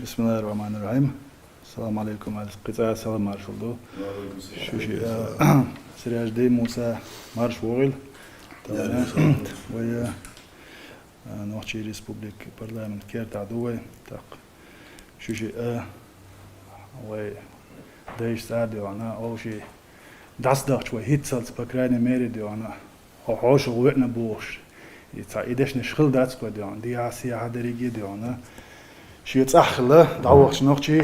Bismillahirrahmanirrahim. Assalamu alaikum al-qita'a salam marshuldu. Shushi Sirajdi Musa marsh wogil. ويا نوحشي ريسبوبليك برلمان كير تعدوي تاق شوشي وي دايش ساديو أنا أول شيء داس داش وي هيت سالت بكراني ميري ديو أنا هوش وقتنا بوش يتع إيدش نشخل داتس بديو أنا دي عسيا هادريجي ديو أنا شيء تأخله دعوة نوحشي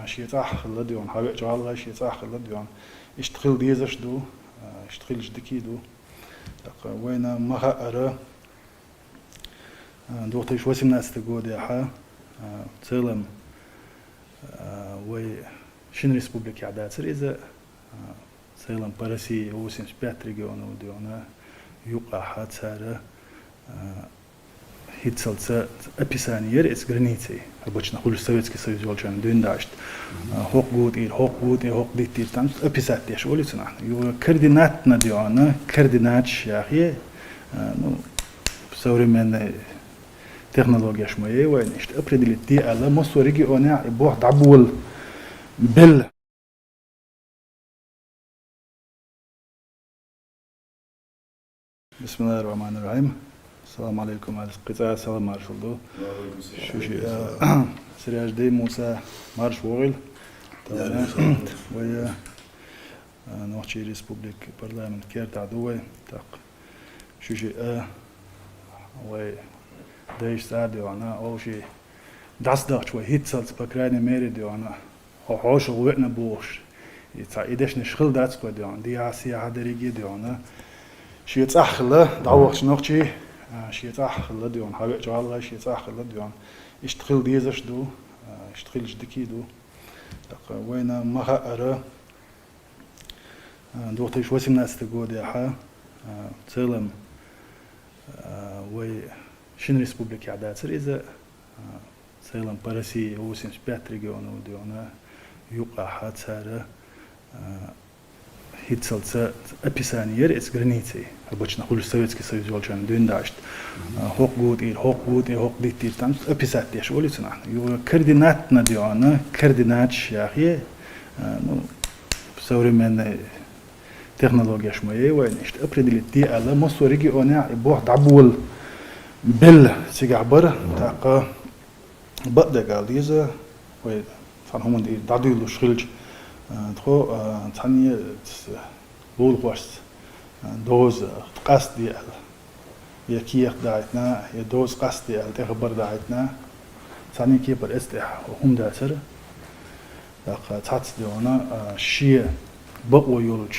شيء تأخله ديو أنا هاي جالغا شيء تأخله ديو أنا اشتغل ديزش دو اشتغل جدكي دو وين ما أرى دوتيش وسم ناس تقول يا حا تسلم وي شن ريسبوبليك عداد سريزة تسلم برسي هو سيمس باتريجون وديونا يوقع حد سارة هيتسلت أبيسانير إس غرنيتي обычно хуже Советский Союз волчан дундашт хок гуд хок дитир там описать я шо лицна его координат надиона координат шахи ну современная технология шмоей войнишь определить ди alla мосу региона и бог дабул бел Bismillahirrahmanirrahim. Assalamu alaikum al-qita'a salam marshuldu. Shushi Sirajdi Musa marsh wogil. ويا نوحشي ريسبوبليك برلمان كير تعدوي تاق شوشي وي دايش ساديو أنا أول شيء داس داش وي هيت سالت بكراني ميري ديو أنا هوش وقتنا بوش يتع إيدش نشخل داتس بديو أنا دي عسيا هادريجي ديو أنا شيء تأخله دعوة نوحشي شيء تأخله ديو أنا هاي جالغا شيء تأخله ديو أنا اشتغل ديزش دو اشتغل جدكي دو وين ما أرى دوتيش وسم ناس تقول يا حا تسلم وي شن ريسبوبليك عداد سريزة تسلم برسي هو سيمس باتريجون وديونا يوقع حد سارة هيتسلت أبيسانير إس غرنيتي обычно хуже Советский Союз волчан дундашт хок гуд хок дитир там описать я шо лицна его координат надиона координат шахи ну современная технология шмоей войнишь определить ди alla мосу региона и бог дабул бел сигабар таqa بقدر قال ديزا وي فهم دي داديلو شغلج تخو ثاني بول قوست دوز قصدي يكيخ دايتنا يدوز قصدي تخبر دايتنا ثاني كيبر استح هم داسر داق تاتس ديونا شي بقو يولج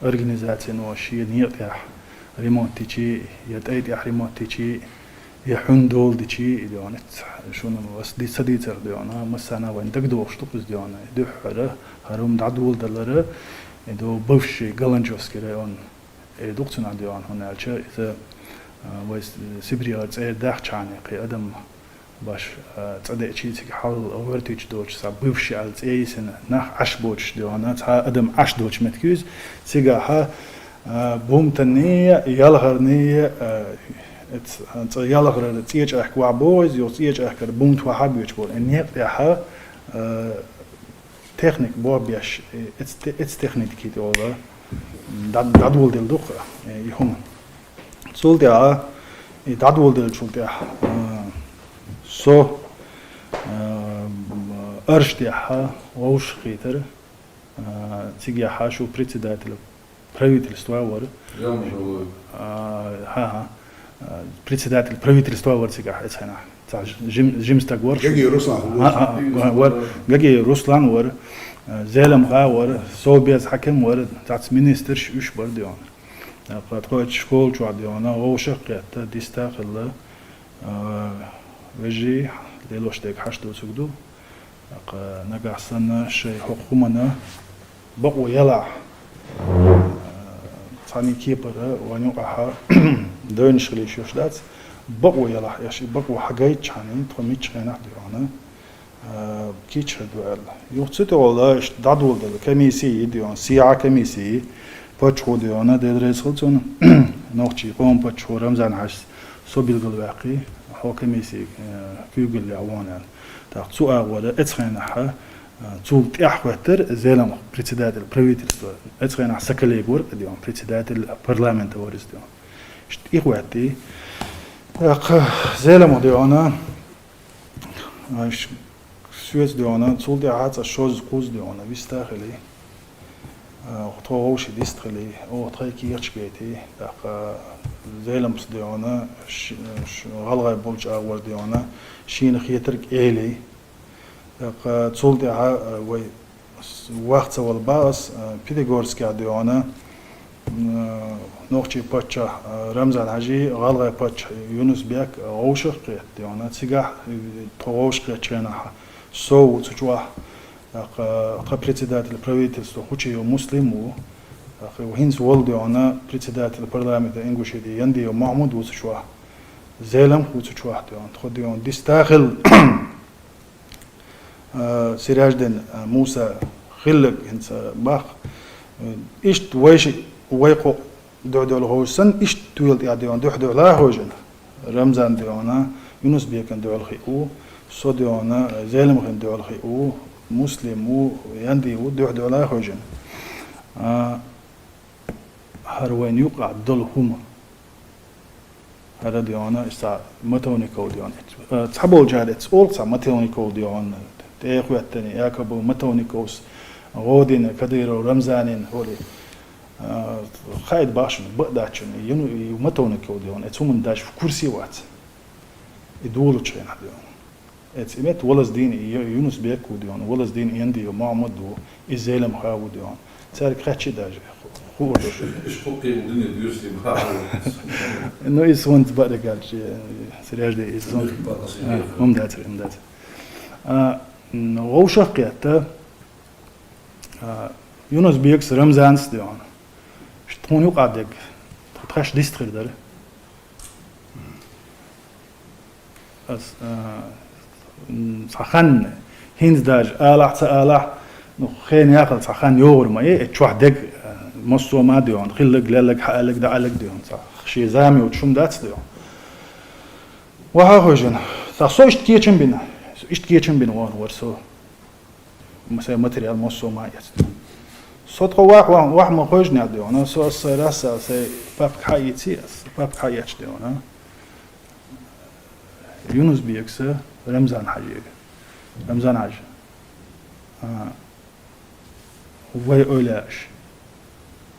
организация но شي نيتح ريمونتيجي يتايد ريمونتيجي يحندول ديجي ديونت شنو بس دي صديتر ديونا مسانا وين دقدو شطوس ديونا دحره هروم دعدول دلره دو بوشي غلانجوسكي ريون دكتور عنديون هنا الشيء إذا ويس سبريا داخ شاني قي أدم باش تصدق شيء حال أورتيج دوش سبوفشي على سنة نح عش بوش ديونا تا أدم عش دوش متكوز سيجاها بوم تنية يالغرنية يالغر تيج أحكوا بوز يو تيج أحكر بوم توحب يجبر إني قيها تكنيك بوبيش إتس تكنيك كده والله دادول دل دوخ يهم سولتيا دادول دل سولتيا سو أرشتيا ووش خيتر تيجي حاشو председатель правительства вор председатель правительства вор тига хацана جيمستاغ ور جاكي روسلان ور زالم غاور صوبيز حكم ور تاعت مينستر شوش برديون قد قوت شكول شو عديونا هو شقيت ديستاقل وجي ليلوش ديك حشدو سجدو نقع سنة شيء حكومنا بقوا يلع ثاني كيبر ونوقعها دون شغلي شوش دات بقوا يلع ياشي بقوا حاجات شاني تخميتش غينا ديونا كيتش دوال يوتسيتو والله دادول دل كميسي ديون سيا كميسي باتشو ديونا دل ريسلتون نوختي قوم باتشو رمزان حش صوبيل الواقي حوكميسي كيوغل عوانا تا تسوء ولا اتخينها تسوء تأحوتر زيلم بريتسيدات البريفيتلستو اتخينها سكاليغور ديون بريتسيدات البرلمان ورز ديون شت إخواتي زيلم ديونا سويس ديونا تسوء دي عاد الشوز قوز ديونا بيستاخلي وطوغوش ديستخلي او تخيكي يرشبيتي زيلمس ديونا غلغة بولج أول ديونا شين خيترك إيلي تصول ديها وقت سوال باس بيديغورسكي ديونا نوخشي باتشا رمزان حجي غلغة باتش يونس بيك غوشق ديونا تسيقح طوغوشق تشيناها سو تجوح قبريتسيدات البرويتلستو خوشي مسلم وهينز ولدي أنا بريتسيدات البرلمان الإنجليزي دي يندي ومحمود وسشواه زيلم وسشواه ديون تخديون ديستاخل سراج دين موسى خلق هنس باخ إشت ويش ويقو دو الهوسن إشت تويل ديون دو لا هوجن رمزان ديونا يونس بيكن دو الخيو سو ديونا زيلم خن دو الخيو مسلم ويندي ودو لا هوجن هروين يقع دل هما هذا ديونا إستا متونيكو ديونا تحبول جالت أول سا متونيكو ديونا تأخذ التاني ياكبو متونيكوس غودين كدير ورمزانين هولي خايد باشن بقداتشن ينو متونيكو ديونا اتسومن داش في كرسي وات يدولو تشين ديونا اتس إمت ولز دين يونس بيكو ديونا ولز دين يندي ومعمد وإزيلم خاو ديونا تارك خاتشي داجي خوش. إيش خوكي الدنيا ديوسي معه. إنه يسوون تبارك الله سريع ده يسوون. ممتاز. غوشة قيادة يونس بيكس رمزانس ديوان. شتون يقعدك تخش ديستخر داره. بس صحن هينز داج آلح نو خين ياخذ صحن يور ما يتشوح دق مصو ما ديون خلق لك حقلك دعلك ديون صح شي زامي وتشوم دات ديون وها هوجن صو اشتكيتشن بين ورسو مثلا ماتريال مصو ما يست صوت واحد ما خوجنا ديون سو السراسة سي بابك حيتي بابك حياتش ديون يونس بيكس رمزان حاج وي اولاش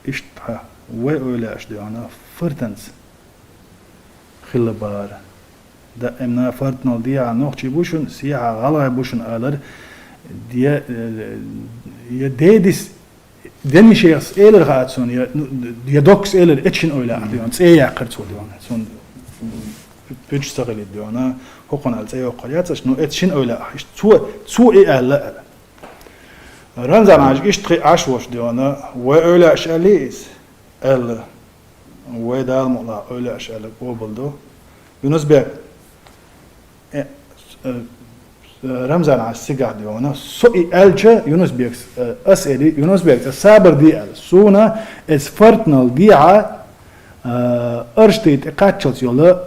اشتها وي اولاش ديانا فرتنس خل بار دا امنا فرتنال ديا نوخشي بوشن سيها غلا بوشن الر ديا يا ديدس دمي شيخ ايلر غاتسون يا دوكس ايلر اتشن اولا ديان سيا قرتو ديان سون بيجستغل ديانا هوقن على سيا قرياتش نو اتشن اولا تو اي الا رمزان عاج اشتقي عشوش ديانا وأولى أشاليس ال ودال ملا أولى أشالك وبلدو يونس بيك رمزان عاج سجع ديانا سوي ألجا يونس بيك أسئلة يونس بيك السابر دي ال سونا إس فرتنال ديعة أرشتيت قاتشلت يلا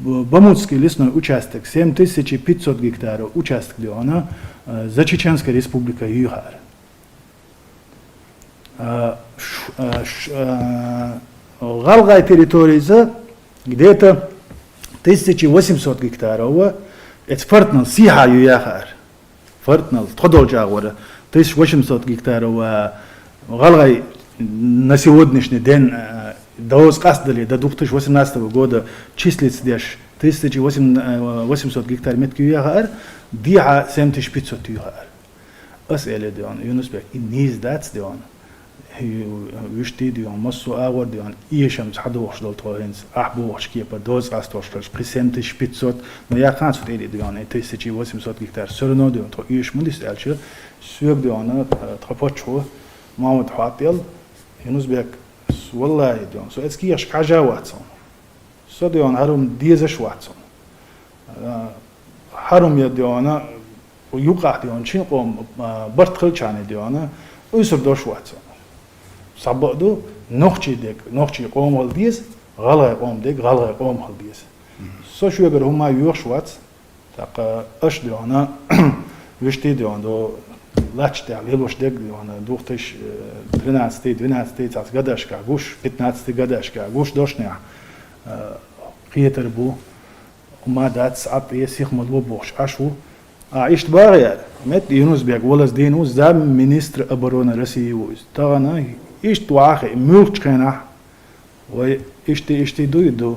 بموتسكي لسنا участок 7500 гектаров участок ديانا за Чеченская республика Югар. Галгая территория где-то 1800 гектаров. Это фортнал сиха юяхар. Фортнал тходол джагора 1800 гектаров. Галгай на сегодняшний день до сказали до 2018 года числится деш 1800 гектар метки юяхар. ديعة 7500 يوهار أسئلة ديان يونس بيك النيز داتس ديان هي وشتي ديان مصو آور ديان إيشم حدا وش دول توهينز أحبو وش كيبا دوز أستوش بريسنتش 500 ما يقانس تيلي ديان تيسيجي 800 هكتار سرنو ديان تو إيش من ديسألش سوق ديان تخبطشو محمد حاطيل يونس بيك والله ديان سو إتسكي يشك عجاواتسون سو ديان هروم ديزش واتسون حرم يديانا ويوقع ديان شين قوم برتخل شاني ديانا ويصير دوش واتسون صبقدو نخشي ديك نخشي قوم هالديز غلا قوم ديك غلا قوم هالديز سو شو يبر هما يوشوات تاق اش ديونا وشتي ديون دو لاتش تاع ليلوش ديك ديونا دوختش 12 تاع قداش كا غوش 15 قداش كا غوش دوشنيا قيتر بو وما دات صعب يسيخ مدلو بوش اشو عيشت باغي مت يونس بيك ولا دينو زام مينستر ابرون رسيوز تانا ايشت واخي ملك كنا و اشتي دو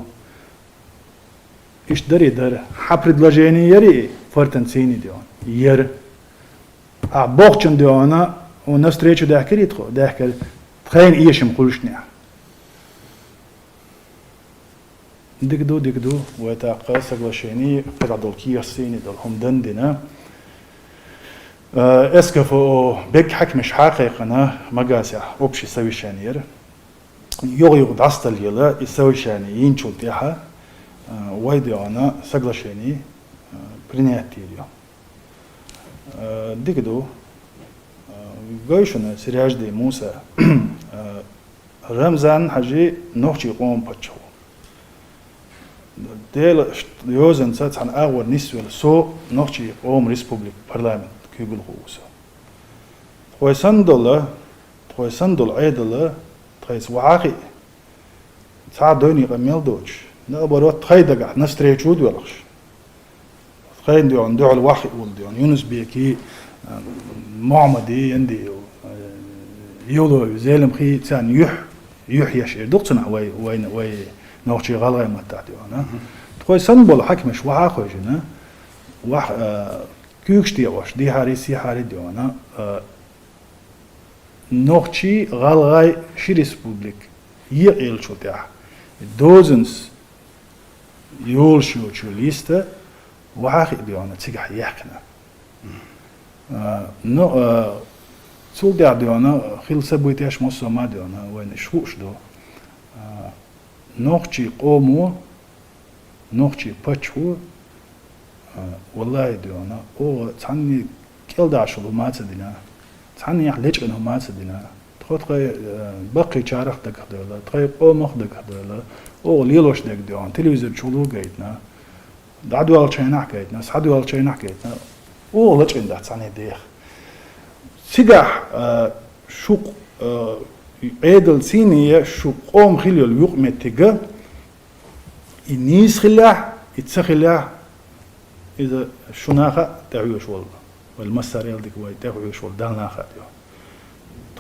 ايش دري در предложение يري фортенцини дион ер а богчен диона у навстречу дахкеритхо дахкер тхайн иешим кулшня дигду وتاق соглашение предадолки сини дол хомдандина اسكفو بك حكم مش حقيقنا مقاسع общий совещание يوغ داستل يلا السويشاني ينشل تيها ويديونا соглашение принятие ديكدو غوشنا سراجدي موسى رمضان حجي نوخشي قوم باتشو ديل يوزن سات عن اول نسوي سو نوخشي قوم ريسبوبليك برلمان كيقول غوسا تويسندل عيدل تخيس وعاقي تعدوني قميل دوش نقبروت تخيدقع نستريتشود ولخش تخيد ديون دعو الواحد ولديون يونس بيكي معمدي يندي يولو زيلم خي تسان يح يشير دقتنا وين نوخشي غالغي متاع ديون تويسندل حكمش وعاقي جنا واح كيكشتي واش دي هاري سي هاري ديون نوخشي غالغي شي ريسبوبليك يقيل شو تاع دوزنس يول شو ليستا وعاقي ديونا تسيح يحكنا نو سول ديع ديونا خيل سبويتاش موسو ما ديونا وين شوش دو نوخشي قومو نوخشي باتشو والله ديونا او تعني كيل داشلو ما تدينا تعني يحليج انه ما تدينا تخوتقي باقي شارخ دك دولا تخي قومخ دك دولا او ليلوش دك ديون تلفزيون شلو قايتنا دعدو الشينح قايتنا صحدو الشينح قايتنا او لجن ده تعني ديخ سيجح شوق عيدل سينية شوق قوم خليل يقمتيجا النيس خلاح يتسخلاح إذا شناخة تعيش والله والمسار يلدك واي تعيش والله دالنا خاتيو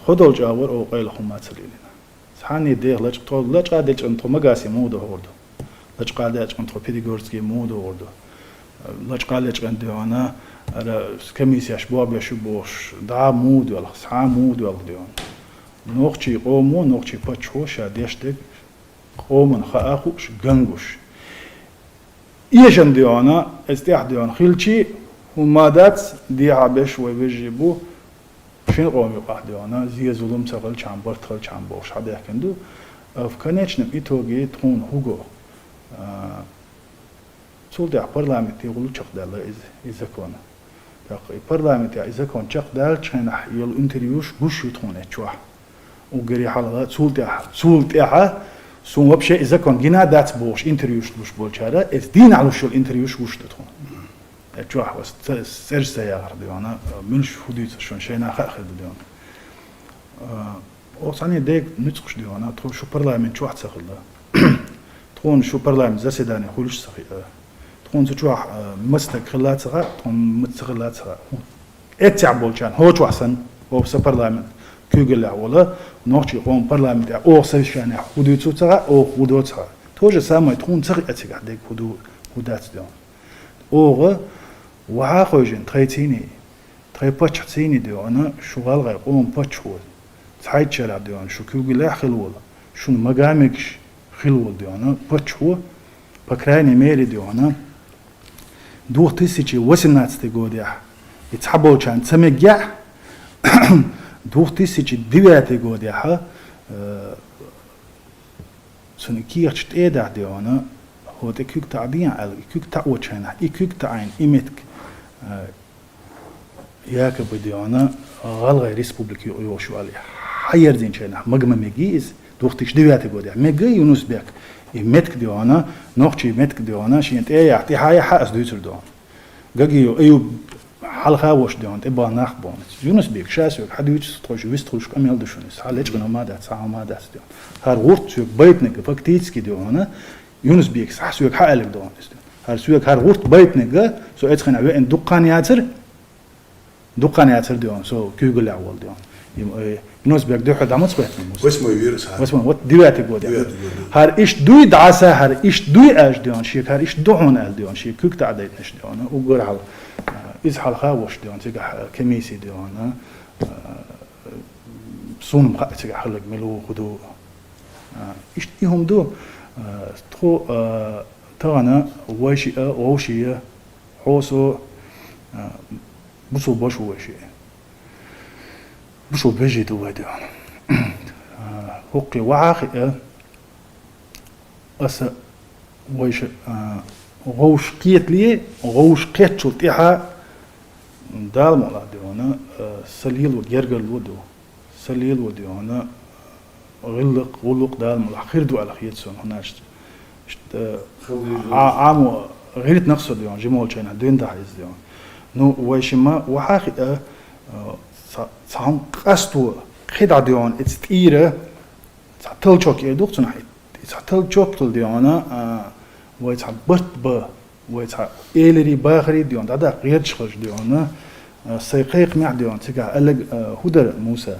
خدوا الجاور أو قيل خمات سليلنا سحاني دير لج طول لج قادج أنتو مقاسي مودو هوردو لج قادج أنتو بيديغورسكي مودو هوردو لج قادج أنتو أنا كميسي أشباب يشبوش دا مودو ولا سحا مودو ولا ديون نوخشي قومو نوخشي باتشو شاديشتك قومن خاخوش جنگوش إيشان ديونا استيح ديون خيلشي ومادات ديها بش ويجيبو شين قوم يقع ديونا زي ظلم سغل چامبر تخل چامبوش حدا يحكندو في كنيچنم إيتوغي تخون هوغو سول ديع برلامتي يقولو چق دالا إذا كون برلامتي إذا كون چق دال چينح يل انتريوش بوش يتخون اتشوح وقري حالا سول ديع سون وبشي إذا كان جينا دات بوش انتريوش بوش بولشارا إذ على شو الانتريوش وش تدخل أتوح وست سرسة يا غرديانا منش حدود شون شينا خاخد ديانا وصاني ديك نتخش ديانا تخون شو برلمان شو واحد سخلا تخون شو برلمان زسداني خلوش سخي تخون شو مستك خلات سخا تخون متسخلات سخا اتعب بولشان هو شو أحسن هو بس برلمان كيقول ولا نوخشي قوم برلمان تاع او سيشان حدود تاع او حدود تاع توجه سامي تكون تغي اتيك ديك حدودات ديون او وها خوجن تريتيني تري باتشتيني ديون شغال غير قوم باتشول تحيد شرع ديون شو كيقول خلول شو مقامكش خلول ديون باتشو بكراني ميري ديون دو تسيجي وسنات تيغوديا يتحبوا كان تسمجع دوختي سيجي ديواتي قوديها سوني كيرش تيدا ديونا هو تكيك تعدين على كيك تعوتشنا كيك تعين إيمتك ياك بديونا غلغي ريسبوبليك يوشو عليه حير زين شنا مجمع مجيز دوختيش ديواتي قوديها مجي يونس بيك متك ديوانا نوخشي متك ديوانا شين يعطي هاي حاس دوتر دون جاجيو أيوب حلقة وش ديوان تبغى ناخبون يونس بيك شاسوك حد يجلس تخش ويستخش كم يلد شونس حالش قنوا ما دات ساعة ما دات ديوان هار غورت سوك بيتنك فكتيتسكي ديوانا يونس بيك صح سوك حقلك ديوان هار سوك هار غورت بيتنك سو اتخن عوي ان دقان ياتر ديوان سو كيقول اول ديوان يونس بيك دو حد عمص بيتنك واسمه يورس هذا واسمه وات ديواتي قود هار ايش دوي دعسا هار ايش دوي اش ديوان شيك هار ايش دوحون ال ديوان شيك كوك تعديت نش ديوان وقول على إذا حلقة وش ديوان تيجا كميسي ديوان صون مخ تيجا حلق ملو خدو إيش تيهم دو تخو تانا ووشية حوسو بسو بشو وشي بسو بيجي دو ديوان هوكي وعاخي أس ويش غوش قيت لي غوش قيت شو تيها دال ملا ديوانا سليل وجرجل ودو سليل وديوانا غلق دال ملا خير دو على خيت سون هناش عامو غيرت نفسه ديوان جمول شينا دوين ده عايز ديوان نو ويشما وحاخي صام قستو خدع ديوان اتستيره تل شوك يدوق تنحي تل شوك تل ديوانا ويتح برت با ويتح إيلري باخري ديون هذا غير شخص ديون سيقيق مع ديون تيجا ألق هدر موسى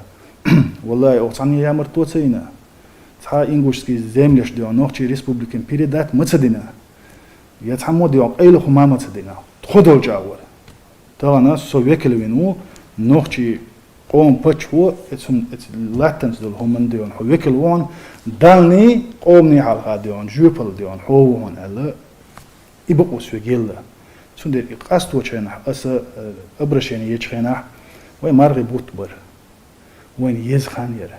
والله أوصاني يا مرتو تسينا تها إنجليزي زملش ديون نوختي ريسبوبليكان بيريدات متصدنا يتحمو ديون أيلو خما متصدنا خدو جاور تانا سويكلوينو نوختي قوم بتشو اتس لاتنس دول همن ديون هويكلوون دالني قومني على هاديون جوبل ديون هو هون ألا يبقوا سويجيلا سندر قاست وشينا أس أبرشيني يجخينا وين مرغي بوت بر وين يزخان يرى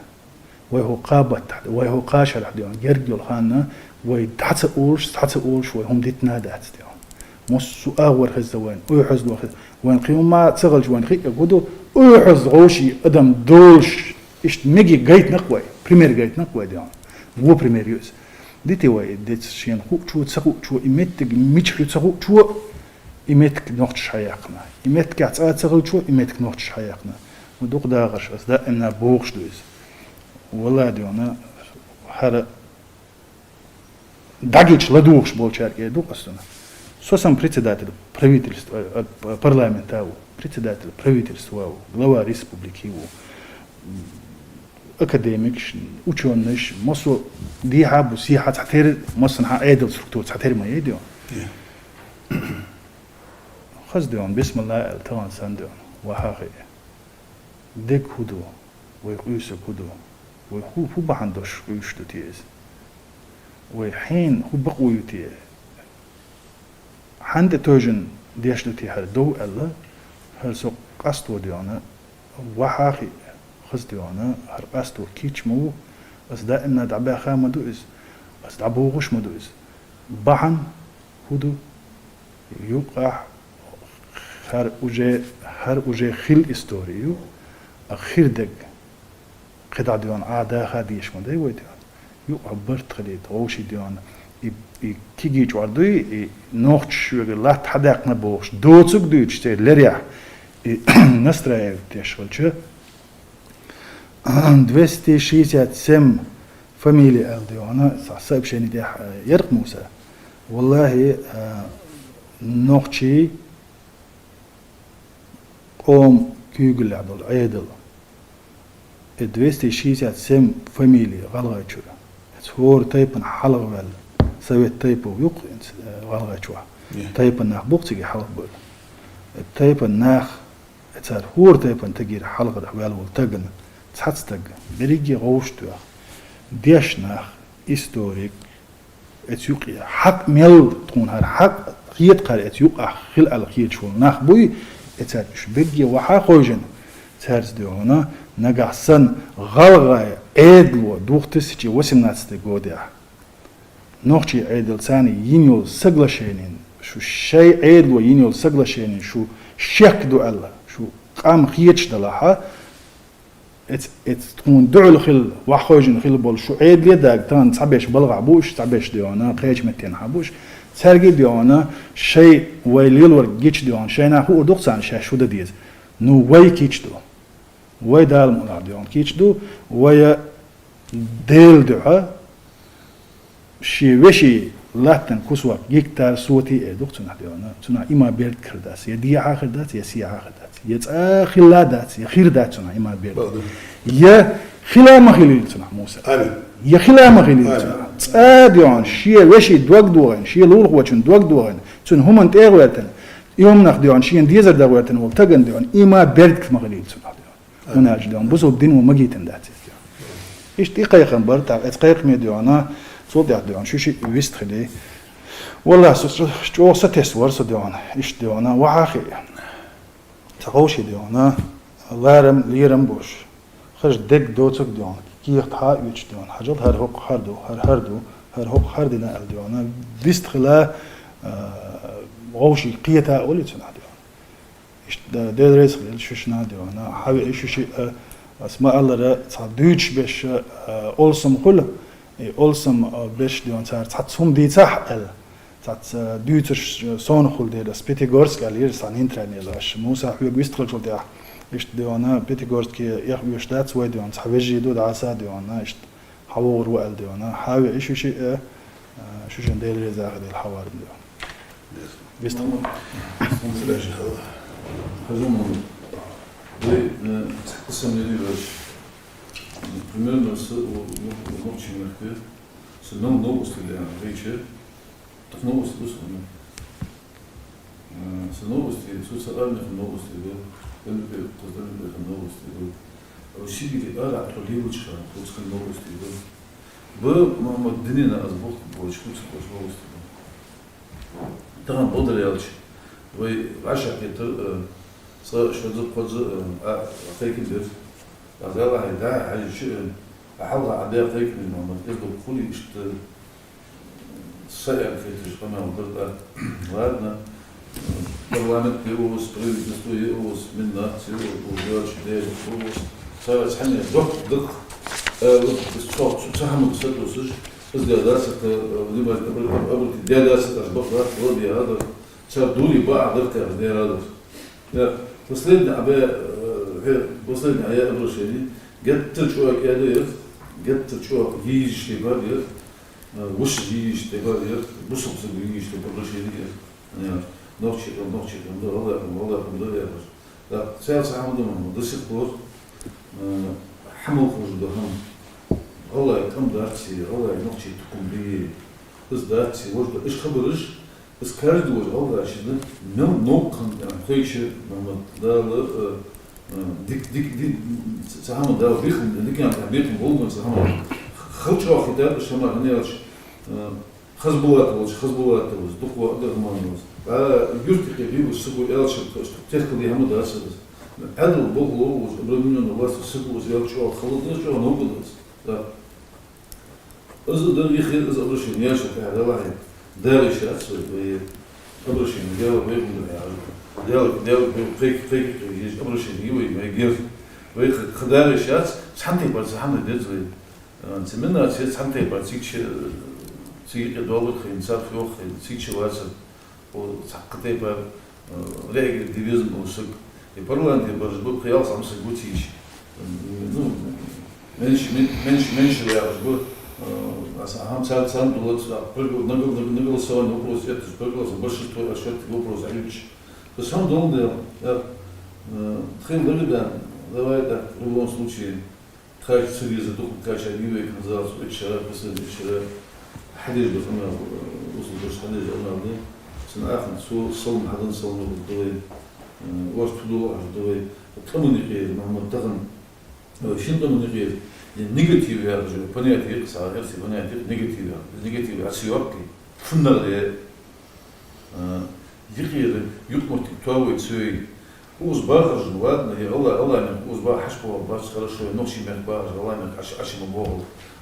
وهو قابت وهو قاشر ديون يرجل خاننا ويتحت أورش وهم ديتنا دات ديون مس أغور خز وين أحز وين قيوم ما تغلج وين خي يقولوا أحز غوشي أدم دولش إيش ميجي جايت نقوي بريمير جايت نقوي ديون هو بريمير يوز ديتي واي ديت شين خو شو تسخو شو إمتك ميتش تسخو شو إمتك نقطش حياقنا إمتك عتسخو شو إمتك نقطش حياقنا ودوق داغش بس ده إننا بوغش دوز والله ديونا هذا داجيش لدوغش болчарки دوق أصلا سوسام председатель правительства парламента председатель правительства глава республики академик ученый мосо ديها بسيحة تحتير مصنع عادل ستركتور تحتير ما يديون خز ديون بسم الله التوان سندون وحاقي ديك هدو ويقيسك هدو وهو بحندوش قيشتو تيز وحين هو بقويو تيه حند توجن ديشتو تيه هر دو ألا هر سو قصدو ديونا وحاقي خز ديونا هر قصدو كيش مو بس دا إن دعبا خام دوز بس دعبو غش مدوز بحن هدو يوقع هر وجه خل استوريو أخير دق قطع ديوان عادا خاديش مدي ويديوان يوقع برت خليت غوشي ديوان كيجي جواردوي نوختش شوغ لا تحداق نبوش دوتسوك دوتش تي لريح نسترايف تيشغلش 267 فاميلي الديوانا صعب شيني دي يرق موسى والله نوختشي قوم كيقول عدل عيدل 267 فاميلي غلغة شورا هور تايبن حلق وال سويت تايبو يوق غلغة شوا تايبن ناخ بوقتي حلق بول تايبن ناخ اتسار هور تايبن تجير حلق وال والتقن تحتستق بريجي غوشتو ديش ناخ استوريك اتيوقي حق ميل تكون هر حق خيط قال اتيوقع خل الخيط شو ناخ بوي اتسار شبيجي وحا خوجن تارز ديونا نقعسن غلغة عيدلو دوختسجي وسمناتستي قوديا نوخشي عيدل ثاني ينيول سقلشينين شو شي عيدلو ينيول سقلشينين شو شك دو الله شو قام خيتش دلاها تكون دعو الخل وحوجن خل بول شو عيد لي داك تان تعبيش بلغ بوش تعبيش ديونا قيش متين حبوش سرقي ديونا شيء ويليل ورجيش ديون شيء هو دقصان شيء شو ده ديز نو وي كيش دو وي دال مولار ديون كيش دو وي ديل دعاء شي وشي لاتن كسوة يكتر صوتي دقصنا ديونا تنا إما بيرد كرداس يدي آخر دات يسي آخر دات يتآخر لا دات يخير دات تنا إما بيرد يا خلا ما خليل تنا موسى يا خلا ما خليل تنا تاديون شيء وشي دوق دوغن شيء لول خوتشن دوق دوغن تن هم انت اغوتن يوم ناخديون شيء ديزر دوغتن وتغن ديون إما بيرد ما خليل تنا ديون وناج ديون بوسو بدين ومجيتن دات إيش دقيقة خنبر تاع دقيقة ميديونا صوت ديون شو شيء ويست خلي والله شو ستسور صديون إيش ديونا وعاخي تقوشي ديونا لارم ليرم بوش خرج دق دوتك ديون كيخت ها يوش ديون حاجات هر هوق هردو هر هوق هردنا ديونا ويست خلا غوشي قيتا أولي تنا ديون إيش ده رئيس خلي شوشنا ديونا حاول إيش شيء اسماء الله را تصديش بش أولسم كله أولسم بش ديون صار تصهم دي صح ال تص دوتش صون خل ده سبيتيغورس قالير سانين تراني لاش موسى حبي بيستقل شو ده إيش ديونا بيتيغورس كي يخبي يشتات سوى ديون حبيجي دو دعسة ديونا إيش حوار وقال ديونا حاول إيش شيء شو شن ده اللي زاخد الحوار ديون بيستقل قسم لي باش primeiro não tinha marcado se não ustilha reiche так não ustilha se não ustilha se سألنا في não ustilha قلبي قدرنا في não ustilha وشيء اللي قال عليه وش في não ustilha بما الدنيا أزبط وش ustilha طبعا بقدر يالش وعشان كتر صار شو ذا قد أخيك البيت أزاله هيدا حاجة شيء أحاول أعدي أخيك من المعمل إذا بخلي إشت سائر في تجربة وقدر وعدنا برلامج يوس بريد نستوي يوس منا سير وجوار شديد ويوس صار سحني دق الصوت سهم الصوت وسج بس دراسة ودي قبل دراسة أسباب ودي هذا صار دولي بقى ذكر هذا وصلنا وصلنا يا أبو رشيدي قد تشوى كذا قد تشوى يجي تبادر وش يجي تبادر بس بس يجي تبادر رشيدي يعني نوشي ده والله يا بس لا سأل سامد من مدرسة كور حمل خرج دهم والله كم دارتي والله نوشي تكون بي بس دارتي وش إيش خبرش بس كارد وش والله شيء نو كان خيش محمد دال ديك سهم دال بيخم ديك يعني بيخم بولدن سهم خلش واحد ده شو ما هنيش خزبوات وش دقوا أقدر ما نوز يرتقي بيه والسبب يالش تدخل دي هم دراسة هذا البقول وش برمينا نواس السبب وزيادة شو خلطنا شو نوبلس إذا ده يخيل إذا أبرش نياش هذا واحد داري شات سوي أبرش نجاوب بيه من العالم جاوب فيك يجي أبرش نجيوي ما يجيف ويخداري شات سحنتي بس سحنتي دزوي نسمينا شيء سحنتي بس سيك دوبل خين صار في وقت سيك شو واسع وسحقتي بقى رأي ديفيزم وسق يبرلان يبرزبط خيال سامس جوتيش منش اللي يعرفه هم سام دولت برجل نقل سوا نقول سيرتش برجل وبرشة توي أشياء تقول عيش بس هم دول ده تخيل لقدا ده ربما случае تخيل سرية زدوك كاش عديوي كنزاز وإتشارات بس الإتشارات حديث بفهمه وصل برش حديث أنا ده سنة آخر صوم حدن صوم بالدوي وقت طلوع بالدوي تمني غير محمد تغن شين تمني غير نيجاتيف يا رجل بنياتي صار إرسي بنياتي نيجاتيف عسيوكي فن غير يغير يكمل تتواوي تسوي وز باخر جوادنا هي الله يعني وز باخ حشبه باش خرج شوي نوشي مخبار الله يعني عش مبوغ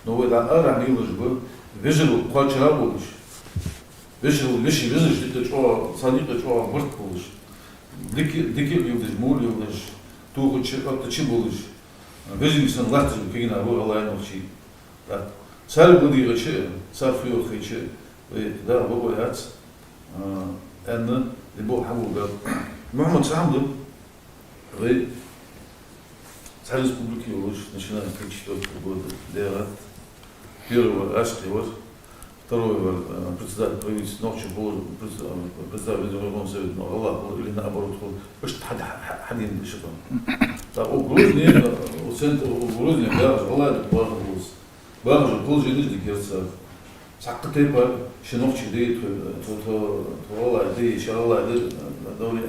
نو إذا أرى نيل جبل فيجلو قاتشها بولش فيجلو ليش فيجلش تجوا صديق تجوا مرت بولش ديك يودج مول يودج تو خد شيء بولش Везимсон ластер кегина Аллах ночи. Царь Гудиричи, царь Фьюхичи, да, Богояц, Энн, Либо Хабуга. Мухаммад Самду, вы царь республики Улуш, начиная с 1934 года, лет первого Ашкривар, второй председатель правительства, ночью был председатель Верховного Совета, но Аллах, или наоборот, почти один еще там. Так, у Грузии, у центра, у Грузии, да, Аллах, Бамжу, Грузии, нижний герцог. Саккатепа, Шиновчик, Дей, Туала, Дей, Шарала,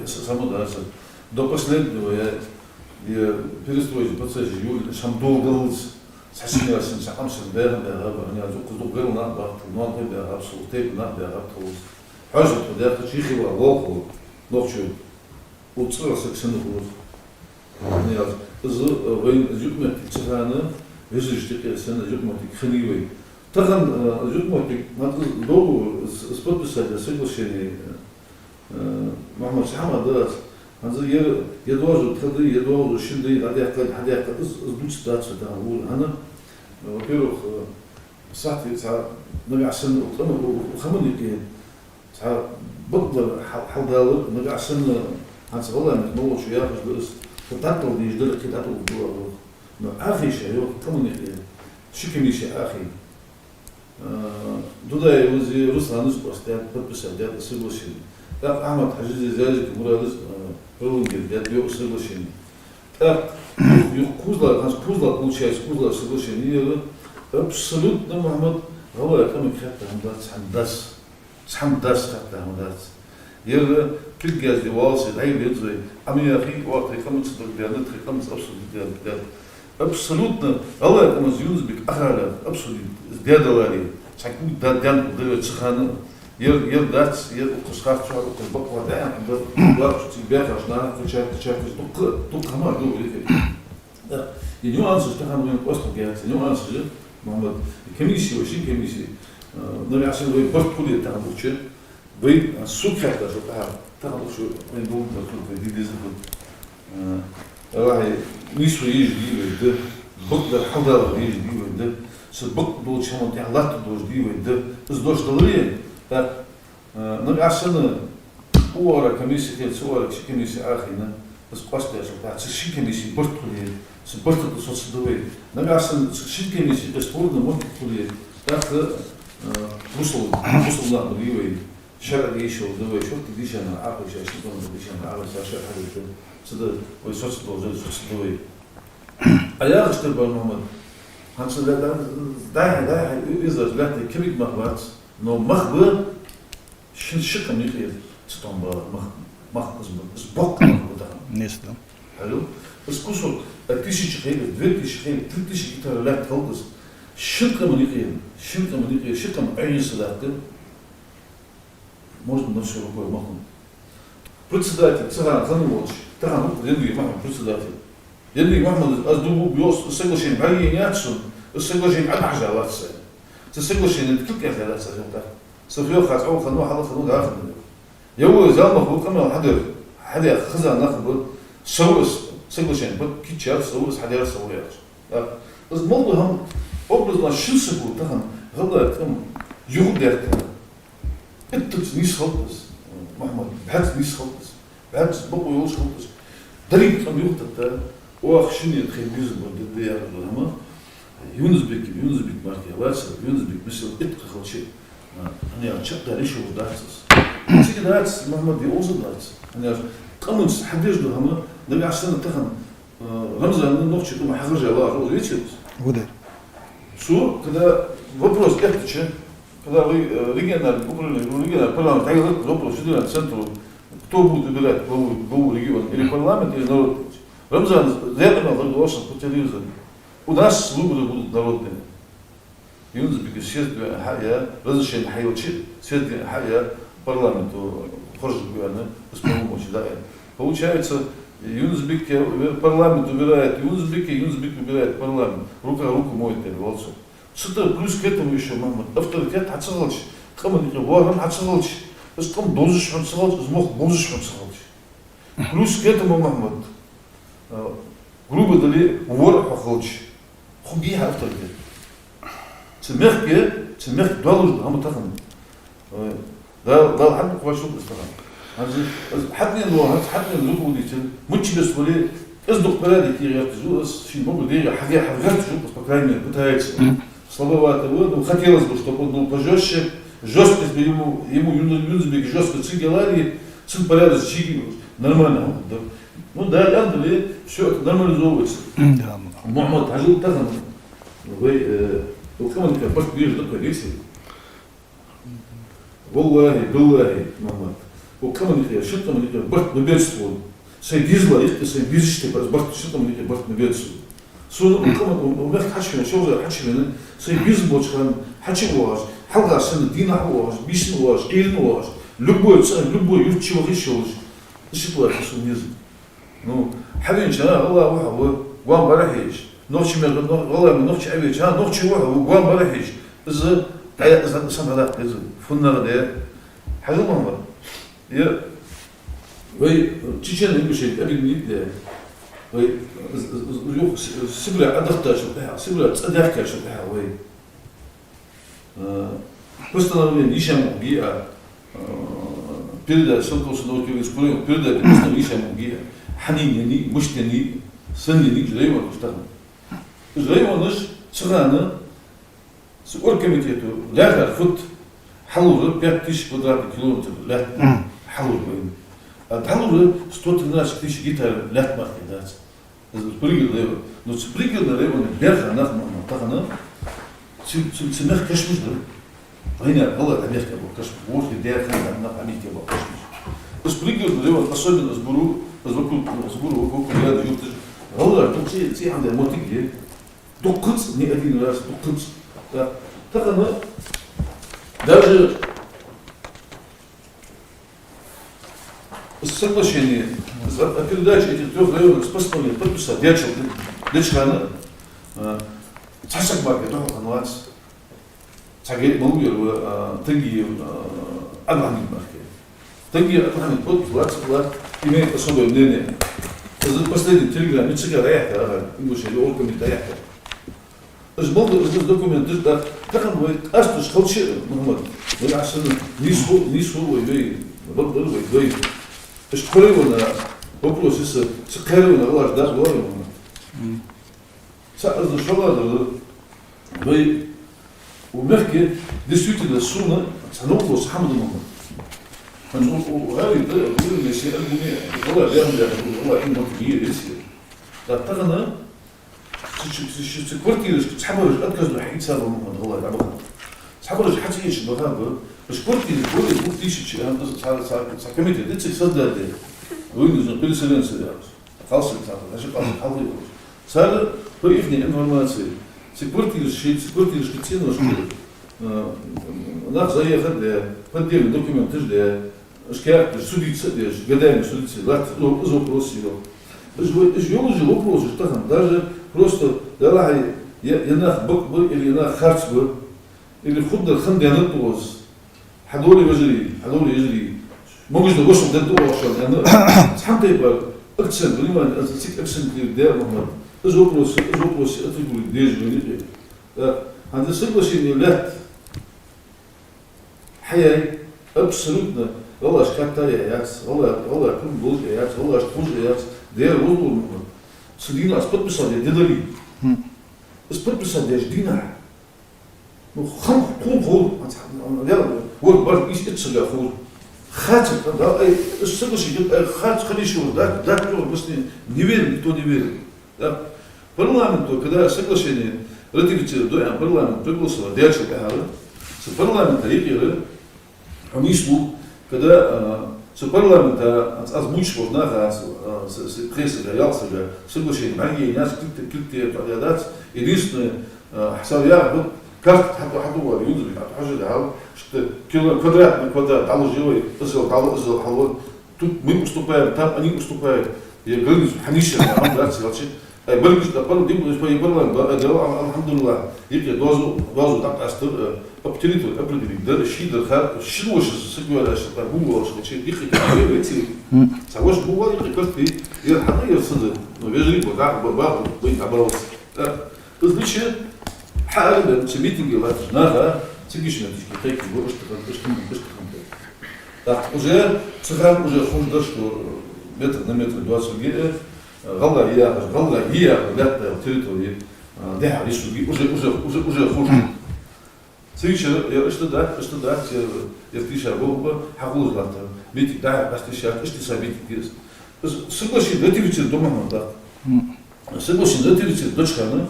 Самудаса. До последнего я перестроить процесс Юль, Шамдолгалс, Сасинясин, Сакамсин, Бернберга, они Кузугел Набах, Нонте Берабсу, Тейп Наберабтус. Хажут, я хочу его Волху, ночью, уцелся к Синугу. Нет, Зюкмет, Циганы, Виждите, Сена Зюкмет, Ханивый. Тахан Зюкмет, надо долго с подписать соглашение. Мухаммад Шахмад, да, я должен, Шинды, Хадяка, сдуть ситуацию, да, она, во-первых, сахти, нагасен, ухаманики, богла, халдалы, нагасен, ансалами, но лучше я فتاتو دي جدل كده تو но ахи شيء коммуники шикимиши ахи туда его Руслан просто подписал это соглашение так Ахмад Хаджи Зязик Мурад Пролунгер я делал соглашение так Кузла получается Кузла соглашение абсолютно Мухаммад Галая кому хатта хамдас хатта хамдас يلا كل جهاز واصل هاي بيجري أمي أخي وقت خمس دقيقة خمس أبسولوتنا الله كم زيونز بك أخلا أبسولوت زيادة لاري شكل دان بدر تسخان يل داتس يل قصقاف شو أقول بقى دان بدر شو تبيع عشنا تشاف توك كمان دو ليه النيوانس تفهم من وسط جهاز النيوانس محمد كميسي وشين كميسي نبي عشان هو بس كل تعبوش вы сукха даже так что мы думаем что ты дизель راهي نيسو يجي ويد بقدر حضر يجي ويد سبق دول شمال تاع لا تدوش دي ويد بس دوش دلري так نقعسنا ورا كميسي كيل صور شي كميسي اخينا بس قاست يا شباب شي كميسي برتولي سبرت تصوص دوي نقعسنا شي كميسي تستورنا مونتولي так وصل لا دوي شرع يشوف دوي شوف تديش انا عاقل شيء شلون تديش انا عاقل شيء حاجه صدق ويسوس دوي ايا اشتبه محمد هانس دا اذا لا كميك مخبات نو مخبر شق ميخير ستومبا مخ سبوك نيستا حلو بس كوسو 1000 خيل 2000 خيل 3000 كتر لا تفوقس شق منيخير شق عين صداقه можно на все рукой махнуть. Председатель Царан Ханволч, Тахан, Ленгий Махмад, председатель. Ленгий Махмад, Аздубу Биос, соглашение, Баги Няцун, соглашение, Анахжа Латса. Это соглашение, это только я Латса, так. Софьев Хатау, Хану, Халафану, Гафану. Я его взял, Махмад, Камал, Хадер, Хазан, Нахбу, Соус, соглашение, вот Кичар, Соус, Хадер, Соуяч. Так. Молдо, образно, Шилсабу, Тахан, Гада, там, Югдер, أنت نيس خلص محمد بعد نيس خلص بعد بقوا يوش خلص دريك كم يوقت وأخشني تخيل بيزم ضد يا رجل يونس بيك ماركي واسع يونس بيك مثل إتق خل شيء أنا أشق عليه شو دارس شيء دارس محمد يوصل دارس أنا كمنس حدش ده هم نبي عشان نتخن رمز عن النقطة كم حاجة الله هو يشيل ودر شو كذا вопрос كيف когда вы региональный парламент, вопрос, что делать центру, кто будет выбирать главу региона, или парламент, или народ. Рамзан, рядом оглашен по телевизору. У нас выборы будут народные. Юнус Бик съезд хая, разрешение хайочи, съезд хая парламенту, хорж гуана, с полномочий, да. Получается, Юнус Бик парламент выбирает Юнус Бик выбирает парламент. Рука руку моет волцу. Что-то плюс к этому еще, мама, авторитет отсылалось. Кому не говорят, отсылалось. То есть кому дозишь отсылалось, смог дозишь отсылалось. Плюс к этому, мама, грубо дали вор хохолч. Хобби авторитет. Цемех доллар хамутахан. Да حد كويس طبعا. حد نروحوا دي مش بس ولا اصدق بلادي كي يرتجوا في موضوع دي حاجه حاجات شو بس بكلمه بتاعتي. Слабовато было, но хотелось бы, чтобы он был пожестче, жесткость бы ему Юнзбек жестко цигелали, сын порядок нормально. Да. Ну да, Ляндали, все это нормализовывается. Мухаммад Ажил Таган, вы, Улхаманка, просто ближе такой веселый. Воллахи, Беллахи, Мухаммад. Улхаманка, что там, Барт Набедствовал. Сей дизла, если сей дизишь, Барт, что там, Барт Набедствовал. Sonra o vakt haçmıyor, çok güzel haçmıyor. Sen biz boçkan haçı var, halka sen dina var, bisin var, ilm var. Любой юрчи вахиш var. İşte bu arkadaşın yazı. No, habin çana Allah vaha guan barahiş. Nohçi me vallahi nohçi abi çana nohçi vaha guan barahiş. İzı kaya izan sana da izı. Funlara da hazır mı var? Ya ve Çiçenin bir şey abin niydi. Yok, sibra adaptacja şurada, sibra adaptacja şurada, vay. Постановление Ишамугия, передать Сантосу Наукевич, передать постановление Ишамугия, Ханинини, Муштини, Санини, Жрейман, Штан. Жрейман наш сыраны с оргкомитету лягар фут халуры 5000 квадратных километров лят халуры. А халуры 113 тысяч гектаров лят маркетаться. Прыгал его, но прыгал на его лягар нахмана, тахана. Цемех кашмиш да. Война была мягкая, кашмиш. Вот и дерхан на памяти был кашмиш. Спрыгал на его, особенно сбору вокруг ряда юрты. Голова, тут все анда мотыги. Докуц не один раз, докуц. Да. Так она даже соглашение о передаче этих трех районов с постановлением подписал Дячил Дечхана. Царсак марки тоже канвац. Цаге молвер тенги Адланин марки. Тенги Адланин подписал имеет особое мнение. Последний телеграмм Мицика Раяхта, Ингуши или Оркомита Раяхта. Измолвер из документа, да, как он говорит, Астус Халчер, Мухаммад, вы асаны нису вой, вой. Школево на вопрос, если Сакарева на власть, да, говорим. Шалада, вы у Мерки действительно суна, санокло с Хамадом Мухаммад. Он говорит, да, вы если альбуме, была реально, была именно если. Да, так она квартиры, схабарыш отказываю хит сарва Мухаммад, Аллах рабаха. Схабарыш хатиеш, бахаба. Квартиры более 2000, комитет, это создали. Вынужден переселенцы рядом. Халсы, даже халвы. Сара по их информации. Квартиры шкицина школы. Нас заехали, поддельный документ, шкиак, судиться, годами судиться, из вопроса его. Из вопроса, что там, даже просто, да, я нах бок бы, или нах харц бы, или худдар хандянат боз. حضوري يجري مو جد وصل ده دو عشان أنا سحبت يبقى أكسن بلما أسيك أكسن كده محمد أزوبروس أتريبول ديج بنيجي عند السبب شيء لا حياة أبسلوتنا والله شكاتا يا والله كل بوز يا والله شكوز يا دير وضو محمد سدينا أسبت بصدق دليل أسبت بصدق جدينا خم خور يلا ورد برد إيش إتصل خور خاتم да согласен хат хорошо да бس не верит никто не верит да парламент когда соглашение ратифицировали парламент проголосовал дальше кахара с парламента регионы амислу когда с парламента озвучил на газ с прессы ялся соглашение они нас кликты подадать единственное хсавя كارت حطوا يوزر حاجه ده что кило квадрат на квадрат алживой ازل حلوه тут мы уступаем там они уступают я говорю ханишер там да значит Бөлгіш апан диму спой барлан алхамдулилlah. Епте дозу так астыр оптилиту определить. Да шидер ха шилош сыгвара шта бугош че дихи кавети. Савош бугош кости. Я хана я сыды. Но вежли бага бага бин абарос. Изличе حالة ميتинги латна, цигишна дискотеки, что так, уже цыган уже хуже, что метр на метр 20 гея, галга гия, лятая территории, да, уже хуже. Цигиша, я что да, я тиша голуба, хагуз лата, митинг, да, бастиша, что собитинги. Согласен, это ведь дома надо. Согласен, это ведь дочка, ну.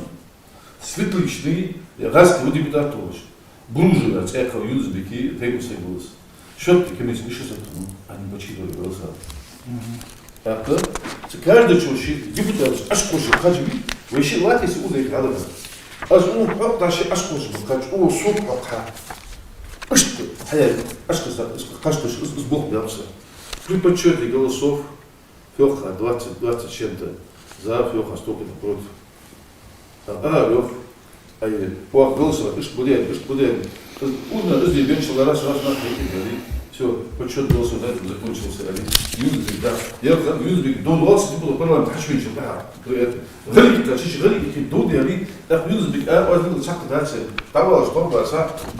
Светличный, газский депутат тоже. Бружевец, эко юзбеки, тегу соглас. Щетки комиссии еще затрону, они почитали голоса. Это каждый человек депутат, аж коши, хаджи, вообще латись у них надо. Аж он даже аж коши, хаджи, о суп папха. Аж что, аж каждый с Бог дался. При подсчете голосов Фёха 20 чем-то за, Фёха столько-то против. Лев, по голосу, что будет. Утром раз вечер, раз на все, подсчет голосов на этом закончился. Юзбек, да. Я Юзбек до 20 было парламент, хашвичи, да. Галики, галики, дуды, али, так Юзбек, один чак дальше. Того, что было,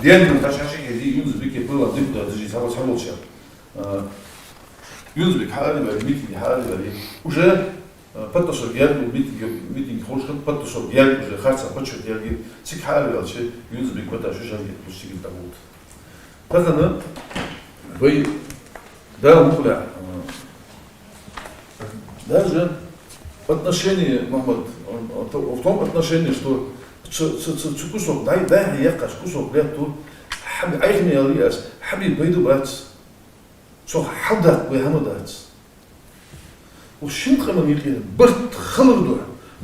день, ташаши, Юзбек было депутат, здесь самолча. Юзбек, хаали, митинги, хаали, уже подтошел я митинг хошел, подтошел я уже харца почему я цикали вообще Юзбек вот даже уже пустили там вот. Тогда вы да умуля даже отношение Махмад в том отношении, что кусок дай я каш кусок лет тут حبي عيني يا رياس حبي بيدو بات شو حدا بيهمدات وشين خمن يقين برت خمر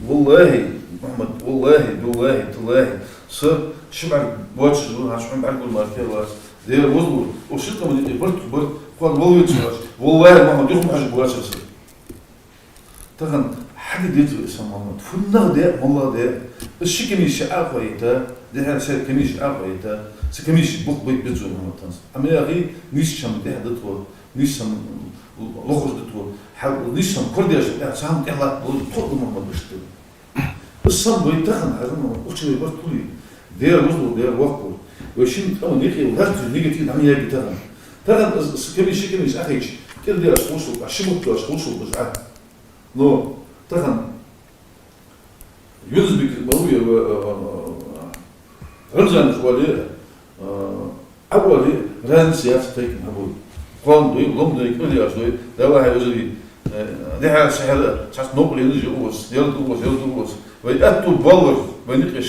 والله محمد والله تلاهي صار شمع بواتش زون عشان بعد كل ماركة واس ده وصل وشين خمن يقين برت قال والله محمد يخم حاجة بواتش صار تغن حد يديت اسم محمد فلنا ده والله ده الشيء كميش عقيته ده هذا شيء كميش عقيته سكميش بوق بيتزو محمد تنس أما يا أخي نيش شم ده دتور نيش شم لخرج دتور حاول نيش شم كردي أشياء سام كهلا طول محمد بشتري الصم بيتخن هذا ما قلت له برتولي ده وصل ده وقفه وشين أول يخي وهذا نيجاتيف عم يجي تغن سكميش أخيش كل ده أشوفه عشمت له أشوفه بزعل но تغن يزبك المروية رمزان شواليه أولي ران سياسة تيكن أبوي قام دوي لم دوي كل يوم ده واحد يزري ده حاجة سهلة شخص نقل ينجي أوس يلد أوس ويأتوا بالغ وينقي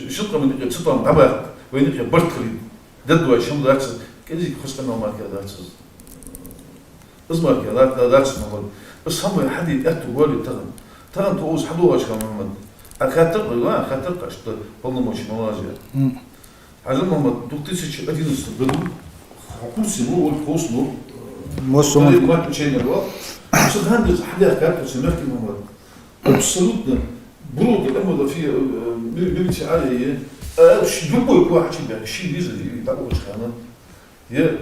شطة من ينقي شطة طبعا وينقي برتكلي ده دوي شم ده كذي خصنا ما كذا اسمع كذا ده اسمه بس هم حد يأتوا بالي تغن تقوس حدوش كمان أخاطر لا أخاطر كشت полномочий Малайзия. Азамом 2011 году курсе ну мат учения было. Суханды حدا كانت سمعت محمد абсолютно бруто там было في بيبتي عالية любой واحد شيء شيء بيزي يتابعه شخانة يا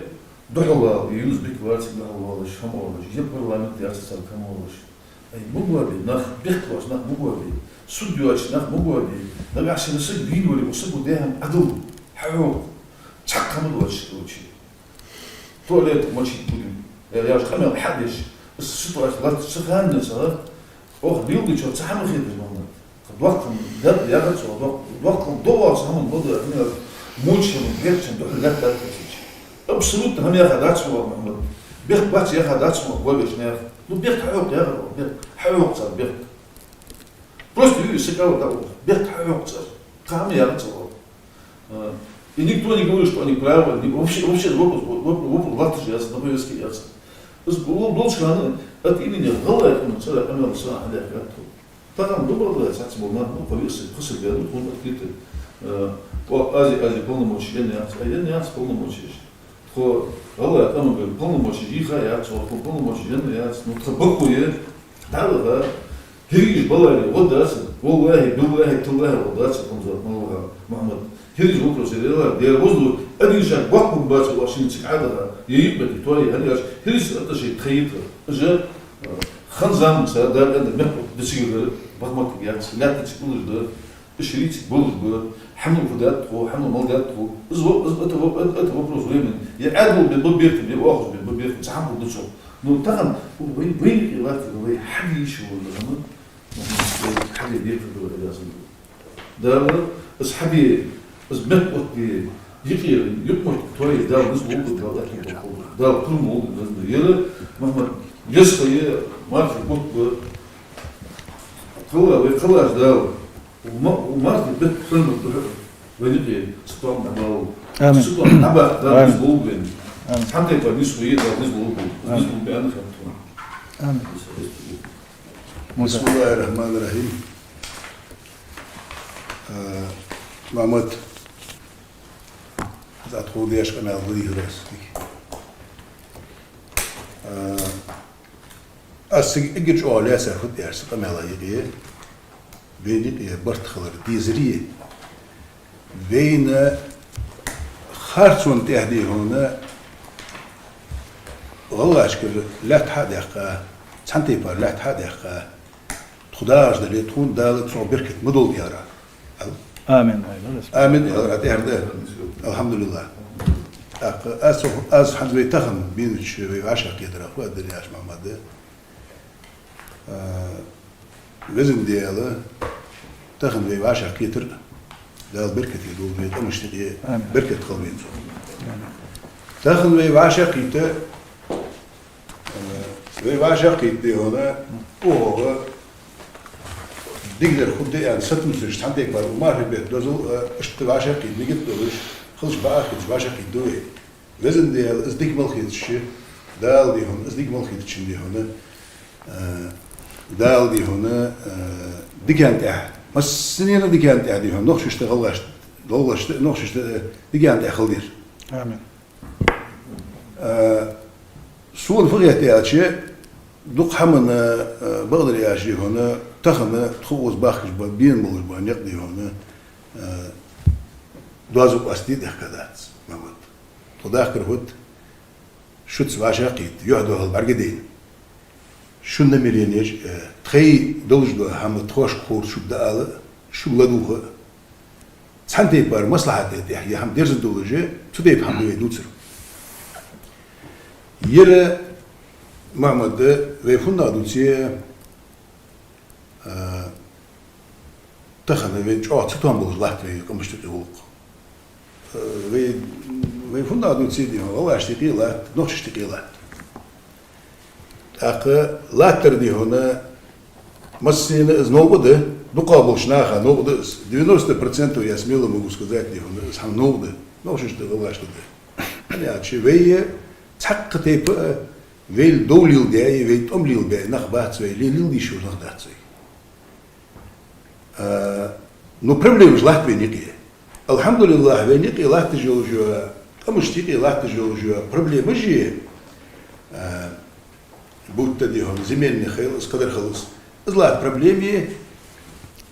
دحوا يوزبك وارتي دحوا ولا شو مولش يا برلمان ياسر كمولش أي مقابل نخ بيختواش نخ مقابل سوديوش نخ مقابل نقعش نسق بين ولا نسق دهم عدو حيو تحكم الوش توشي تواليت ماشي تقولين يا خمر حدش السطوات لا تسخن نسا أو بيوجي شو تحمل خير بالموضوع قد وقت ده يا رجل وقت ضوء سهم بدر إنه موش من غير شن تقول لا تلتفت أبسلوت هم يا خدات سوا محمد بيخ بات يا خدات سوا وابش نير لو بيخ حيوق يا رجل بيخ حيوق صار بيخ просто сикал того бег حيوق صار كام يا رجل и никто не говорит, что они правы, вообще вопрос латыши ясно, на повестке ясно. Блочка от имени Галая, царя Амелса, Аляхату. Там добрый отец был на повестке, после года он открытый. По Азии полномочия, я полномочия. По Галая, там полномочия, их яц, полномочия, яц, ну, табакуе, да, هريج بالله ودرس والله بالله تالله ودرس محمد هريج وكرو سيدنا دير وزلو أديش وقت باش واشين تقعدها يبقى توي هريج هريج أتشي تخيط أجا خنزام سادار أنا مكو دسيغر بغمت يعني لا تقول ده الشريط بقول ده حمل فدات وحمل ملقات وزو أتو بروزوين يعادوا بالبيرت اللي واخذ بالبيرت تعمل ده شو نتقن وين الوقت اللي حدي شو ولا حدي ديك في الأساس ده أصحابي أزمت وقت يقير يكمل توي ده نسبة ده كل موضوع ده يلا مهما يسقي ما في بوك خلاص ده وما في بيت فيلم ونيجي ستوم نعمله آمين. ستوم نبأ ده نسبة بين آمين. حتى يبقى نسبة ده نسبة بين آمين. بسم الله الرحمن الرحيم. محمد أدخل ديش أنا أقولي رأسي. أسيج إجج أولي أسافر ديش أنا لا يجي بيني برت خلر ديزريه بين خارجون تهدي هنا والله أشكر لا تحدق سنتي بار لا تحدق خداش دلي تكون دالت صو بركة مدول يارا آمين. آمين يا رب الحمد لله أز حد بيتخن بينش وعشق يدرا خو أدري عش محمد وزن دياله تخن وعشق يتر دال بركة يدول بيت مشتقي بركة قلبين تخن وعشق يتر وعشق يدي هنا وهو ديجر خد يعني ست مسجد عندك بار وما في بيت دوزو اشتبع شقي نيجي دوش خلص بقى خد شقي دوي لازم دي ازديك ملخيت الشيء دال دي هون ازديك ملخيت الشيء دي هون دال دي هون دي كانت احد بس سنين دي كانت احد هون نخش اشتغلش دولش نخش دي كانت خلدير آمين. سؤال فقيه تاعشي دوق حمن بقدر يعيش هنا تخن تخوص باخش بين مولش بان يقضي هنا دوازو أستيد إحكادات محمد تداخل هود شو تسمع شاقيت يعدو هالبرقدين شو نمرينيش تخي دولج دو هم تخوش خور شو بدأ شو لدوها سنتي بار مصلحة تحيا هم درس دولجة تدي بحمد يدوتر يرى محمد ويفونا دوتي تخن ويج ستون بوز لاتري كمشت الحقوق ويفونا دوتي دي والله اشتقي لات نوش اشتقي لات أق لاتر دي هنا مسين из нового докабош наха нового 90% я смело могу сказать дي هنا сам нового нож что было что да я чевее цак тип вел долил дяй вел томлил бе нахбат свой лил еще нахдат свой но проблем жлать веники алхамдулиллах веники лат жолжо камуштики лат жолжо проблемы же будто дихом земельный хил скадер хилс злат проблеме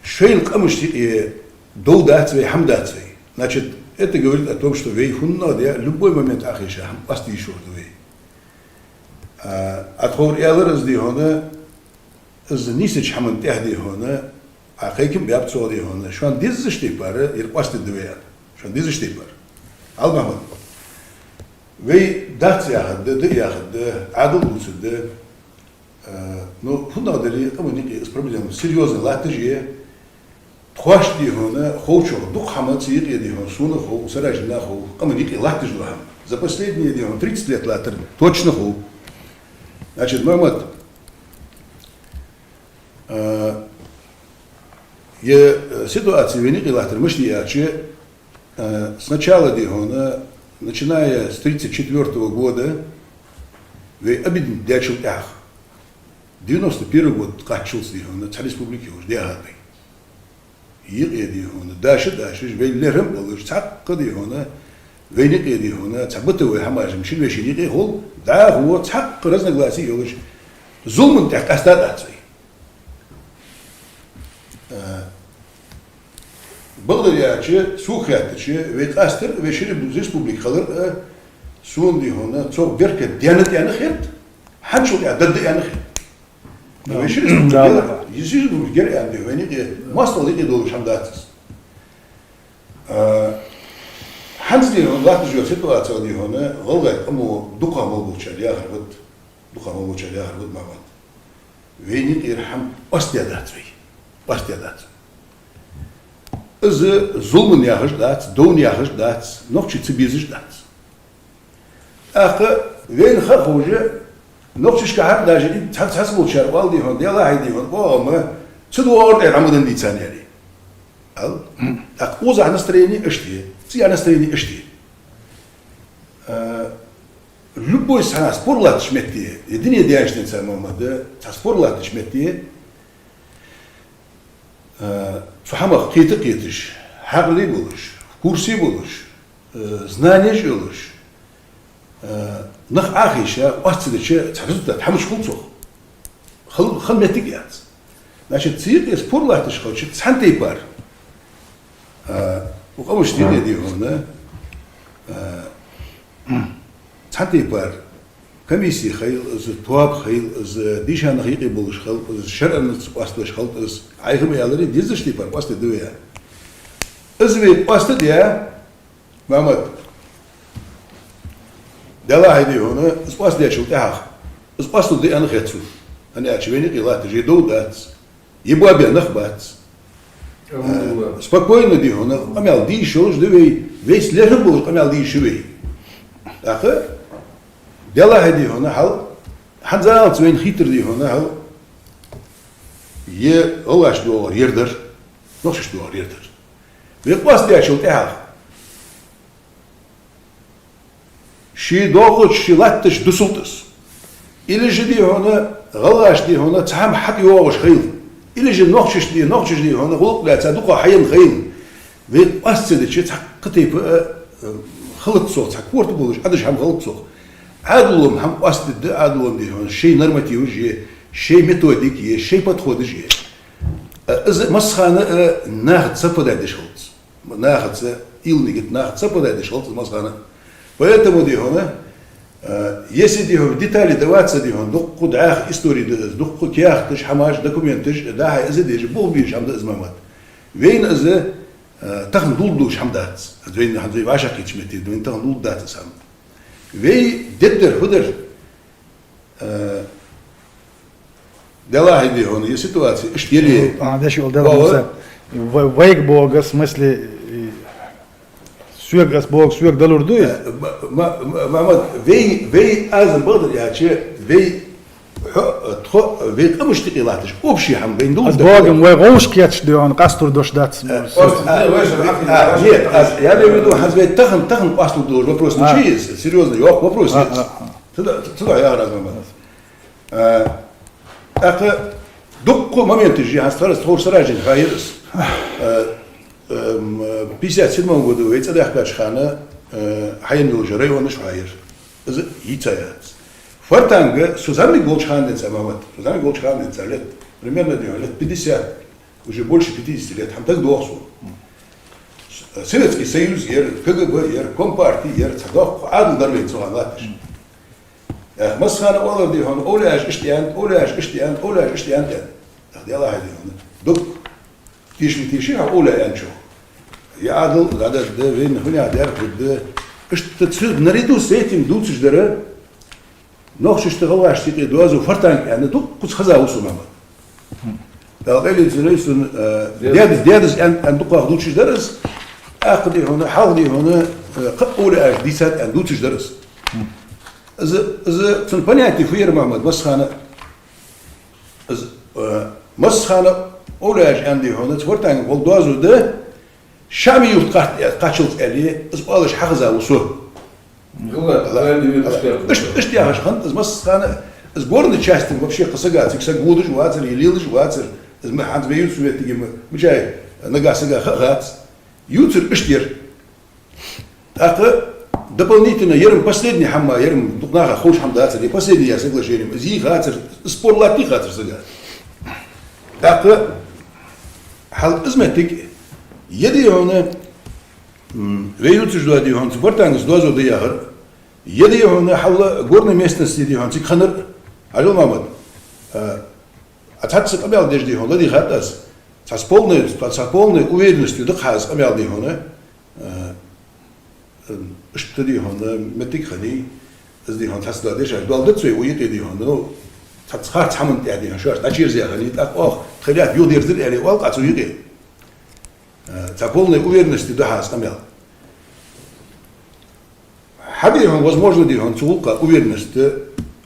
шейл камуштики долдат свой хамдат свой значит это говорит о том что вейхунна да любой момент ахиша пасти еще две أتخور إيالر إزدي هنا إز نيسج حمن تهدي هنا عقيكم بيابت صودي هنا شوان ديزش تيبار يرقواست الدويات شوان ديزش تيبار المهم وي دات ياخد ده ياخد عدل دوسد نو هنا دلي أمنيكي إس проблем серьезно латجيه تخواش دي هنا خوشو دوق حمد سيقي دي هنا سونا خو سراجنا خو أمنيكي латж лахам за последние дни 30 лет латер точно ху. Значит, Мамад, ситуация в Венеке лахтер мышлияче сначала дихона, начиная с 1934 года, в обиден дячил ях. 91 год качался дихона, царь республики уж диагатый. Ире дихона, дальше, вейлерем балыш цакка дихона, Венеке дихона, цабытовый хамажем, шильвешенеке хол, да, вот цак разногласий, елыш, зулман так остататься. Благодаря сухятычы ведь астер вечери республикалар сунди хона цог берке дянет янахет ханчул я дады янахет. Вечери республикалар езжи гер янди вени мастал иди долу шамдатс. Ханзди лат жо ситуация ди хона голгай амо дука молбучар я харбат мамат. Вени ирхам остядат. Zulmen jagers dat, doonjagers dat, nog iets bizig dat. Ach, ween gehoje, nog iets gehad dat je niet had moeten wel die van, die Allah die van, wow, maar ze doen er allemaal niet zijn jullie. Al, ach, onze настроение is die, zie настроение is die. Любой спорлат шметти, едине деяница мамада, спорлат шметти. Сухамах қитыш, хағли болыш, курси болыш, знание болыш, нах ахиша, остидече, результат, хамыш хулцох, хылметик яц. Значит, цирк спорлатыш хочет, цантей пар. У кого что не делано, цантей пар. Комиссия хейл, туаб хейл, дишан хейки болыш хейл, шеран пастыш хейл, айхым ялары дизышти пар пасты дуя. Изве пасты дия, мамат. Дала хайди хона, спас дия чул тахах. Спасту дия анхетсу. Они очевидно илаты жидоу дац. Ебуабия нахбац. Спокойно дия хона, амял ди шош дивей, весь лежа болыш, амял ди шивей. Аха? Дела хайди хона хал, ханзаал цвейн хитр ди хона хал, je олаш door eerder, nog eens door eerder. Weet was die achel tehag. Shi dogot shi lattish dusultus. Или же ди хона, олаш ди хона, цам хат йош хил. Или же nog eens ди хона, голк ля цадука хайен хил. Weet was цеде чи цак кытып хылыт со, цак порт болыш, адыш хам хылыт со. Адлум хам was ди адлум ди хона, шей норматив же. شيء ميثوديكي شيء بتخودجي إذا مسخانة ناخد سبودة دشلت ناخد إلنيجت ناخد سبودة دشلت مسخانة поэтому دي هنا если دي هو детали даваться دي هون دق دعاء истории دق كياخ تش حماش دокументش دعاء إذا ديج بول بيش عمد إزمامات وين إذا تخن دولدوش حمدات وين هذي واشا كيتشمتي وين تخن دولدات سام وين دتر هدر Дела хайди он, есть ситуация, штири. Дальше дела вейк Бога, в смысле, сюргас Бог, сюрг далурду есть? Мамад, вей азан бадр яче, вей камыш тикилатыш, общий хам, вей дул. С Богом, вей гоушки ячди, он кастур дождаться. Нет, я имею в виду, хазвей тахан пастур дол, вопрос не есть, серьезный, вопрос есть. Туда я размамад. Это до момента же я старался сразу хайрс. 57 году ведь это Ахбачхана хайнул же район шайр. Это яйцая. Фортанга Сузанны Голчхан самоват. Сузанны Голчхан лет примерно лет 50, уже больше 50 лет. Там так долго. Советский Союз, КГБ, Компартия, Цадок, Адл Дарвин Цуганлатыш. مسخانة والله دي هون أولاش اشتيان دي الله هذي هون دك تيشي أولا أنشو يا عادل هذا ده وين هنا دار ده تصير نريدو سيتم دوتش دره نخش اشتغل واشتغل دوازو فرتان يعني دك كنت خزا وصل ماما ده قال زريسون ديادس أن دك دوتش درس أخذي هنا حاولي هنا أولاش ديسات أن دوتش درس إذا تنبنياتي في محمد مسخانة أولاش عندي هنا تفرتان والدوازو ده شامي يوت قاتشلت عليه إذا بالش حخزة وصول. إيش يا خشخن إذا مسخانة إذا بورن تشاستم ببشي قصقات يكسر جودش واتر يليلش واتر إذا ما حد بيوت سويت تيجي مشاي نقاسقة خات يوتر إشتير. Дополнительно, ерем последний хамма, ерем духнаха хош хамдаться, не последний я соглашением, зи хатер, спор лати хатер сага. Так, hal izmettik yedi hone veyutuş diyor sportangız dozo diyar yedi hone hal gorne местности diyor kanır ajol mamad atatsı kamel dejdi hone di hatas tas polne uverенностью da khaz kamel di hone что di hone metik khani iz di hone tas da deja daldı tsoy uyit di hone تخار تحمل يعني شو أشير زي خلي أخ خليها يودير ذي يعني والقى تسويه تقولني уверенности ده هستمر حبيبهم возможно ديهم تقولك уверенность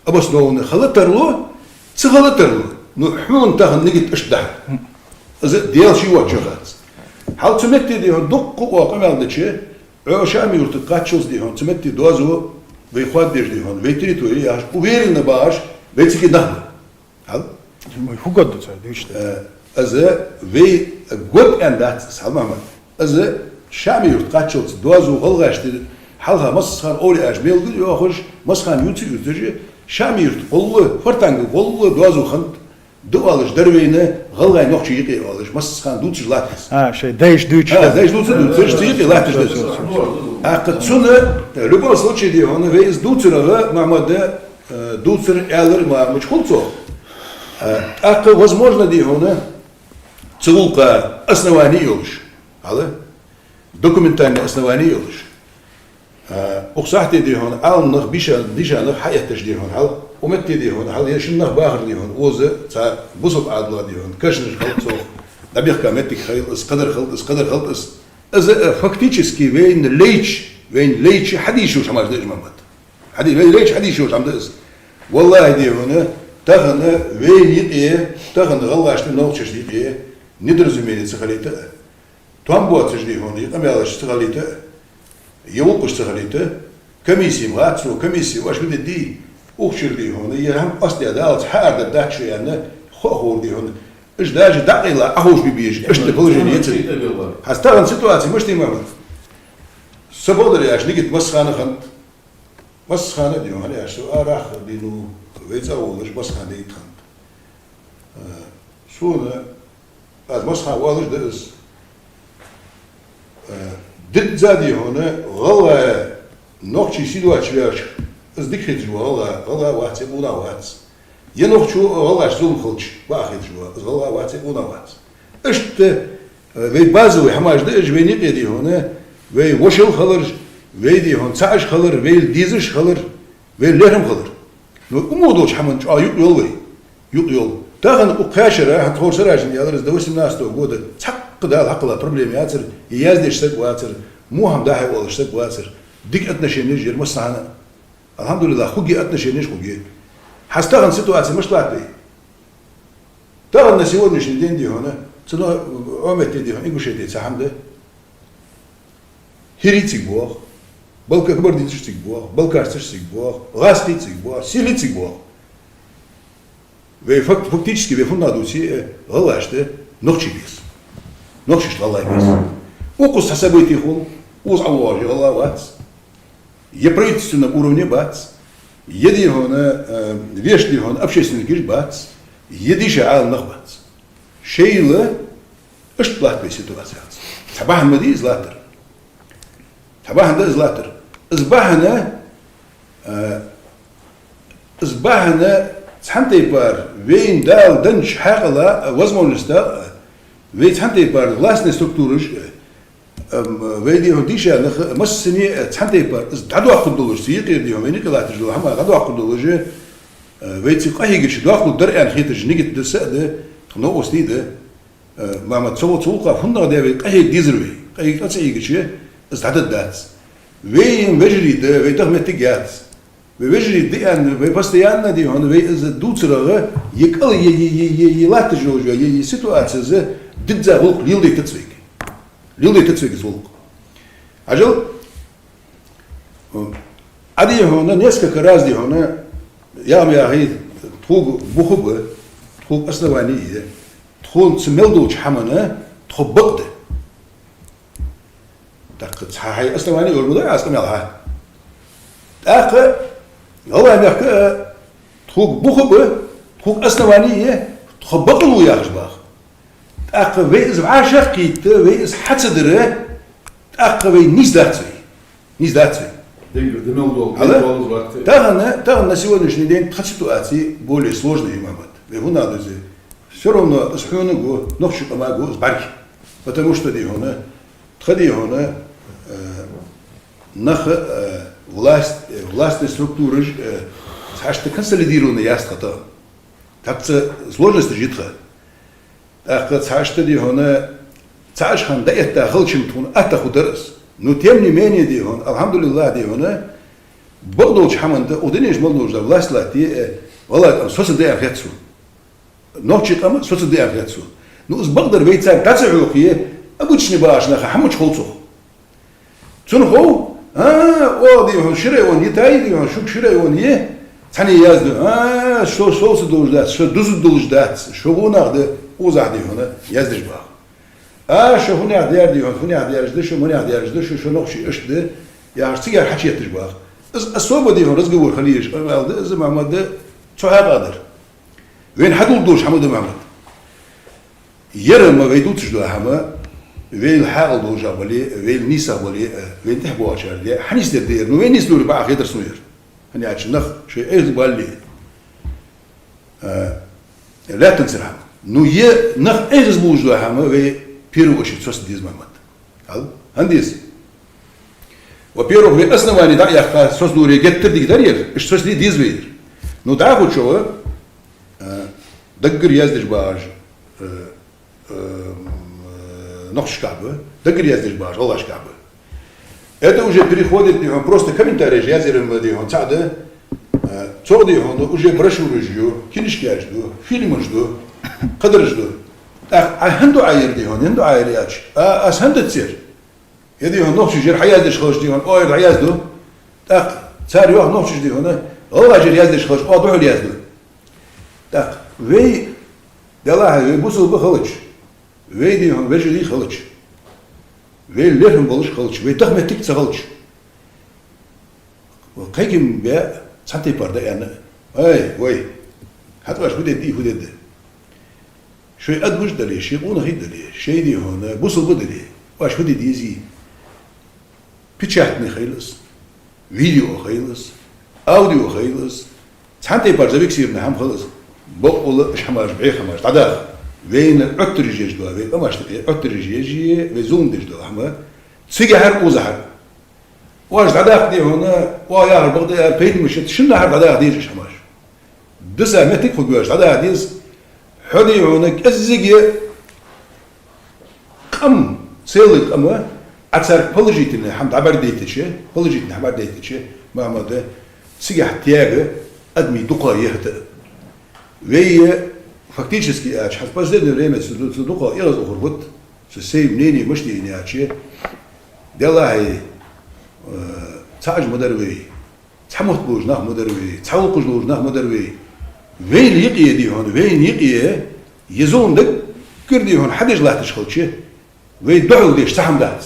обоснованно خلطرلو تخلطرلو نحن تاخذ نجد أشده إذا ديال شيء وجهات حال تمتي ديهم دق وقمل دشة عشان يرتقاتشوز ديهم تمتي دوزو ويخواد ديهم ويتريتوري ياش уверенно باش ويتسكي نحن هل Мой хугод до царь, дышит. أذا وي قد أندات سلام أذا شامي يرتقاتشوز دوزو غلغاش حالها مسخان أولي أجمل دي يأخذ مسخان يوتي يرتجي شامي يرت والله فرتانج والله دوزو خند دوالش دروينه غلغاي نوخشي يقي والش مسخان دوتش لاتس Şey değiş düç. знаешь دوتش يقي لاتس أكيد سنة любом случае دي هون ويز دوتشرها معمده دوتشر ألر ما مش خلصو أكيد возможно دي هون تقولك основание يولش هذا دокументальное основание يولش أقصحتي دي هون أل نخ بيشا نخ حياة تجدي هون هل ومتي دي هون هل يشن نخ باخر دي هون وزة تا بوسط عدلا دي هون كشنش خلطو نبيخ كامتك خيل قدر خلط إذا فاكتيشسكي وين ليش حديشو شماش ديش محمد ليش حديشو شماش ديش والله دي هون تغن وين يقيه تغن غلاش نوتشش يقيه ندرزميني تخليته توامبوات تجدي هون يقام يالش تخليته يوم قشتغليته كميسي مغاتسو كميسي واش بدي دي أخشر دي هون هي هم أصلي أدالت حارد الدهش يعني خور دي هون إيش داجي دقيقة أهوش بيبيج إيش تبلجني يتسي هستغل سيتواتي مش تماما سبودر ياش نيجي مسخانة دي هون ياش أراخ دينو ويتزاولش مسخانة يتخند سونا از مسخانة والش درس دد زادي هنا غلا نوخشي سيدوات شويش از ديكريت جوا غلا واتس بونا واتس ينوخشو غلا شزوم خلش باخيت جوا غلا واتس بونا واتس اشت وي بازوي حماش دج وي نيقي هنا وي وشل خلر وي دي هون تاش خلر وي ديزش خلر وي لهم خلر نو امودوش حمن يول يول تاغن وقاشره حتى هو سراجن يالرز دوسم ناس تو غود قدال عقله проблем ياتر يازدش سك واتر مو هم داحي ولا سك واتر ديك отношения جير مسانا الحمد لله خوجي отношения خوجي هستغن سيتواتي مش طلعتي ترى на сегодняшний день دي هنا цена عمتي دي هنا يقول دي سحمده هريتي بوخ بالك كبر دي تشتي بوخ بالكارتشتي بوخ غاستي بوخ سيليتي بوخ فактически в фундадусе غلاشته نوخشي بيس نوخشش الله يبيس وقص حسابيتي خون وز عواجي الله واتس يبريتسنا уровне бац يدي هنا вешли هون общественный гиш бац يدي شعال نخ бац شيله اشتبلات بي سيتواسيا تبعها مدي زلاتر تبعها ده زلاتر ازباهنا تحنتي بار وين دال دنش حقلا возможность ويت حنتي بار властной структуры ويدي هديشة نخ مسني حنتي بار دعوا قدولش سيقير ديهم وين كلات جلو هم دعوا قدولش ويت قهيجش دعوا در ان خيتج نيجت دسد نو استيد ما تصوقا فندق ده قهيج ديزروي قهيج تسيجش استعدد دات وين وجري ده ويتهمت جات ويجري دي ان ويبستيان دي هون وي از دوتسرغه يقل يلات جوجو ي سيتواتسز ددزا волк лилдей тцвик волк ажал ади هون несколько раз دي هون я هي туг бухуб туг основание туг цмелдуч хамана тхоббд так цахай основание ормуда основала так هو أنك تخوك بخبة تخوك أسنوانية تخبطلو يا أشباخ أقوى ويز عاشقيت ويز حتدره أقوى نيزداتي Demel dolu. Ала? Dolu vakti. на сегодняшний день в ситуации более сложные момент. И вы надо все равно схвону ночью помогу с барки. Потому что дихона, тхадихона, нах властные структуры, сашты консолидированные ястхата. Так-то сложности житха. Так сашты дихона, сашхан да это халчим тун атахударас. Но тем не менее дихон, алхамдулиллах дихона, Богдолч хаманда, уденеш молдож да власть лати, вала соцде ахетсу. Ночи там соцде ахетсу. Ну с Богдар вейцай тацухие, обычный баш на хамуч холцух. Цунхо, о дихон шире он етай дихон шук шире он е, цани язды, что соцу долждат, что дузу долждат, что гунахды узах дихона яздыш бах. Что гунах диар дихон, гунах диаржды, что мунах диаржды, что ночи ишды, я сигар хачиеттыш бах. الصوبة دي رزق خليج إذا محمد شو هقدر وين حدول دوش حمد محمد يرى ما بيدوتش دو حما وين حاول دوش بالي وين نيسا بالي وين تحبوا عشان دي حنيس دير وين نيس دور بقى خير سوير هني عشان نخ شيء إيه بالي لا تنسى نو نخ إيه زبوج دو حما وين بيروش تسوس ديز محمد هل هنديس Во-первых, вы основание, да, я создаю геттер дигдарьер, что ли дизвейр. Ну да, вот что, даггер яздиш баш, нохшкабы, даггер яздиш баш, аллашкабы. Это уже переходит, просто комментарий, я зерем, цада, цоды, уже брошюры жду, книжки жду, фильмы жду, кадры жду. А ханду айер, ханду айер яч, а ханду цер. يديهم نوخش جير حيازش خلش ديهم أو يازدو تاق صار يوح نوخش ديهم الله جير يازش خلش أو ضحول يازدو تاق وي دلاه وي بوصل بخلش وي ديهم ويش دي خلش وي ليرهم بلش خلش وي تخمة تك تخلش وقيكم بيا سنتي بردا يعني أي وي حتى واش هدي دي هدي ده شوي أدمج دلي شيء قونا هيد دلي شيء ديهم بوصل بدلي واش هدي دي زي Печатный хейлес, видео хейлес, аудио хейлес, цантай барзавиксирный хам хейлес, бокола шамаш бехамаш, тогда вейн отрежешь до, вейн амаш отрежешь, везун дешь до, хама, цигар узахар. واش тогда где هنا, ويا بغدا بيد مش شنو هاد тогда ديش شماش. دسا متك فوقش тогда ديز حدي هنا ازيجي قم سيلك اما أكثر положительный, хам дабар дейтече, положительный хабар дейтече, мамада сигах тяга адми дука ехта. Вее фактически ач в последнее время с дука и разухурбут с сей мнение мышления аче делай цаж модарвей, цамот бужнах модарвей, цаул кужнах модарвей. Вей лиqi дихон, вей ниqi يزون دك كرديهون حدش لا تشخلشة ويدعو ديش سهم دات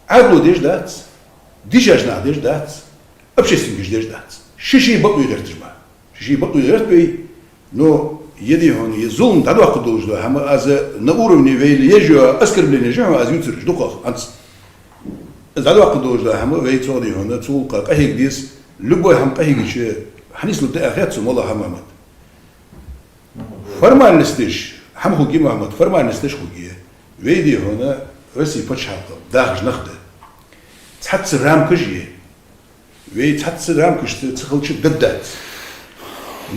عدلو ديش دات ديجاجنا ديش دات أبشيسين ديش دات شيشي بقو يغيرتش ما شيشي بقو يغيرت بي نو يديهون يزون دادو أقدوش دو هم از نقوروني ويل يجو أسكر بلين يجو از يوترش دوقا أنت دادو أقدوش دو هم ويتصو ديهون تسوق قهيق ديس لبوي هم قهيقش حنيس لبدا أخيات سم الله همامت فرمان نستش هم خوجي محمد فرمان نستش خوجي ويدي هنا رسي فتش حلقة داخل نخده تحت رام كجي ويد تحت رام كش تخلش بدات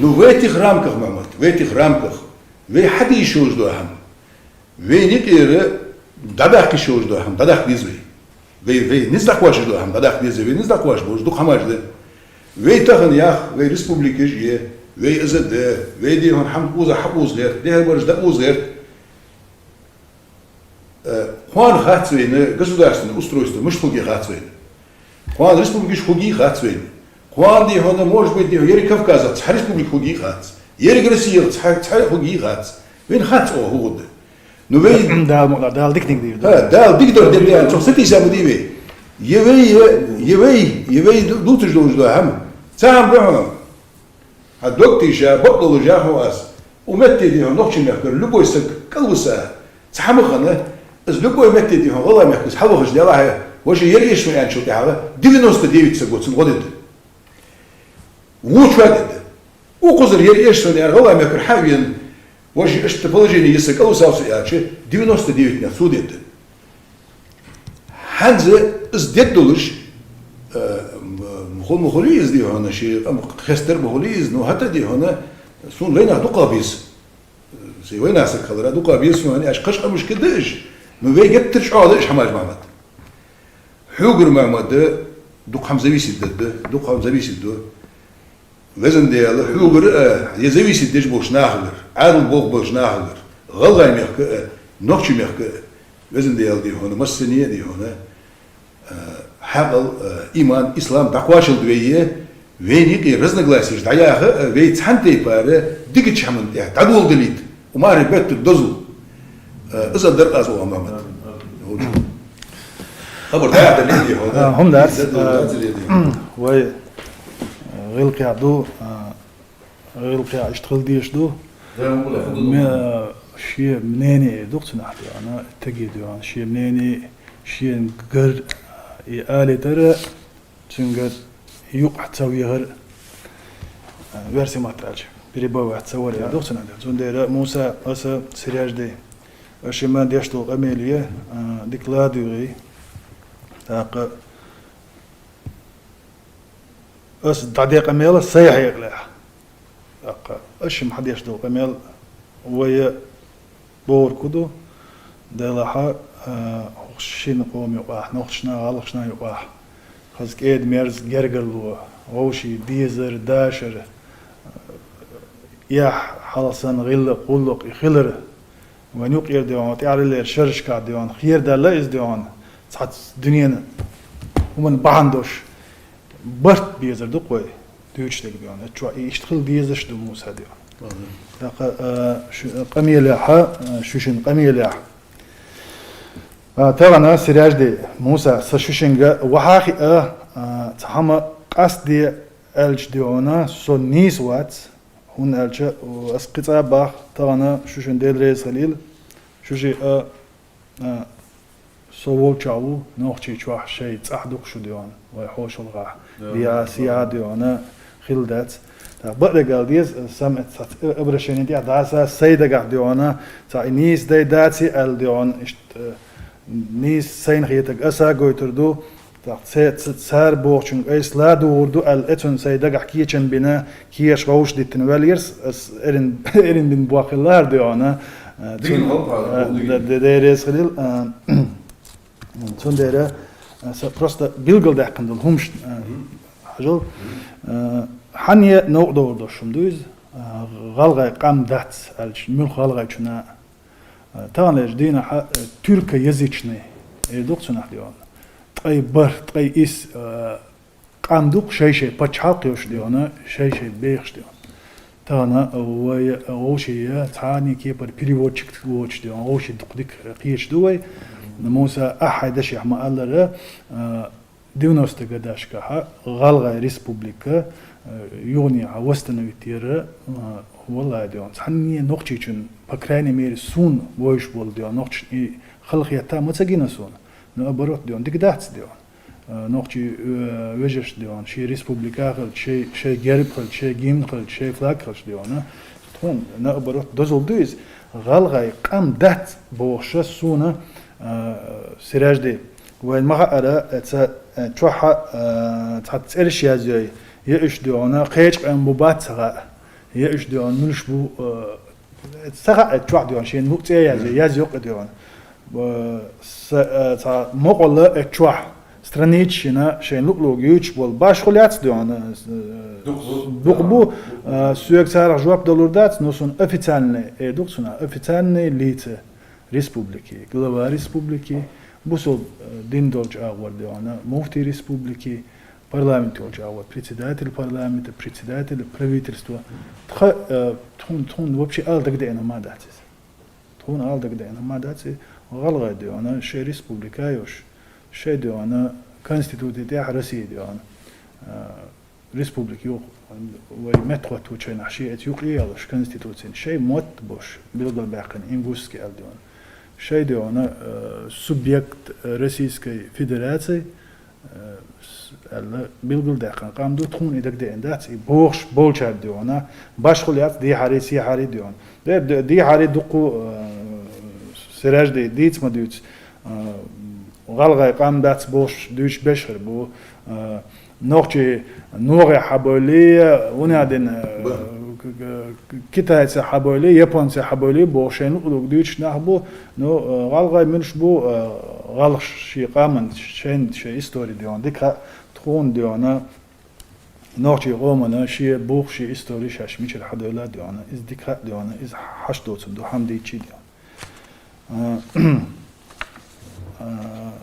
نو ويتي رام كخ محمد ويتي رام كخ وي حد يشوج دو هم وي نيكير داداخ يشوج دو هم داداخ ديزوي وي نزدق واش دو هم داداخ ديزوي نزدق واش بوش دو خماش ده وي تخن ياخ وي ريسبوبليك جي وي ازد وي دي هون حمد اوزا حقوز غير ده برج ده اوز غير خوان خاتوين государственное устройство мышфуги خاتوين خوان республики хуги خاتوين خوان دي هون может быть دي يري كافكازا تح республик хуги خات يري روسيا تح хуги خات وين خات او هو ده نو وي دال ديكنيك دي دال ديكدور دي يعني شو ستي سامدي يوي دوتش دوج دو هم تام بهم الدكتور جا بطل جا هو اس ومتي دي نوكش نفكر لبويسك كلوسا تحمقنا أزلقوا يمتدي هون والله ما يحكي حبوا خش لها وش يريش من شو تعالى 99 سقوط غدد وش وقت وقصر يريش من والله ما يكر حاوين وش اشتبلجيني يسق أو ساوس ياتشي 99 نسوديد هنزه ازديد دولش مخوليز دي هنا شيء خستر مخوليز نو حتى دي هنا سون لينا دقابيس زي وين اسك خضرا دقابيس يعني اش قش مش كدش نو في جبتش عادش حماج محمد حوغر محمد دق حمزه بيسد دق حمزه بيسد وزن ديال حوغر يزوي سدج بوش ناخر عارم بوش ناخر غلغاي ميخ نوخشي ميخ وزن ديال دي هنا مسنيه دي هنا حقل إيمان إسلام دقواش الدوية وينيك رزنغلاسيش دعياها ويتحنتي باره ديك تشحمن يعني تعدول دليت وما ربيت الدزل إذا درقاز وأمامت خبر ده دليل هذا هم درس وي غيلقي عدو غيلقي اشتغل ديش دو شيء منيني دكتور نحكي أنا تجد يعني شيء منيني شيء غير آلة ترى تنقل يقع تسوي غير ورسي ما تراجع بريبوا تصور يا دكتور نحكي زندير موسى أسا سرياج دي أشيما ديشتو قميلية ديكلادوري تاق أس دعدي قميل سيح يقلع تاق أشيم حد يشتو قميل ويا بور كدو دلها شين قوم يقاح نخشنا غلقشنا يقاح خزك إيد ميرز جرجلو ووشي ديزر داشر يح حلصن غلق قلق يخلر ونيقير ديوان تعالى شرش كا ديوان خير دا لا إز ديوان صحت دنيا ومن بعندوش برت بيزر دقوي دوش تلك ديوان اتشوا يشتغل بيزش دو موسى ديوان قميلة شوشن قميلة ترى سراج دي موسى سشوشنجا وحاخي تحمى قصدي الج ديونا سو نيس وات هون الج واسقطا باخ ترى شوشن ديل ريس خليل شوشي سو تشاو نوختي تشوا شيء تصحدق شو ديوان ويحوش الغاح بيا سيا ديونا خلدات بقى قال ديز سمعت ابرشيني دي داسا سيدا قاعد ديونا تا نيس دي داتي ال ديون نيس سين خيتك أسا قويتردو تاقت سار بوغشن ايس لا دوردو الاتون سيدا حكيشن بنا كيش غوش دي تنواليرس ارن بن بواقلار ديونا ديريس خليل تون ديرا просто билгал дақындыл хумш حجل حنية نوع دوردو شمدوز غالغاي قام دات الش مل غالغاي شنا تانلش دينا تركيا يزيشني دكتور نحديون طي بر طي إس قندوق شيء بتشحقيوش ديونا شيء بيخش ديون تانا ووشي تاني كيبر بريوتشك ووش ديون ووشي دقدك قيش دوي موسى أحد شيء ما الله ديونوست قداش كها غالغاي ريسبوبليكا يوني عوستنا وتيرة والله ديون حني نقطة بكراني مير سون ويش بول ديون نقطة خلقيتها متسجينة سون نبرت ديون دقدات ديون نقطة وجش ديون شيء ريسبوبليكا خل شيء جرب خل شيء جيم خل شيء فلاك خل ديون تون نبرت دوزل دوز غلغاي قام دات بوش سونا سراج دي وين ما أرى تروح تحت إرشيا زي يعيش ديونا قيش عن ببات سراء يعيش ديون ملش بو سراء تروح ديون شيء نقطة يازي يوق ديون تا مقولة تروح странична شيء لوك يوتش بول باش خليات ديون دوقبو سويك سارع جواب دولوردات نوسون официальный دوقسنا официальный лица республики глава республики بوصل دين دولج أول ديونا مفتي республики парламент دولج أول председатель парламента председатель правительства تون вообще ал дагдена ما датис تون ал дагдена ما датис غلغة ديونا شيء республика يوش شيء ديونا конституция ديا روسيا ديونا республик юг وي متخوت وشين عشية يقيل ش كونستيتوشن شيء موت بوش بلغة باقين إنجوسكي ألدون شيء ديونا سوبجكت روسيسكي فيدراتي بلغة داقن قام دو تخون إدك دي إندات بوش بولشار ديونا باش خليات دي حاري سي حاري ديون دي حاري دوقو سراج دي ديتس ما ديوتس غالغاي قام داتس بوش دوش بشر بو نوغي نوغي حبولي ونادين كيتايس حبولي يابونس حبولي بوشين ودوك دوش نحبو نو غالغاي منش بو غالش شي قامن شين شي استوري ديون ديك تخون ديونا نوغي غومنا شي بوخ شي استوري شاش ميشل حدولا ديونا از ديك ديونا از حشدوتم دو حمدي تشي ديون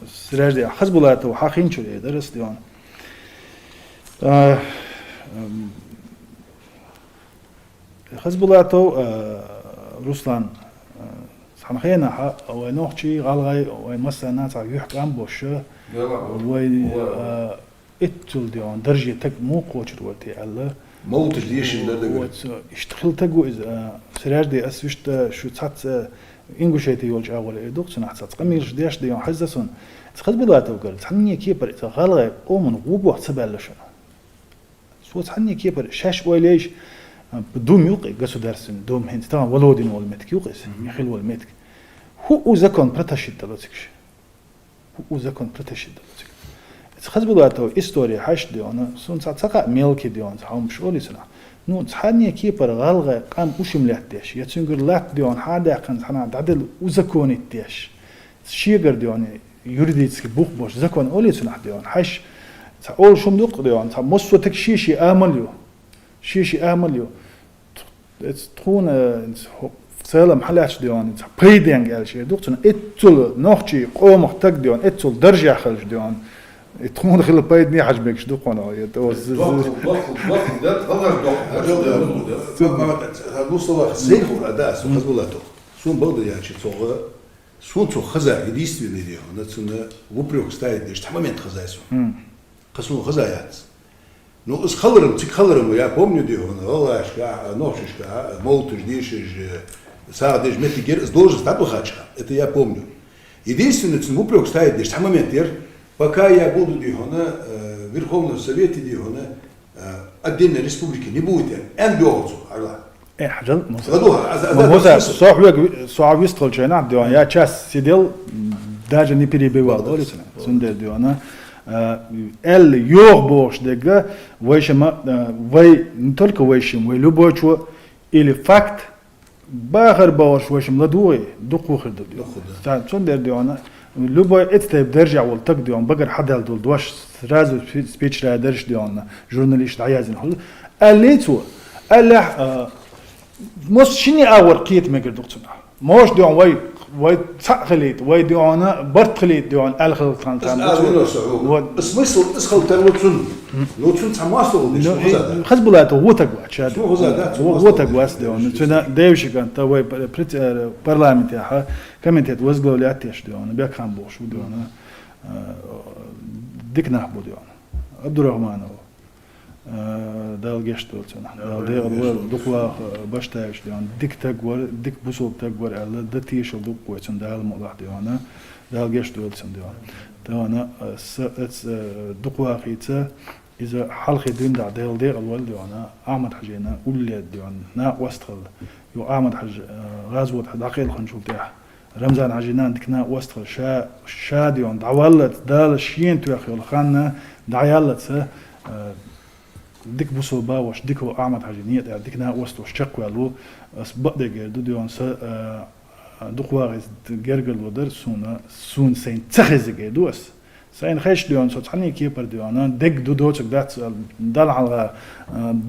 سراج دي حزبولاتو حقين شو درس ديون حزبولاتو روسلان سامخينا ونوخشي غالغاي ومسا ناس يحكم بوش وي اتل ديون درجة تك مو قوتر ولتي الله موتش ديش اللي اشتغل تقو سراج دي اسوشت شو تات إنجوشيتي يولج أول دوق سنة حسات قميش ديش ديون حزسون حزبولاتو قال تحني كيبر غالغاي قومن غوبو حسبالشون سوت حني كيبر شاش وليش بدون يوقي государственный дом هند طبعا ولودين والمتك يوقس يخل والمتك هو زكون برتشيد دلوتكش هو زكون برتشيد دلوتك حزبولاتو история حش ديون سون صاقا ملكي ديون هم شولي سنة نو حني كيبر غالغاي قام وشملات ديش يتسنجر لات ديون حدا كان حنا عدل وزكون ديش شيغر ديون يوريديتسكي بوخ بوش زكون اولي سنة ديون حش أول شو مدوق ديون مصو تك شيشي آمليو شيشي آمليو تكون سلام حلاش ديون بيدينج قال شيء دوقتنا اتول نوخشي قوم تك ديون اتول درجة خرج ديون تكون خل بيدني حجمك دوقنا يتوز هذا زين هو الأداء سون حزبولاتو سون بقدر يعني شيء صغير سون تو خزا يديستوي ديون نتسنا وبريوك ستايد ديش تمامين خزا سون قسمو خزايات نو اس خلرم я помню ديون والله شكا نوششكا молтуш дишиш садиш метигер должен стату хача это я помню единственное что упрек ставить здесь там момент пока я буду дихона в Верховном Совете дихона отдельной республики не будет эн биолцу арла حاجة موزع صعب يستقل شيء نعم ديون يا تشاس سيدل даже не перебивал говорится сундер диона эл ёг бош дега вайшема вай не только вайшем вай любой чего или факт бахар бош вайшем ладуи духу хрд дион сундер диона любой это درجة والتق ديون بقر حدا دول دوش رازو سبيتش را درج ديون جورناليست عيازن حل قاليتو قال مش شني أول قيت ما قدرت تسمع موش ديون وي تخليت وي ديونا برت خليت ديون الخل كان اسمه اسخل تلوتسون لوتسون تماسو حزبولاتو هو تقوى شاد هو تقوى ديون تنا دايوش كان توي برلمان تاعها كمنتات وزغلو لاتيش ديون بيك كان بوش ديون ديك نحبو ديون عبد الرحمن دال جشتو تنا دال دقوا باشتاش ديون ديك تقوى ديك بوسو تقوى على دتيش دقوا تن دال موضح ديون دال جشتو تن ديون ديون دقوا خيتا إذا حلقة دين دال دير الوالد ديون أحمد حجينا ولد ديون نا وستخل يو أحمد حج غازوت دقيق خنشول تاع رمضان عجينان ديكنا وستخل شا ديون دعوالت دال شين توخيل خاننا دعيالت ديك بوسو باوش ديكو أحمد حجينية ديكنا وستوش شقوا له أسبق دقيقة ديون دقواغز جرجل ودر سون سين تخز جدوس سين خيش ديون صوت حني كيبر ديون دق دودوتك دات دال على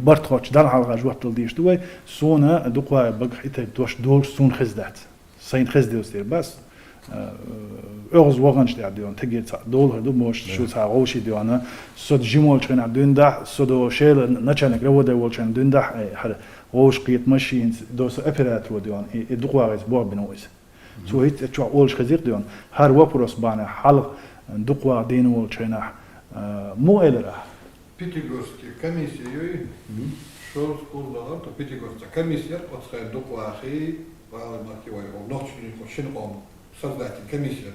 برتخوش دال على جوات الديش دوي سونا دقوا بق حتى دوش دول سون خز دات سين خز ديوس دير بس أغز وغنش ديون تجيت دول هدو موش شو تعوشي ديونا صد جيمول شين عدون ده صدو شيل نشانك روده والشين دون ده حر غوش قيت ماشين دوس أبرات وديون دقواغز بور بنويس سو هيت تشوا أولش خزيق ديون هر وبروس بانا حلق دقوا دين والشين مو إلره Пятигорские комиссии, что сказала, то Пятигорская комиссия, подскажет доклади, Валимакивой, ночник, Шинком, создатель комиссии.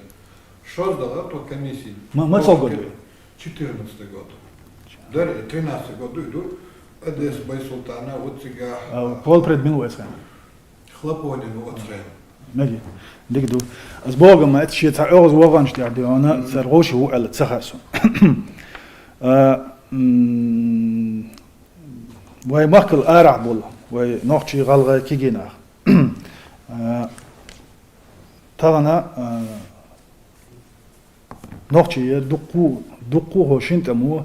Что сказала, то комиссии. Мацал году? 14 год. Далее 13 году идут. Эдес Байсултана, вот сега. Пол предмил это. Хлопонин, вот сега. نجي دقدو أسبوع ما أتشي تعوز وغنش تعدي أنا سرغوش هو على تسخسو وي ماكل أرع بول وي نوختي غلغة كيجينا تغنى نوختي دقو هو شنتمو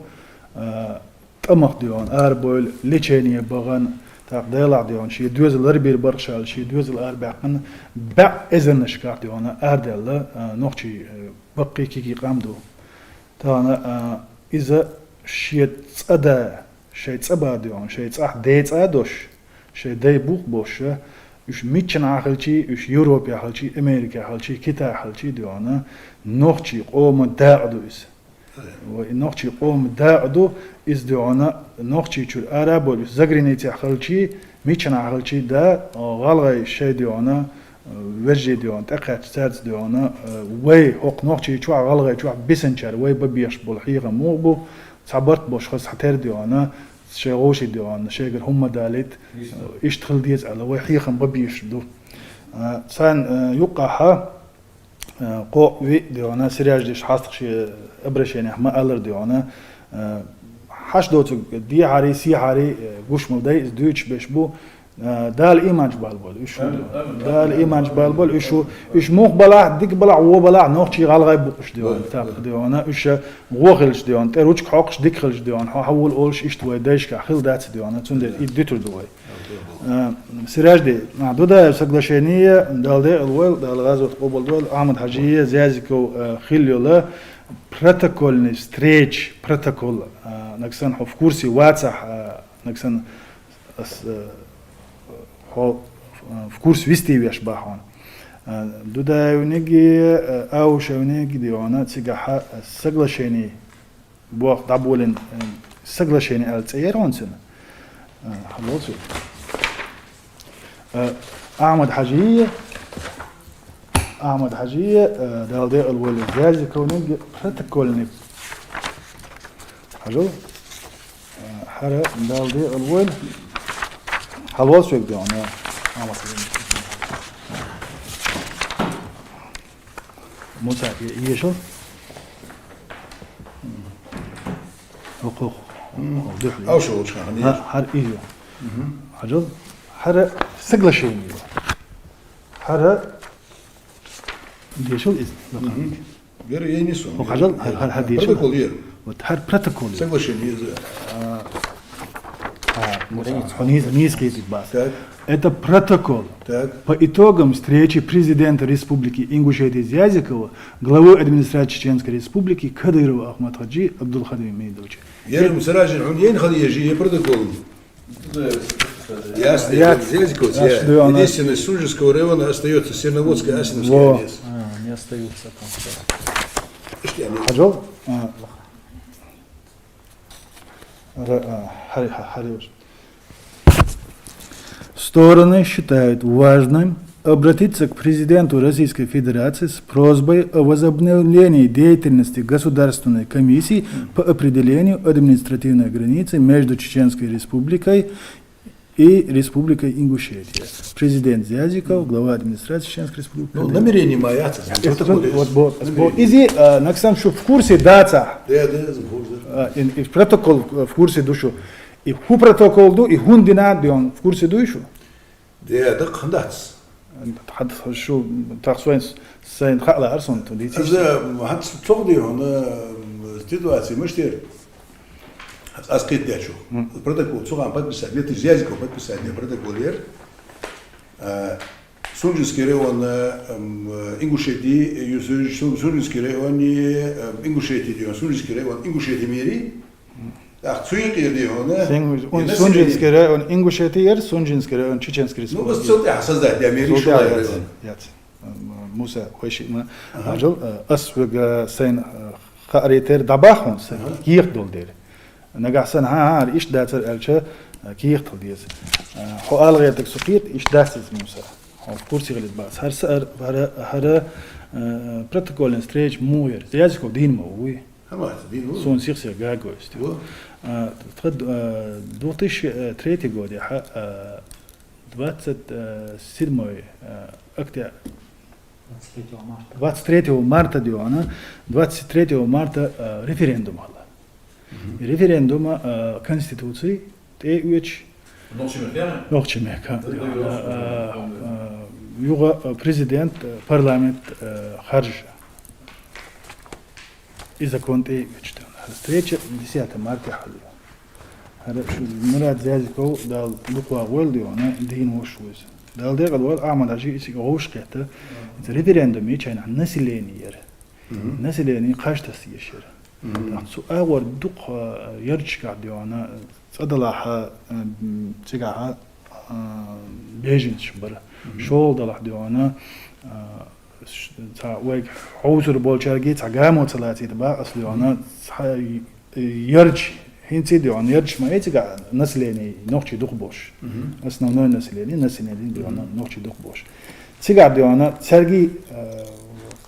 تمخ ديون أربول ليتشيني بغن تاق ديلع ديون شي دوز الاربير برشال شي دوز الاربعقن بع ازن نشكار ديون اردل نوختي بقي كيكي قامدو تانا اذا شي تصدا شي تصبا ديون شي تصح ديت ادوش شي دي بوخ بوش اش ميتشن عقلتي اش يوروبيا حالتي امريكا حالتي كيتا حالتي ديون نوختي قوم داعدوس ونوختي قوم داعدو إز ديونا نوختي شو العرب والزغرينيتي حلتي ميتشنا حلتي دا غالغي شي ديونا وجه ديون تقعد سادس ديونا وي حق نوختي شو غالغي شو بيسنشر وي ببيش بالحقيقة موبو صبرت باش خاص حتر ديونا شي غوشي ديونا شيغر هم دالت اشتغل ديز على وي حقيقة ببيش دو سان يقعها قو وي ديونا سرياج ديش حاصق شي ابرشيني ما الر ديونا حش دوتو دي هاري سي هاري قوش ملدي از دويتش بيش بو دال ايمانج بالبول ايش دال ايمانج بالبول ايش موخ بلا ديك بلا و بلا نوختي غالغاي بوقش ديون تاق ديونا ايش غوخلش ديون تروچ حقش ديكخلش ديون حول اولش ايش توي دايش كخل دات ديون تندل يديتر دوي سراج دي معدوده سقدشينيه دالدي الول دال غازو قبول دول احمد حجيه زازيكو خيليولا протокольный встреч, протокол, наксан в курсе WhatsApp, наксан в курсе вести веш бахон. Дуда юниги, ауш юниги диона цигaha соглашение, бог дабулин соглашение алцейронсен. خلصوا. أحمد حجية دالدي الولي جازي كونيج بروتوكولني حجو حرا دالدي الولي حلوص شوك ديون أحمد حجية موسى يشو حقوق أو شو شخانية حر إيجو حجو حرا سقلا شيء حرا ديشو إذن غير ينسون وخجل هذا بروتوكول وتحر بروتوكول соглашение низкий язык бас. Это протокол. Так. По итогам встречи президента Республики Ингушетия Зязикова, главы администрации Чеченской Республики Кадырова Ахмад Хаджи Абдулхадим Мейдович. يرم سراج العميين خليه يجي протокол. Ясно, Зязиков, единственное, с Сульжского района остается Серноводская, Асиновская лес. Не остаются там. Хаджол? Стороны считают важным обратиться к президенту Российской Федерации с просьбой о возобновлении деятельности Государственной комиссии по определению административной границы между Чеченской Республикой и Республикой Ингушетия. Президент Зязиков, глава администрации Чеченской Республики. Ну, намерение маятся. Изи, Наксам, что в курсе дата. И протокол в курсе душу. И ху протокол ду, и хундина он в курсе душу. Да, так хандats. حد شو تاخذين سين خلا أرسن توديتي. إذا حد تقضي هنا سيتواسي مشتر. أسقيت ده شو. البروتوكول سواء подписать, где ты Зязиков подписать не протоколер. Сунжинский район Ингушетии, Сунжинский район Ингушетии, Сунжинский район Ингушетии мири. Так, цуйки где он? Сунжинский район Ингушетии, Сунжинский район Чеченской Республики. Ну, вот целый создать, я мири что я. موسى خوشي ما أجل أسوق سين خاريتر دباخون سين يخدول دير نقعسن ها إيش داتر ألشة كي يختل ديز هو ألغيتك سقيت إيش داتز موسى هو كورسي غلط باس هر سر هر بروتوكول ستريج موير زيازكو دين موي هم دين هو سون سيخ جاجو استو تخد دوتش تريتي جودي ح 27 октября 23 марта диона 23 марта референдум hala. Референдума конституции те üç yok çimeka. Yuga prezident parlament harj. إذا كنت إيه بتشتغل встреча 10 марта حلو هذا شو مراد زازكو دال لقوا ولدي أنا دين وشوز دال ده قالوا أعمل أجي إسي غوش قطة ريفرندوم يجين عن نسليني ير نسليني قاش تسيشر سو أول دق يرجع ديوانا صدلاح تجاها بيجين شبرة شول دلاح ديوانا تا ويك عوزر بولشارجي تعجمو ثلاثة تبع أصلي أنا يرج هنتي ديوان يرج ما يتجا نسليني نوختي دخبوش أصلا نوع نسليني ديوان نوختي دخبوش تجا ديوانا ترجي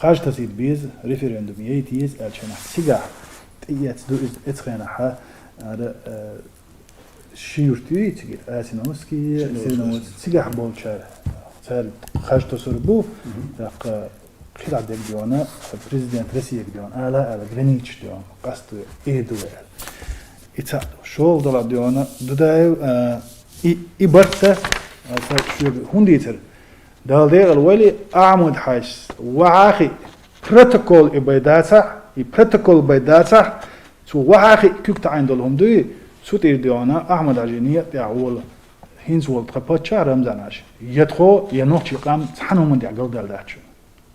قاش تزيد بيز ريفرندوم يتيز ألشنا تجا تيات دو إتخينا ح هذا شيورتي تجي أسينوسكي تجا بولشار سال خارج تصربو دق خلال ديك ديوانا بريزيدنت روسيا ديوان على غرينيتش ديوان قصد إيدوال إتا شول دلا ديوانا دودايو إبرتا شو هنديتر دال ديال الولي أعمد حاش وعاخي بروتوكول إباداتا بروتوكول بيداتا سو وعاخي كيكتا عندهم دوي سوتير ديوانا أحمد عجينية تعول هينز ولد قبتشا رمزاناش يدخو ينوخ قام حنو من دي عقل دالداتش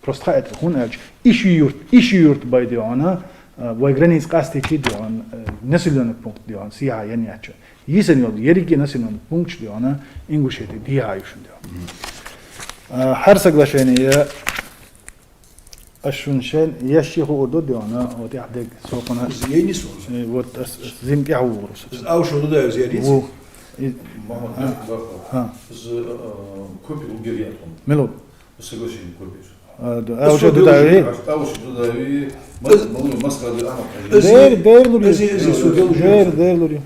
بروستخايت هون ألش إيش يورت بايديوانا ويغرانيز قاستي كي ديوان نسلون بونكت ديوان سيها ينياتش يسن يول يريكي نسلون بونكت ديوانا إنغوشيتي ديها يوشن ديوان حرسك لشيني أشونشين يشيخو أردو ديوانا وتي عدك سوقنا زيني سون وت زيمكي عورس أو شو ده زيادة بس كوبي وجريان ملود بس قوشين كوبي أو شو داوي أو شو داوي ما مسكر دير لوري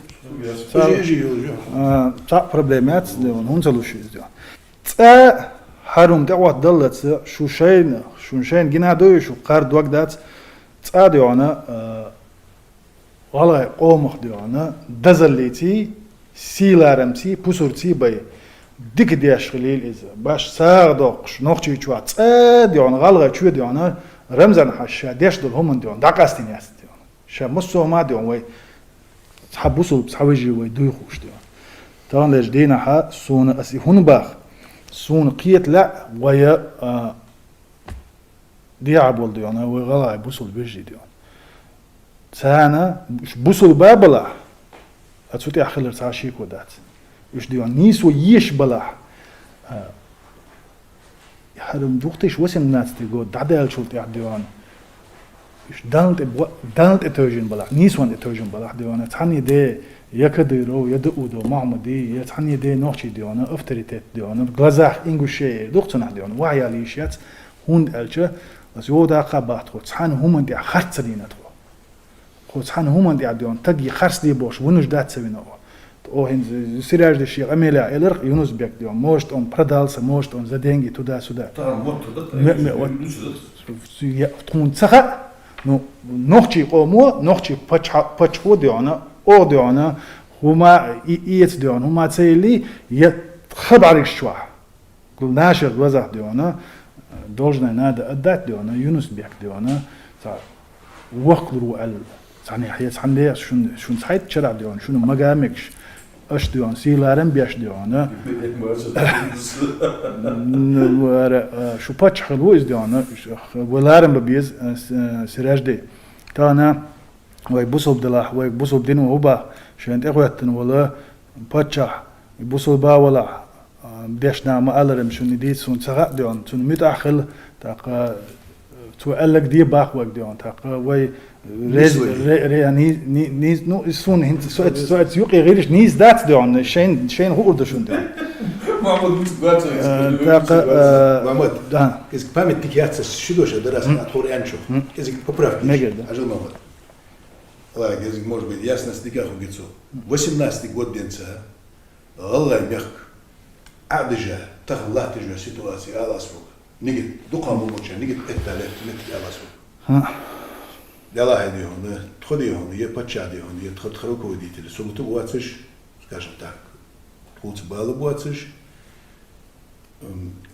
تا проблемات ديون هون سلوشيز ديون تا حرم دعوة دلت شونشين جنا دوي شو قارد وقت دات تا ديونا والله قومخ ديونا دزليتي سيلارمتي بوسورتي باي ديك دياش خليل إذا باش ساردوقش نوختي تشوا تا ديون غالغا تشوا ديونا رمزان حشا ديش دول هم ديون داقاستين ياس ديون شا مصو ما ديون وي تحبوسو بصحويجي وي دوي خوش ديون تان ليش دينا حا سون أسي هون باخ سون قيت لا ويا ديعب ول ديون وي غلا بوسول بيجي ديون سانا بوسول بابلا أتوتي أخلر تعشيك ودات إيش ديون نيسو يش بلا حرم دوختش وسم ناس تقول دعدال شو تعديون إيش دانت إتوجين بلا نيسوان إتوجين بلا ديون تعني ده يكدرو يدقودو محمدي يتعني ده نوشي ديون أفتريتات ديون غزاح إنجوشي دوختنا ديون وعيا ليشيات هون ألشة بس يودا قبات خو تحن هم دي خرط لينا خو تحن هم دي عديون تجي خرص دي بوش ونش دات سوينا او هن سراج دشي عملا الر يونس بيك ديون موشت اون برادالس موشت اون زدينغي تودا سودا تكون تسخا نو نوختي قومو نوختي باتشو ديونا او ديونا هما ايت ديون هما تسيلي يتخبرك شوا كل ناشر وزح ديونا должна надо отдать ديونا يونس بيك ديونا وقلرو ال يعني حياة عندي شون سايت شرع ديوان شون مقامكش اش ديوان سيلارن بيش ديوان شو باتش خلوز ديوان ولارن ببيز سراج دي تانا وي بوصل دلاح وي بوصل دين وهبا شانت اخواتن ولا باتشا بوصل با ولا بيشنا ما الرم شون دي سون سغا ديوان سون متاخل تاق تو ألق دي باخ وق ديوان تاق وي Nu sun hint so als juqi girish niz dat dion shein hu urdu shun dion. محمد قاعد محمد Да. كيزك بامت تكياتس شدوش دراسة القرآن شوف كيزك ببرف Мегер, да. أجل محمد الله كيزك может быть ясность дикаху гицу 18 год денца الله يبيخ عادجة تخلاه تجوا سيتواسي على أسفل نيجي دقام موجة نيجي تتعلم نيجي على أسفل يلا هذي هون تخدي هون يبتشادي هون يتخرج وديتي سوتو واتش скажем так خوت بالو واتش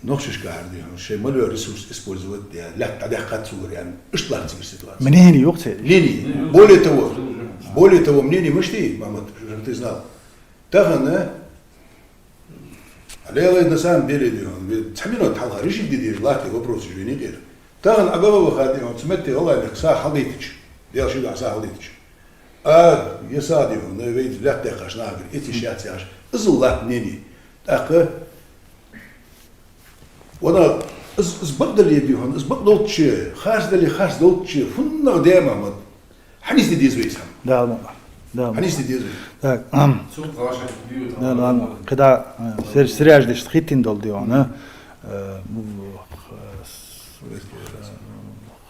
نقشش قاعد يعني شيء ما له ريسورس اسبوزوت يعني لا تعدي صور يعني ايش طلعت في السيتواسيون منين يوقتي ليني بولي تو منين مشتي ما انت знал تاخنا عليه الله النسان بيلديهم تحملوا تحلها ريش دير لاتي وبروس جويني دير تاخن ابابا خادي سمتي والله انك ساعه حليتش ديال شي ساعه حليتش يسادي هون ويت لا تقاش ناقر اتي شاتي اش ازلات نيني تاخ وانا ازبدل يدي هون ازبدل شيء خاص اللي خاص دوت شيء فن دائما ما حنيس دي زويس Да, да. حنيس دي زويس Так, سوق غاشة بيوت да, да. Когда сериаж хитин дол дион,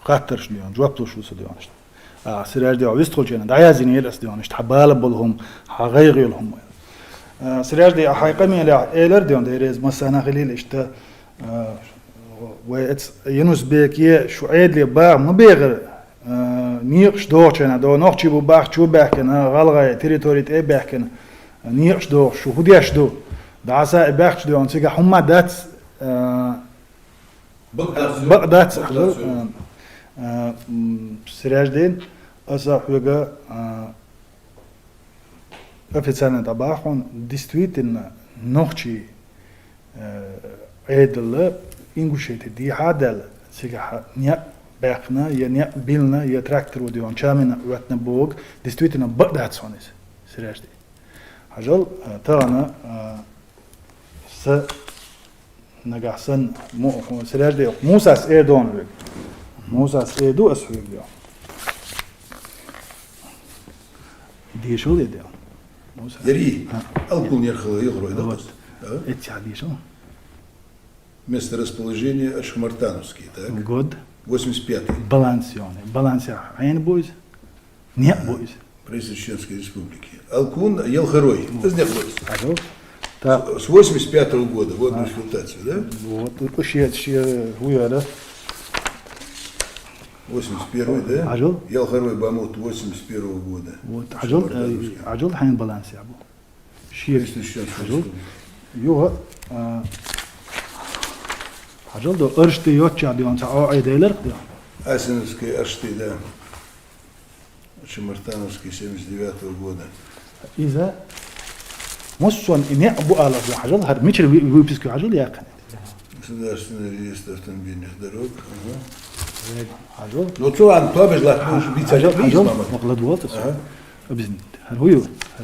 خاطرش ديون جوابتو شو سديون سراج ديو ويستخل جينا دعيازين يلس ديون حبال بلهم حغيغي لهم سراج دي حقيقة من إيلر ديون ديريز مسانا غليل إشتا ويتس ينوس بيك يه شو عيد لي باع مبيغر نيقش دوغشنا دو نوخشي بو باخ شو باحكنا غلغة تريتوريت اي باحكنا نيقش دوغ شو هديش دو دعسا باخش ديون سيقا حما دات بقدات سراج دين أصلا حوجا أفتسنا تباخون ديستويت إن نوخشي عدل إنجوشيت دي هذا سيجا نيا باخنا يا نيا بيلنا يا تراكتور وديون شامنا وقتنا بوج ديستويت إن بقدات سونيس سراج دي هجل تانا س نجحسن سراج دي موسى سيدون موسى سيدو أسحب ديون دي شو دي ديون موسى يري الكل يرخل يغرو вот ده эти одежды место расположения Ашхмартановский так год 85-й балансия عين بويز не بويز правительство Чеченской Республики Алкун Елхарой из Нефть عجب так с 85-го года вот эксплуатацию да вот شيء هو هذا 81-й да عجل Елхарой Бамут 81-го года вот عجل حين بالانسيا ابو شيء правительство Чеченской عجل Республики يو عجل دو ارشتي يوتشا ديون تا ايديلر ديون Асиновский Ашты да Шамартановский 79-го года اذا مصون اني ابو على عجل هاد ميشل ويبسكو عجل يا كان Государственный реестр автомобильных дорог عجل ну что он побежал может быть عجل مغلط والتس обязательно هو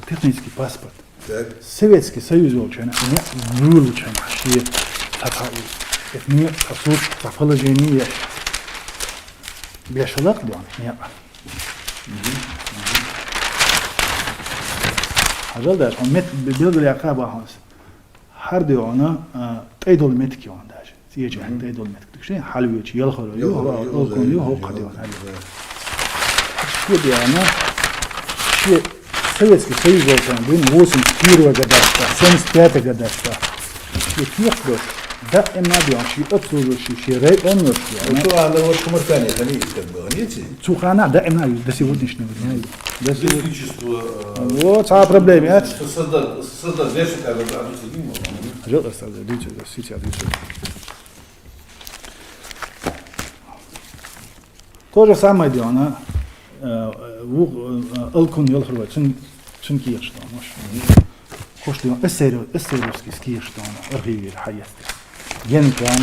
технический паспорт так Советский Союз очень не очень шире это не сосуд положение бешалак да нет عجل ده он مت بيلد العقاب هاس هر ديونا تيدول متك يوان داش تيجي عند تيدول متك شيء حلوة شيء يلخلو يو هو قديم شو ديانا شيء Советский Союз очень был 81 года 75 года شيء يخدم ده النبي شيء أبصر شيء رأي أمر ну что она вот Шамартане они как бы видите سوخانا دائما до сегодняшнего дня до сегодня Электричество вот самая проблема создать знаешь как обычно жил остался люди сети отвечают то же самое дело на الكون يلخروا çünkü yaşlı olmuş. Hoş diyor eserevski ski yaşlı ona arhivi hayat. Yeni plan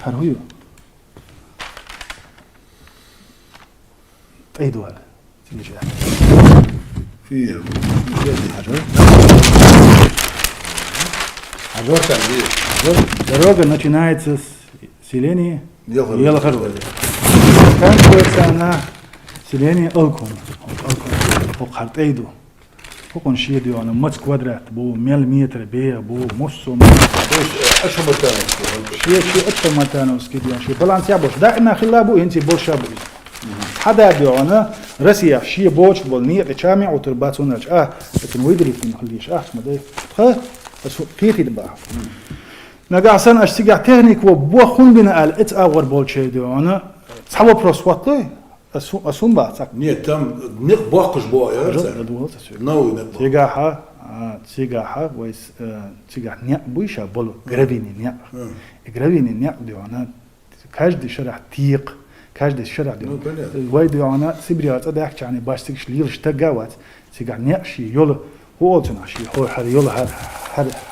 her huyu. اي دول تيجي في Дорога начинается с селения Елхарова. Елхарова. Заканчивается она селение Алкон. Хартейду. Хокон шеду, она мац квадрат, бо миллиметр, бе, бо моссом. شيء أكثر ما تانوس كده شيء بالانس يابوش دائما خلابو أنتي بوش أبوي هذا ديوانا رسيا شيء بوش بالنية لشامع وترباتونج لكن ويدري في نخليش ما ده بس كيف يدبح نجا سن أشتغل تكنيك وبوا خون بنا على أور بول شيء ديوانا صعب بروسواتله أسون بعد نية تام نق باقش بوا يا نو نق تيجاها ويس تيجاه نيا بويشة بولو غربيني نيا غربيني نيا ديوانا كاجد شرح تيق كاجد شرح ديوانا وايد ديوانا سبريات أداك يعني باستيكش ليرش تجاوات تيجاه نيا شيء يلا هو ألتنا شيء هو هر يلا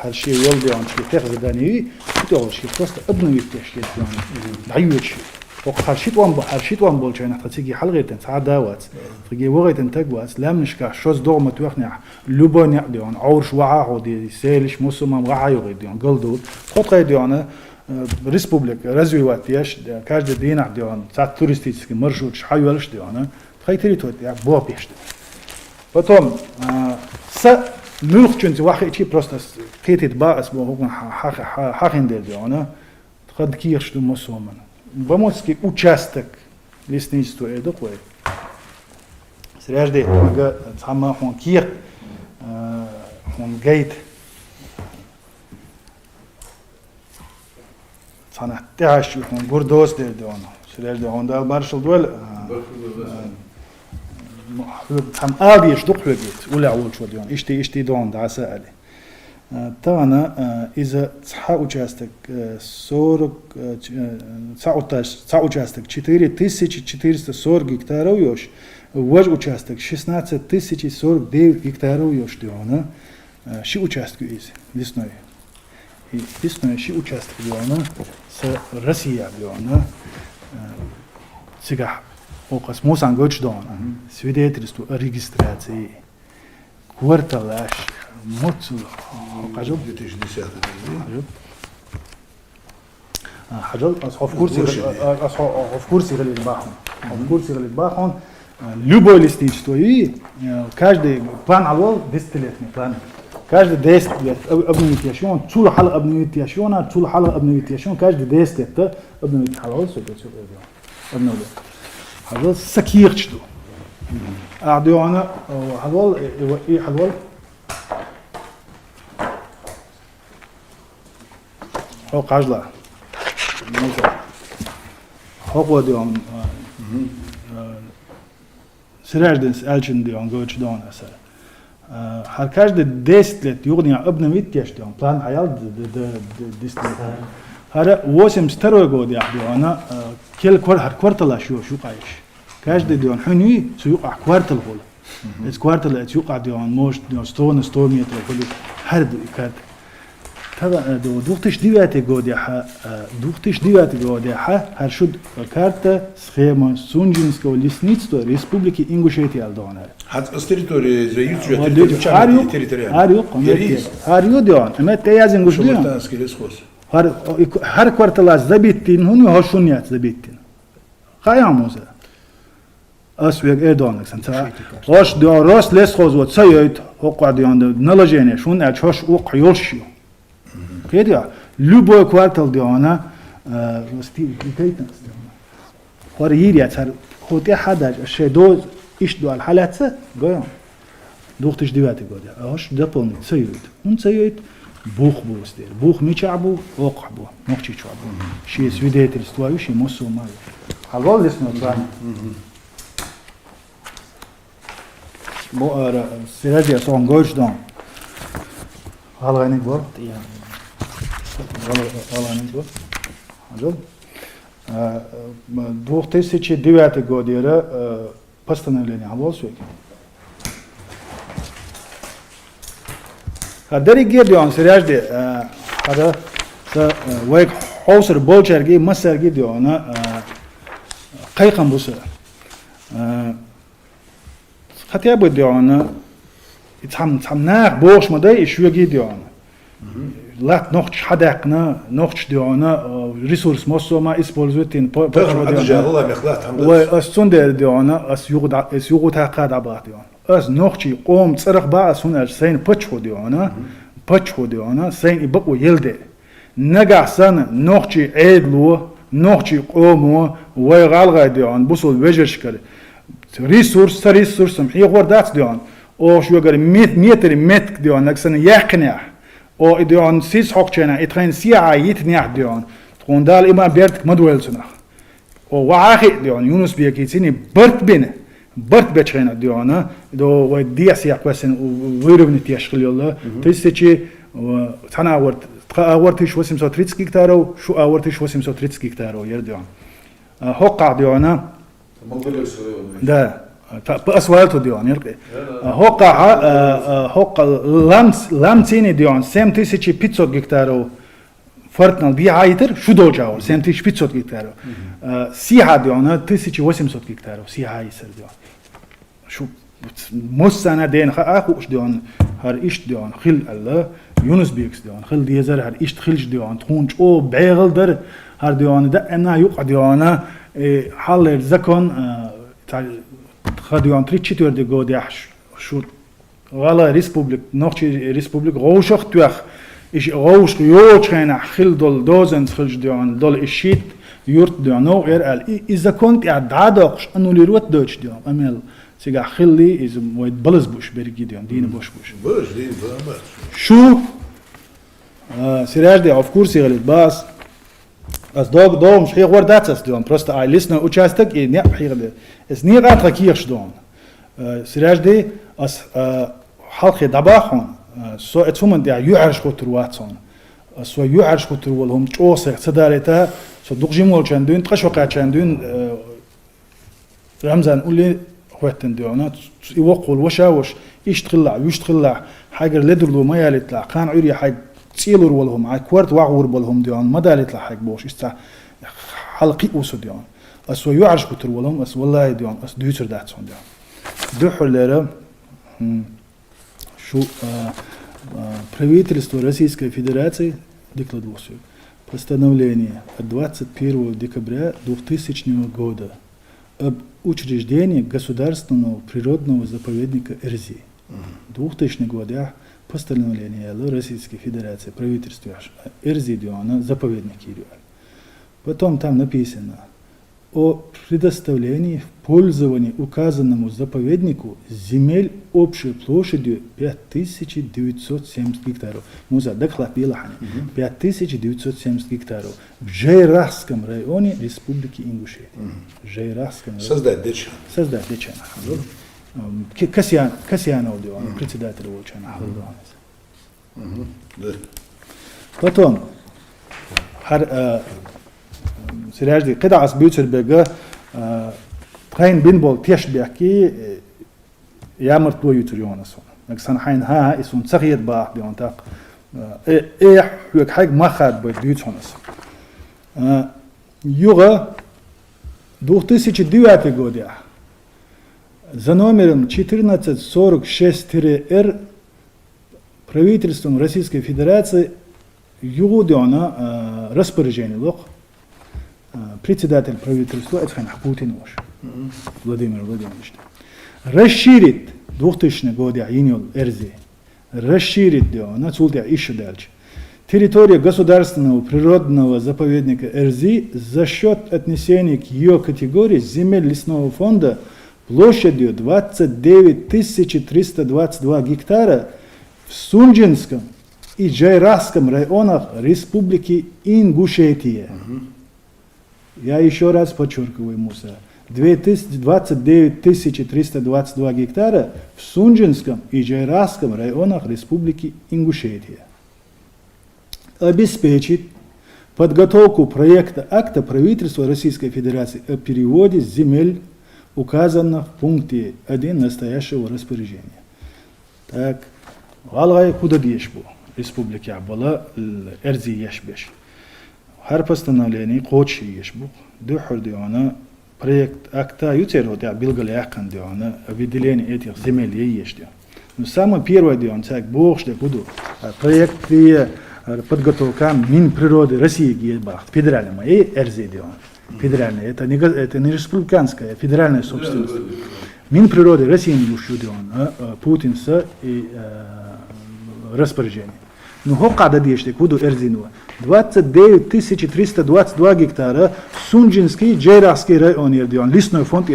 هر شيء يلا ديوان شيء تأخذ داني تقول شيء بس ابنه يفتش ديوان بعيود شيء وهر شيء وان بول شيء نحن تيجي حلقة تنسعد داوات تيجي وقت تنتجوات لا منشكا شوز دوم توخني لبون يقديون عورش وعاه دي سيلش مسلم وعاه يقديون قلدود خد قيديون ريسبوبليك رزويات ياش كاج دين عديون ساعة تورستيك مرشوش حيولش ديون خيتري توت يا بوا بيشت потом س ملخ جنت واحد شيء بروستس كيتت با اسمه هو حاخين ديون خد كيرش دو مسلم Поморский участок лесничества это такое. Срежде мага сама он кир он гейт сана тяж он гордост дерде он. Срежде он дал маршал дуэл сам абиш духлет ولا أول شو ديون إشتي دون دعسة عليه. تانا إذا صح участок 4440 гектаров ёж, ваш участок 16049 гектаров ёж диона, ши участку из лесной. И лесной ши участок диона с Россия диона. Сега окас мосан гоч диона. Свидетельство о регистрации. Кварталаш موتسو حجب 2010 حجب أصحاب كرسي غلي الباحون كرسي غلي الباحون любой лесничество и каждый план алол 10-летний план каждый 10 лет обновитяшон чул хал обновитяшона чул хал обновитяшон каждый 10 лет обновит халал все это обновлю حجب سكيرчду أعديونا حلول إيه حلول هو قاجلا هو ديون سراج دنس ألشن ديون قوتش دون أسر هر каждый 10 лет югния обновитяш дион план аял 10 лет هر 82 год я диона кел квартала шо кайш каждый дион хунуи суюка квартал гол эс квартал эс юка дион мош 100 метров гол هر دو كات طبعا دوختش ديواتي قوديحة دوختش ديواتي قوديحة هرشد كارتا سخيما سونجينسكا وليسنيتسто Республики Ингушетия алдоонар. Хат с территории заючу Арио дион. Эмет теяз Ингушдион. Шумертанский лесхоз. Хар кварталас забиттин, хуну хошунят забиттин. Хаямуза. Асвег эдонок санца. Ош дион рос лесхоз вот саёйт оqadион наложение шун ачош оқ ёлшио. كده любой квартал диона рости كيتن خوريريا صار خوتي حدا شدو ايش دو الحالات قوم دوختش ديواتي قود اش دبون سيد اون سيد بوخ بوستير بوخ ميچابو اوقبو موخچيچابو شي свидетельство شي مسوما حلول لسنو بان بو ار سيراجيا سون گوش دون حلقه بو В 2009 году постановление Аллосуки. Дари гедион сережди, хада вайк хаусер болчерги масер гедиона кайхан буса. Хотя бы диона, ицам нах бош модай ишуя гедиона. лат нохч хадакна нохч диона ресурс моссома используйтин هذا جاهل مخلات هم والسندر диона ас югут хакад абат дион ас нохчи قوم црах ба сунар сайн пачхо диона сайн ибо елде нагасан нохчи эдлу нохчи قومو ويغالغا дион бусул вежешкар ресурсом хигвардат дион او شو اگر متر دیون نکسن یقنه او دیون سیز حقچنا اتخین سیعایت نیح دیون خوندال ایمان بیرت مدول سنخ او واخی دیون یونس بیاکیتینی برت بچخینا دیون دو و دیا سیاق وسن ویربنی تیشخلیولا تیسچی تناورت آورتش 830 گیتارو شو آورتش 830 گیتارو یر دیون حق دیونا ده بأسوالته ديون يرقي هوقع لامتيني ديون سام تيسيتشي بيتسوت جيكتارو فرتنال بي عايتر شو دوجاو سام تيش بيتسوت جيكتارو سيها ديون تيسيتشي 800 جيكتارو سيها يسر ديون شو مسانا دين اخوش ديون هر ايش ديون خل الله يونس بيكس ديون خل ديزر هر ايش خلج ديون تخونج او بيغل در هر ديون ده انا يقع ديون حال زكون خديون 3-4 годяш شو والله ريسبوبليك نوخشي ريسبوبليك غوشخ توخ ايش غوش يوچخنا خل دول دوزن خلج ديون دول اشيت يورت ديون نو غير ال اذا كنت عدادقش انو ليروت دوچ ديون امل سيغا خلي از ويد بلز بوش برگي ديون دين بوش بوش دين فهمت شو سراج دي اوف كورس يغلط باس as dog مش حيغ ورداتس دون просто I listen участок и не حيغ es nie rat rakirsch don سراج دي as حلقه دباخون سو اتفهم دي يعرش خطر واتسون سو يعرش خطر ولهم توسع صدارته سو دوجيمول چندون تخش وقع چندون رمزان قولي خوتن ديونات يوقول وشاوش يشتخلع حاجه لدرلو ما يالتلا كان عري حاج تيلور ولهم على كورت واغور بولهم ديون ما دالت لحق بوش استا حلقي اوسو ديون اس يعرش كتر ولهم اس والله ديون اس دوتر داتسون ديون دو حلره شو правительство Российской Федерации декладывает постановление от 21 декабря 2000 года об учреждении государственного природного заповедника Эрзи. 2000 год постановление Российской Федерации, правительства Эрзи диона заповедник Ирюаль. Потом там написано о предоставлении в пользование указанному заповеднику земель общей площадью 5970 гектаров. Муза доклад Билахани. 5970 гектаров в Жайрахском районе Республики Ингушетия. Жайрахском районе. Создать дечан. Касьянов дион, председатель Волчана. Потом سراج قطع از بیوتر بگه خاين بينبول تيش بيحكي يامر تو يوتريون سون مثلا حين ها اسون صغير باح بيونتاق ايه حوك حاج ما خد بيوتون يوغا 2009 года за номером 1446-Р правительством Российской Федерации югодиона распоряжение лох председатель правительства Эцхан Путин Владимир Владимирович расширит 2000 года июнь Эрзи расширит диона цултя еще дальше территория государственного природного заповедника Эрзи за счет отнесения к ее категории земель лесного фонда площадью 29 322 гектара в Сунжинском и Джайрахском районах Республики Ингушетия. Я еще раз подчеркиваю, Муса, 29 322 гектара в Сунжинском и Джайрахском районах Республики Ингушетия. Обеспечит подготовку проекта акта правительства Российской Федерации о переводе земель, указанных в пункте 1 настоящего распоряжения. Так, Галгай куда дешбу? Республики была Эрзи ешбеш. Har постановление кочи ешбу. Духор диона проект акта ютер да билгалякан диона выделение этих земель ешдя. Но самое первое дион так бог что буду проект подготовка Минприроды России Гейбахт, федеральная, и РЗ-дион. Федеральная, это не республиканская, федеральная собственность. Минприроды России не ушудион, Путинса и распоряжение. Ну, хокада дештек, буду РЗ-нова. 29 322 гектара Сунжинский, Джейрахский район, лесной фонд,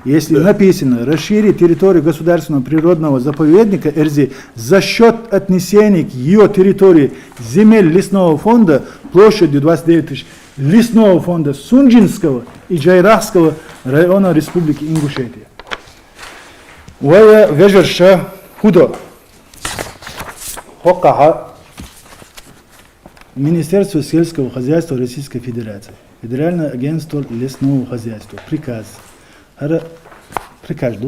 если написано расширить территорию государственного природного заповедника РЗ за счет отнесения к ее территории земель лесного фонда площадью 29 тысяч лесного фонда Сунжинского и Джейрахского района Республики Ингушетия. Вая вежерша худо. Хокаха Министерство сельского хозяйства Российской Федерации, Федеральное агентство лесного хозяйства, приказ до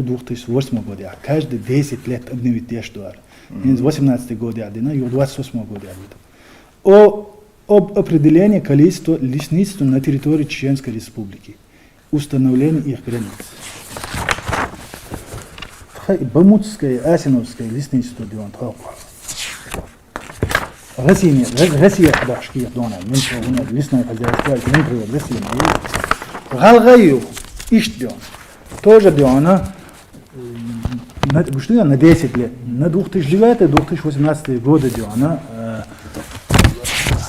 2008 года, каждые 10 лет обновить дештуар. 18 год, 28 года. Об определении количества лесництв на территории Чеченской Республики, установление их границ. Бамутское, Асиновское лесництво делает. Россия хадашки дона, лесное хозяйство, Россия. Галгаю иштден. Тоже дона на 10 лет. На 2009-2018 годы дона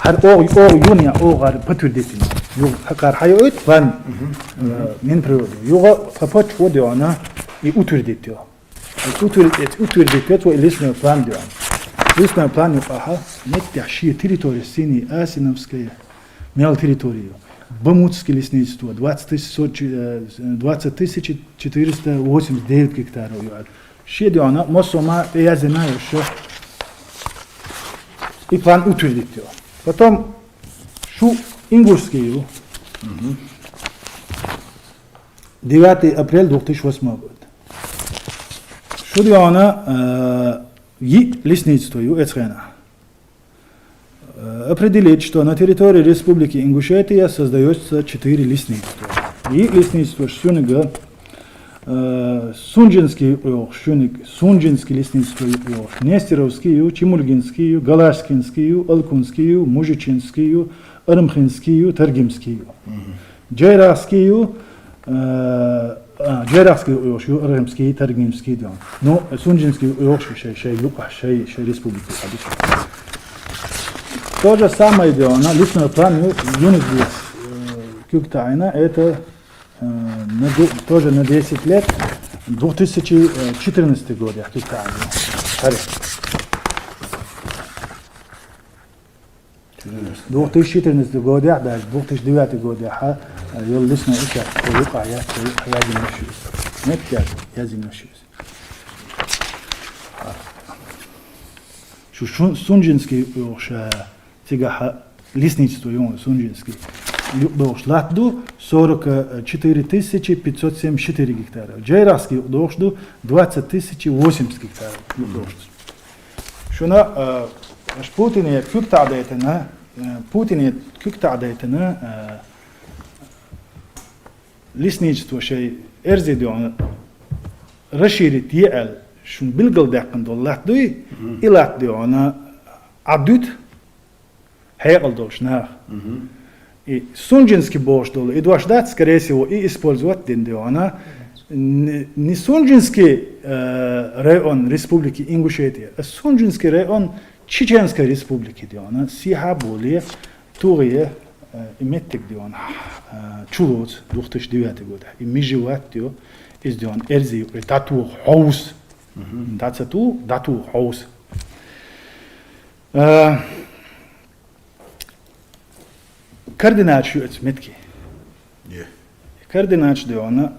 юния подтвердительно. Хакар хайот план Минприроды. Юга почва дона и утвердит. Утвердит свой лесной план дона. Лесной план нетящие территории Синей, Асиновская, мел территорию, Бамутское лесництво, 20 489 гектаров. Шедиона, Мосома, я знаю, что и план утвердит его. Потом, шу Ингушский, 9 апреля 2008 года. Шедиона, лесництво Эцхена. Определить, что на территории Республики Ингушетия создается 4 лесництва. И лесництво Шюнига, Сунжинский лесництво, Нестеровский, Чемульгинский, Галашкинский, Алкунский, Мужичинский, Армхинский, Таргимский. Джайрахский, Джайрахский уйошу, Армский, Таргимский, но Сунжинский уйошу, шей республики. То же самое дело, на лесной план Юнидис Кюктайна, это тоже на 10 лет, 2014 год, Кюктайна. 2014 год, даже 2009 год, я лесной участок, я зимношуюсь. Нет, я зимношуюсь. Сунжинский уйошу, сега лесничество Сунжинский. Дошло 44 574 гектара. Джайрахский дошло 20 080 гектаров. Шуна Путин кюктадайтана лесничество шей эрзидион расширит ел шун билгал дакан доллахдуй илат диона адут хейгал дошнах. И Сунжинский бош дол и ждать, скорее всего, и использовать диона не Сунжинский район Республики Ингушетия, а Сунжинский район Чеченской Республики диона сиха более турие иметтик диона чулоц 2009 год и межеват дио из дион эрзи дату хаус дату хаус Координацию отметки. Координацию она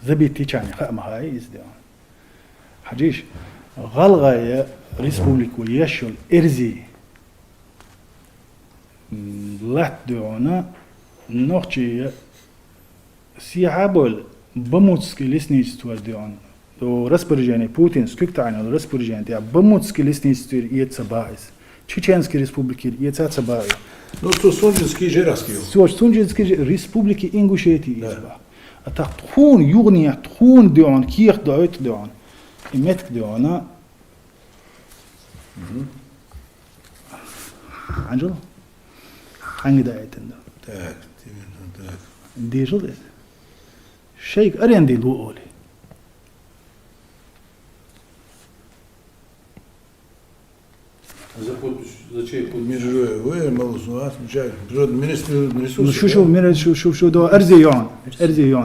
забитый чане хамахай издел. Хаджиш галгая республику яшул эрзи латдуна ночи сиабол бамутский лесничество дион до распоряжения Путин скуктайна распоряжения бамутский лесничество и цабайс. Чеченской Республики, Яцацабай. Ну, что Сунжинский и Джайрахский. Сунжинской Республики Ингушетии. А так тхун, югния, тхун дион, ких дойт дион. И метк диона, Angelo? Hangi da etinde? Так, так. Dijel is. Sheikh arendi lu oli. За чей путь? Между вы, малосуат, природный Ну ресурсы. şu da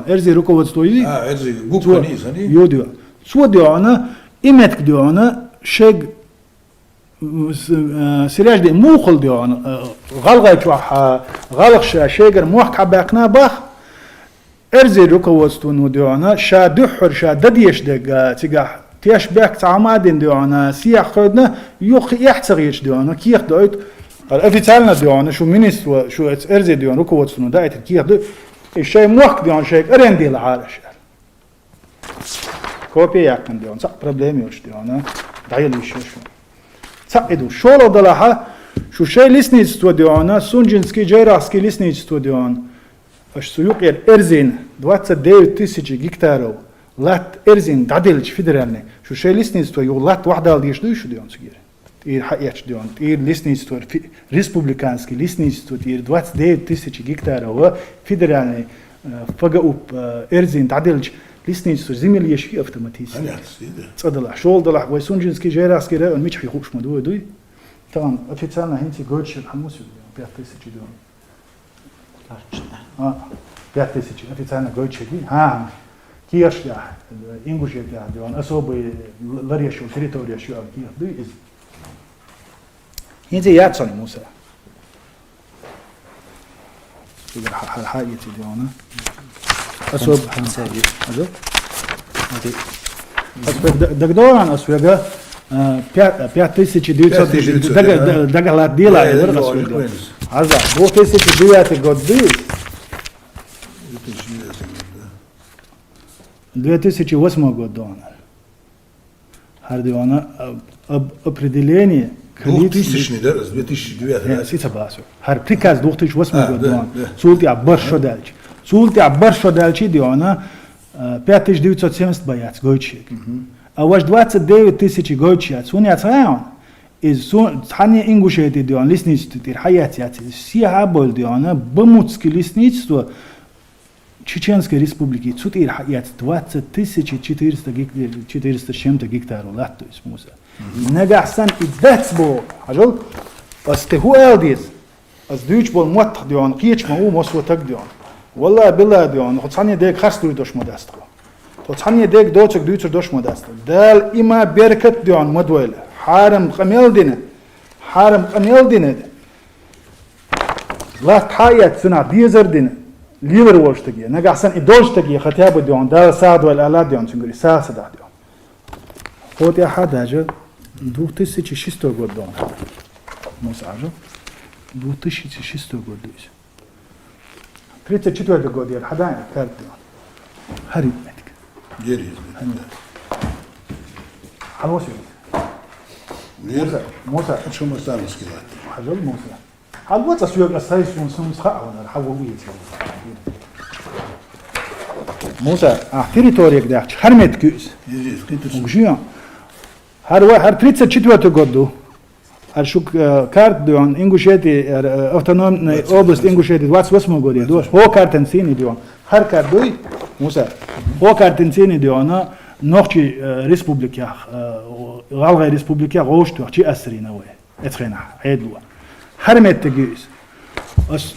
erzi rukovodstvo idi. Эрзи, губка низ, они? Yo diyor. Su diyor ona, imet diyor ona, şey سراج دي موخل ديو غلغة يتوح غلق شيجر موح كعباقنا بخ ارزي ركوستون ديونا شا دحر شا دديش دق تيجا تيش باك تعمادين ديونا سياح خدنا يخ يحتغيش ديونا كيخ دويت الافيتالنا ديونا شو مينيستو شو ارزي ديونا ركوستون دايت كيخ دو الشيء موح ديونا شيك ارندي العالش كوبي يقن ديونا صح بروبليم يوش ديونا دايل يشو Idu. Šolo dalaha, što še lisničstvo diona, sunđinski, džajrahski lisničstvo dion, aš su juqer Erzin, 29,000 gektarov, lat Erzin, dadilić federalni, što še lisničstvo ju lat wahdal diš dušu dion su gire. Ir hajeć dion, ir lisničstvo, respublikanski lisničstvo, ir 29,000 gektarov, federalni, faga up Erzin, dadilić, lisničstvo, zemlje je ši automatizm. صدلا شول دلح ويسونجنسكي جيراس كده الميش حيخوش مدوي دوي طبعا официально هنتي جوتش الحموس 5000 دون 5000 официально جوتش دي ها كيرش يا انجوش يا دون особый ларьяшо территория شو كير دوي из هنتي ياتسون موسى يقدر حاجه دون особо هذا Дагдоран освега 5900 дагладила освега. Аза 2009 год был. 2008 год дона. Хардиона определение 2000 да, с 2009. Сица басу. Хар приказ 2008 год дона. Султи абаршо дальч. Султи абаршо дальчи диона 5970 бояц гойчик. А ваш 29,000 гойчиц, он яцраон. Из тхани ингушети дион лесничество тир хаятиати. Сия бол диона бамутски лесничество Чеченской республики. Цутир хаяц 20,400 с чем-то гектаров лат, то есть муса. Нагахсан и децбо. Ажал? Астеху элдис. Аздуч бол муаттах дион. Киеч мау мосватак дион. والله بالله ديون خصني ديك خاص دوش مداستو خصني ديك دوتك دوش مداستو دال إما بركت ديون مدويلة حارم قميل دينه لا حياة سنة ديزر دينه ليفر وش تجي نجحسن إدوش تجي ختيابه ديون دال ساد ولا ديون تنقولي ساسة دا ديون خود يا حد هجر 2600 قد دون مساجر 2600 قد دوش 34 год я хадаю карту. Харитметик. Герез. Халоси. Моса. Что мы сами сказали? Хажал Моса. Халват асуяк асайс он сумсхаана хавуит. Моса, территория где хармет кюс. Герез, ты Угжио. Хар 34 году. Аршук карт дион Ингушетии автономная область Ингушетии 28 года до по картенцини дион хар кардой муса по картенцини диона нохчи республика галга республика гошту чи асрина ве этрена айдлуа хармет тегис ас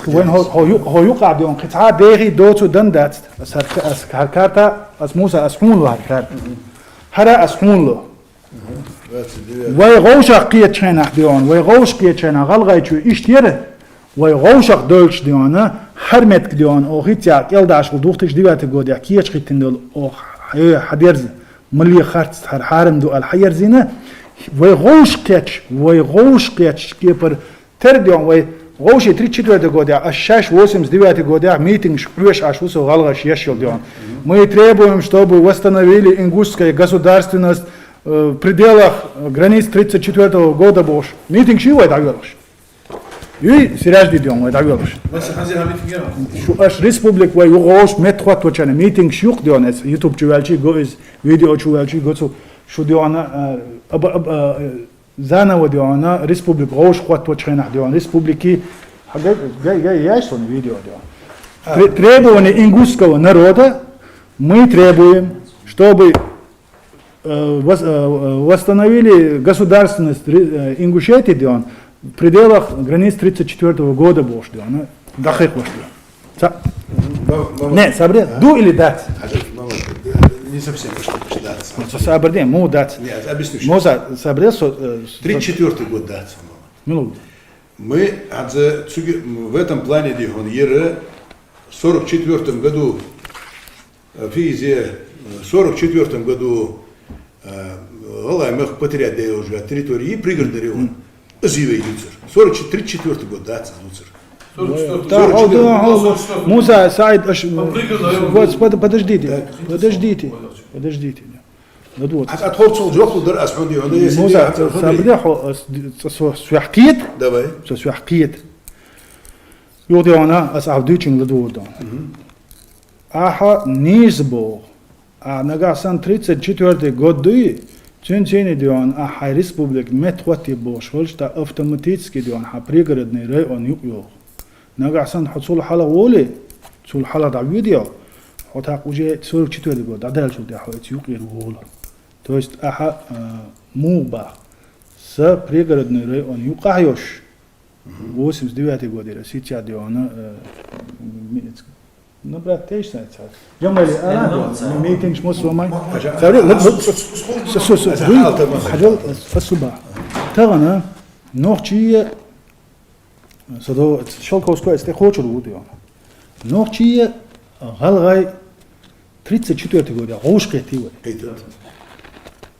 وين هو يقع ديون قطعه ديري دوتو دندات اس كارتا اس موسى اسحون له كارت هرا اسحون له ويغوش قيت شينا ديون ويغوش قيت شينا غلغاي شو اشتيره ويغوش دولش ديون حرمت ديون او غيتيا كيلداش دوختش ديوات غوديا كيش قيتندل او حديرز ملي خرت حرم دو الحيرزينه ويغوش قيتش كيبر ترديون ويغوش 34 غوديا اشاش 89 غوديا митинг шпреш аш усо غلغاش يشل ديون мы требуем чтобы восстановили ингушская государственность в пределах границ 34 года бош. Митинг чего это говоришь? И сираж дидион это говоришь. Шу аш республик вай угош метхват точане митинг шук дион эс YouTube чувалчи го из видео чувалчи го шу диона заново диона республика гош хват почхена диона республики жай яйсон видео диона. Требования ингушского народа мы требуем, чтобы восстановили государственность Ингушетии дион в пределах границ 1934 года больше диона. Дахек вошли. Не, сабре, ду или дать? Не совсем что дать. Сабре, му дать. Нет, объясню. Моза сабре 34 год дать. Минуту. Мы в этом плане дихон ере в 44 году в 44 году Алаймах потерял уже территории пригорода региона. Зивей Люцер. 34 год дать Люцер. Муза, Саид, подождите. От холцол джофу дар асхуди он есть. Муза, сабрехо свяхкит. Давай. Свяхкит. Юди она асавдучин лдудан. Аха низбо. А нагасан 34 годы. Ченчени дион аха республик метхвати бошволшта автоматически дион ха пригородный район юг. Нагасан хацул хала воли. Цул хала да видео. Вот уже 44 год. А дальше да ходит юг и вола. То есть аха муба с пригородный район юг ахёш. 89 год era сейчас диона ну брат ты что это جمالي انا ميتينج مو سوماي حاجه الصباح ترى نوختي صدو شالكوسكو استخوچ رو ديون نوختي غلغاي 34 года ошкети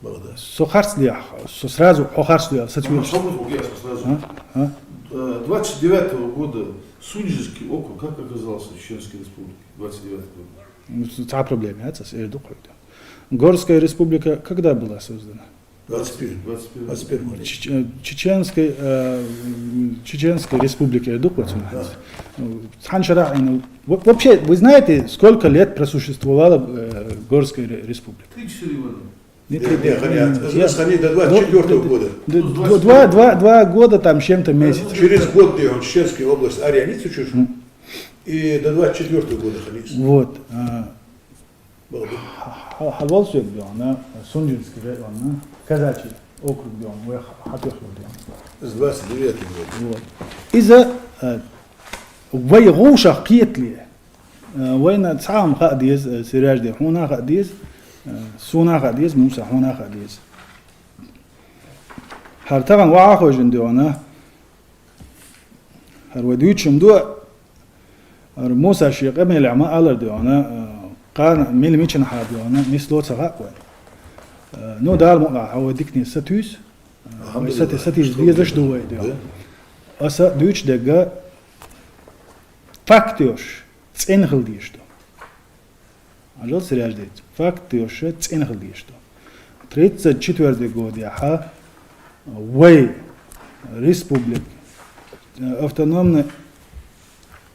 вы сохарсли сразу хохарсли сатвил 29 года Сунжинский округ как оказался в Чеченской республике? 29 год. Это проблема, это Горская республика когда была создана? 21 год. Чеченской республики вообще, вы знаете, сколько лет просуществовала Горская республика? 3-4 года. До 24 года. 2 года там чем-то месяц. Через год где он Чеченская область Арианицу чушу. И до 24 года ходить. Вот. Хавал сюда, она Сунжинский район, казачий округ, он хатёх с 29 года. Вот. Из-за вайгуша قيتلي وين تعام خاديز سراج دي هنا خاديز سونا خاديز موسى هنا خاديز هر طبعا واخو جندونا هر وديوچم دو هر موسى شيق ابن العماء الله ديونا قان ميل ميچن حاديونا مثلو صغا نو دال مقع هو ديكني ستوس ستيش ديزش دوي ديونا اسا دوچ دغا فاكتوش ценхил дишто. Ажал сряждет. Фактош ценхил дишто. 34 год яха Вэй республик автономная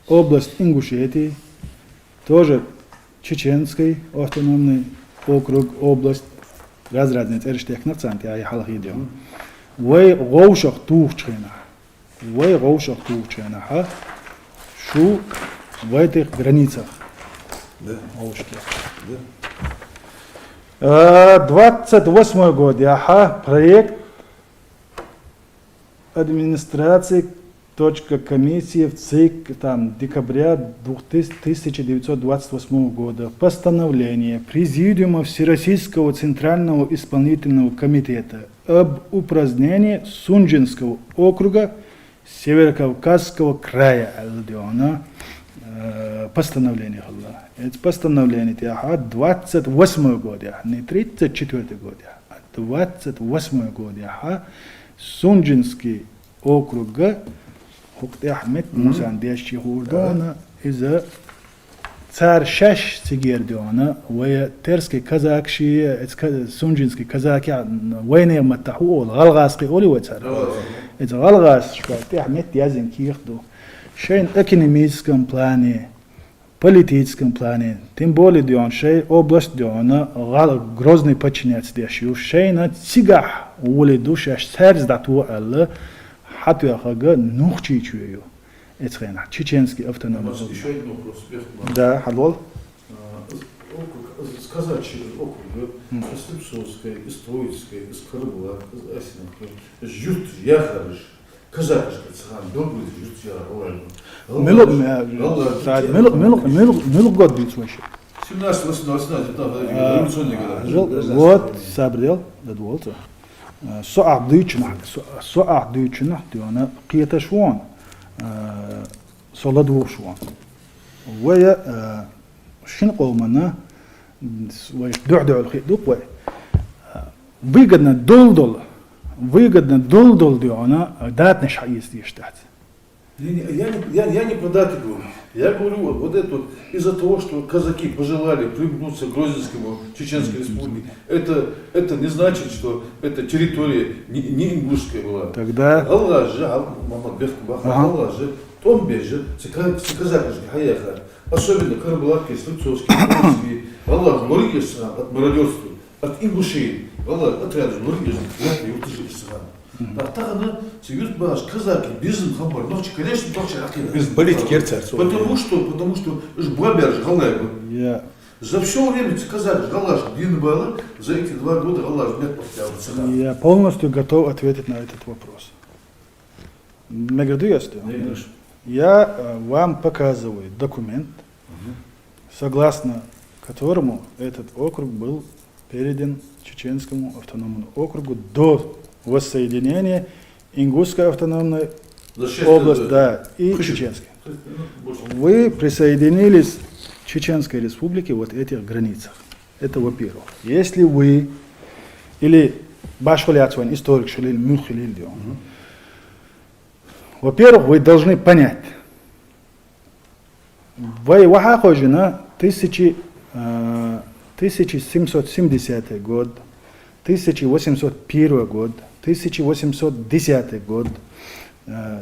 область Ингушетии, тоже Чеченский автономный округ, область разрядниц эрштех нацанти а яхал хидион. Вэй гоушах тухчена. Вэй гоушах тухчена ха шу в этих границах. Да. 28 год, проект администрации комиссии в ЦИК там, декабря 1928 года. Постановление Президиума Всероссийского Центрального Исполнительного Комитета об упразднении Сунжинского округа Северокавказского края. Постановление. Это постановление 28 год, не 34 год, а 28 год. Сунжинский округ Хукты Ахмед Мусандешчи Хурдона из царь Шаш Сигердиона, вая терский казакши, сунжинский казаки, войны матаху, галгаски оли вацар. Это галгас, что Ахмед Язин Кирду. Шейн экономическом плане политическом плане, тем более дион шей область диона грозный подчинец дешью шей на цигах ули душа сердце дату алла хату яхага нухчи чую. Это хрена. Чеченский автономный. Еще один вопрос. Да, халол. Сказать через округ, из Липсовской, из Троицкой, из Крыла, из Асинки, жют яхарыш, казакышка цыган, добрый жют Милок год бит вообще. 17, 18, 19, революционные годы. Вот, сабрел, да дволта. Соах дүйчина, диона қиета шуан, соладу шуан. Вая шин قومنا ويدعدع الخيط دوق выгодно долдол диона дат наш хаис диштат. Я не про даты говорю. Я говорю вот это вот из-за того, что казаки пожелали примкнуться к Грозненскому Чеченской республике. Это не значит, что эта территория не ингушская была. Тогда Allah же, Мамад Бехтубах, Allah же, том бежит, казаки же, хаяха. Особенно Карабалакские, Слепцовские, Троицкие. Allah лоригеса от мародерства, от ингушей. Allah отряды лоригеса, и утыжи а так она сидит баш казаки бизнес хамбар, но конечно тоже Без политики царства. потому что ж бабер ж галайбы. За все время казак галаш длинный был, за эти 2 года галаш нет повторял. я полностью готов ответить на этот вопрос. Я вам показываю документ, согласно которому этот округ был передан Чеченскому автономному округу до воссоединения Ингушской автономной области, да, и Чеченской. Вы присоединились к Чеченской республике вот этих границах. Это во-первых. Если вы или башхуляцван историк шалил мюхилил дион. Во-первых, вы должны понять. Вы вахахожина 1770 год, 1801 год, 1810 год.